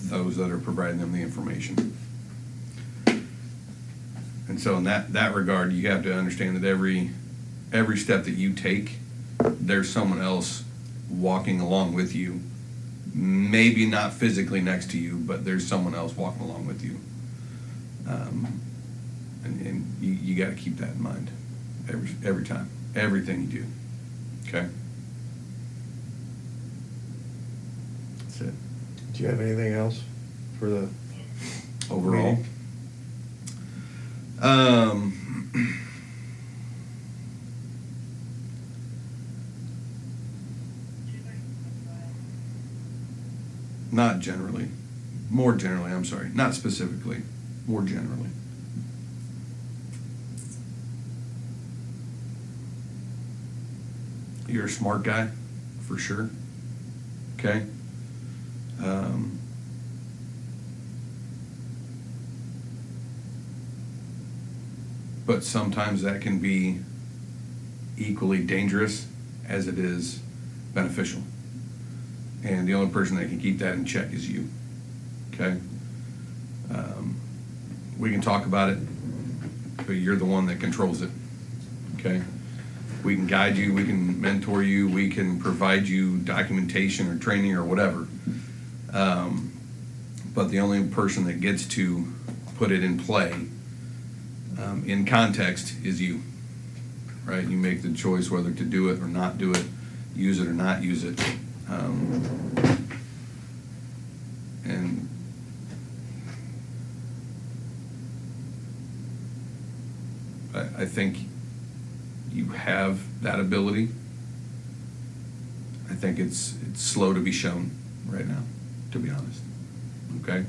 S3: those that are providing them the information. And so in that regard, you have to understand that every step that you take, there's someone else walking along with you. Maybe not physically next to you, but there's someone else walking along with you. And you got to keep that in mind every time, everything you do. Okay? That's it.
S2: Do you have anything else for the
S3: Overall.
S2: meeting?
S3: Not generally. More generally, I'm sorry. Not specifically. More generally. You're a smart guy, for sure. Okay? But sometimes that can be equally dangerous as it is beneficial. And the only person that can keep that in check is you. Okay? We can talk about it, but you're the one that controls it. Okay? We can guide you, we can mentor you, we can provide you documentation or training or whatever. But the only person that gets to put it in play, in context, is you. Right? You make the choice whether to do it or not do it, use it or not use it. And I think you have that ability. I think it's slow to be shown right now, to be honest. Okay?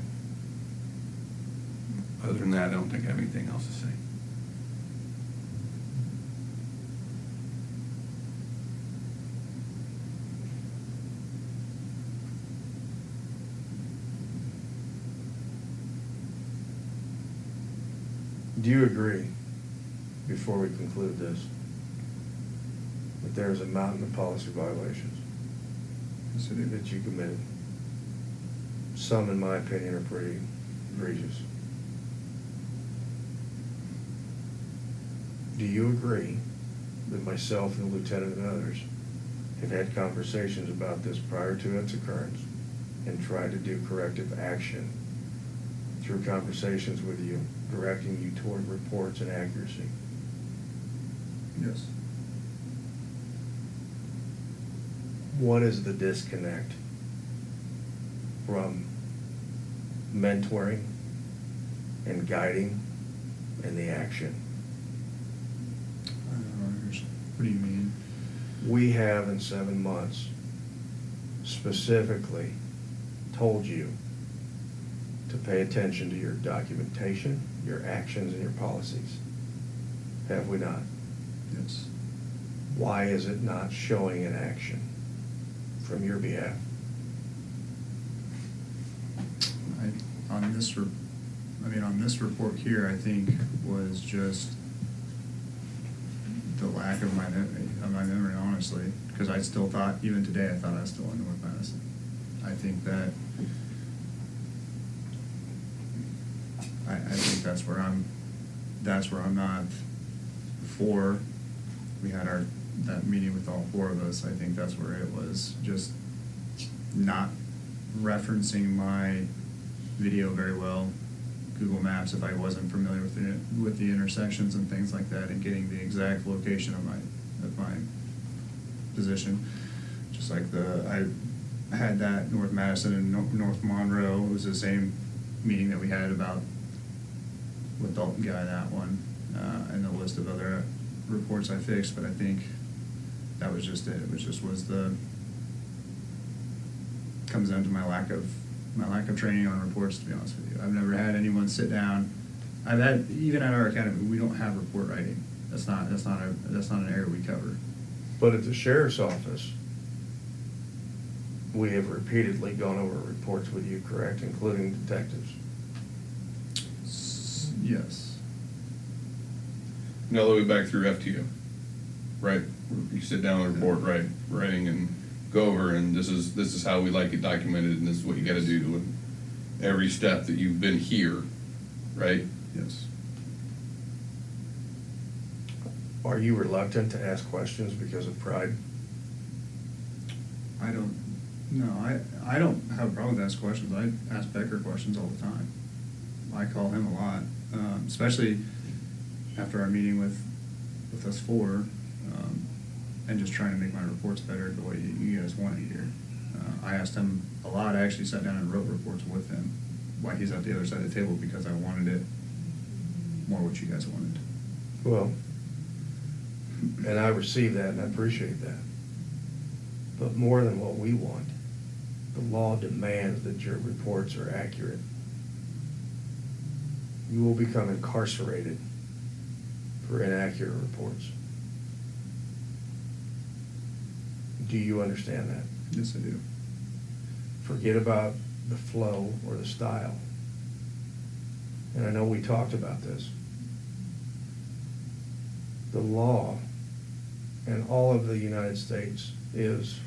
S3: Other than that, I don't think I have anything else to say.
S2: Do you agree, before we conclude this, that there's a mountain of policy violations that you committed? Some, in my opinion, are pretty egregious. Do you agree that myself and the lieutenant and others have had conversations about this prior to its occurrence and tried to do corrective action through conversations with you, directing you toward reports and accuracy?
S1: Yes.
S2: What is the disconnect from mentoring and guiding and the action?
S1: I don't know. What do you mean?
S2: We have, in 7 months, specifically told you to pay attention to your documentation, your actions, and your policies. Have we not?
S1: Yes.
S2: Why is it not showing in action from your behalf?
S1: On this report here, I think was just the lack of my memory, honestly, because I still thought, even today, I thought I was still in North Madison. I think that I think that's where I'm not. Before we had that meeting with all 4 of us, I think that's where it was just not referencing my video very well. Google Maps, if I wasn't familiar with the intersections and things like that, and getting the exact location of my position. Just like I
S4: had that North Madison and North Monroe. It was the same meeting that we had about with Dalton Guy, that one, and the list of other reports I fixed, but I think that was just it. It was comes down to my lack of training on reports, to be honest with you. I've never had anyone sit down. I've had, even at our academy, we don't have report writing. That's not an area we cover.
S2: But at the sheriff's office, we have repeatedly gone over reports with you, correct, including detectives?
S4: Yes.
S3: And all the way back through FTO, right? You sit down and report, writing and go over, and this is how we like it documented, and this is what you gotta do, and every step that you've been here, right?
S4: Yes.
S2: Are you reluctant to ask questions because of pride?
S4: I don't have a problem with asking questions. I ask Becker questions all the time. I call him a lot, especially after our meeting with us four, and just trying to make my reports better the way you guys want to hear. I asked him a lot. I actually sat down and wrote reports with him while he's at the other side of the table, because I wanted it more what you guys wanted.
S2: Well, and I receive that and I appreciate that. But more than what we want, the law demands that your reports are accurate. You will become incarcerated for inaccurate reports. Do you understand that?
S4: Yes, I do.
S2: Forget about the flow or the style. And I know we talked about this. The law in all of the United States is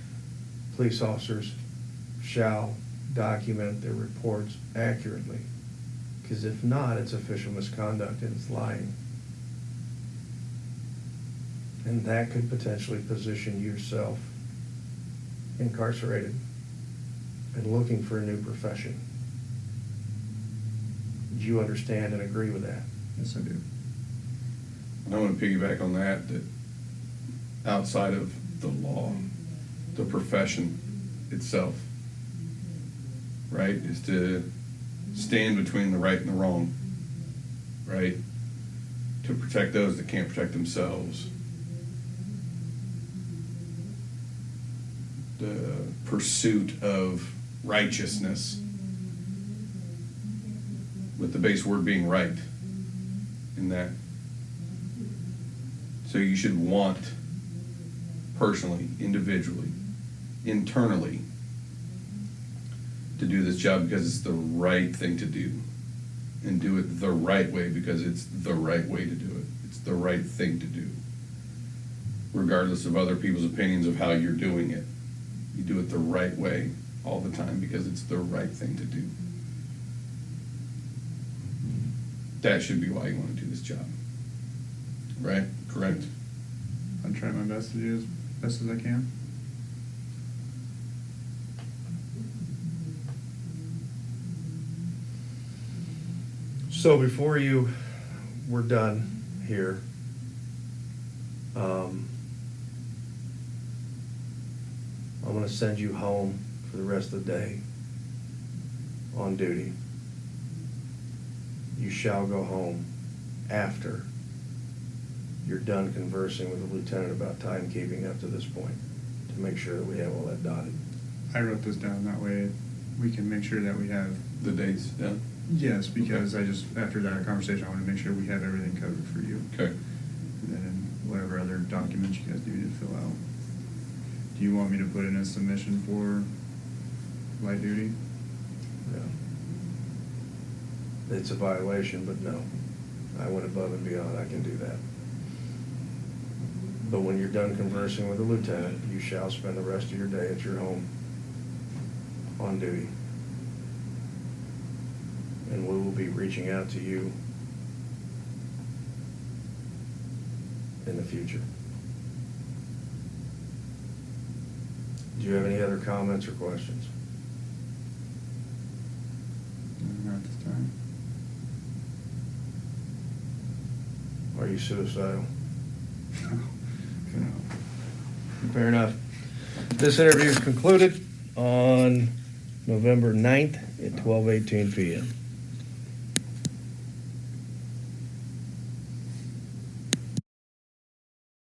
S2: police officers shall document their reports accurately. Because if not, it's official misconduct and it's lying. And that could potentially position yourself incarcerated and looking for a new profession. Do you understand and agree with that?
S4: Yes, I do.
S3: And I want to piggyback on that outside of the law, the profession itself, right, is to stand between the right and the wrong, right, to protect those that can't protect themselves. The pursuit of righteousness, with the base word being right in that. So you should want, personally, individually, internally, to do this job because it's the right thing to do, and do it the right way because it's the right way to do it. It's the right thing to do, regardless of other people's opinions of how you're doing it. You do it the right way all the time because it's the right thing to do. That should be why you want to do this job. Right? Correct?
S4: I try my best to do as best as I can.
S2: So before we're done here, I'm going to send you home for the rest of the day on duty. You shall go home after you're done conversing with the lieutenant about timekeeping up to this point, to make sure that we have all that dotted.
S4: I wrote this down, that way we can make sure that we have.
S3: The dates down?
S4: Yes, because after that conversation, I want to make sure we have everything covered for you.
S3: Okay.
S4: And then whatever other documents you guys need to fill out. Do you want me to put in a submission for light duty?
S2: No. It's a violation, but no. I went above and beyond, I can do that. But when you're done conversing with the lieutenant, you shall spend the rest of your day at your home on duty. And we will be reaching out to you in the future. Do you have any other comments or questions?
S4: Not at this time.
S2: Are you suicidal?
S4: No.
S2: Fair enough. This interview is concluded. on November 9th at 12:18 PM.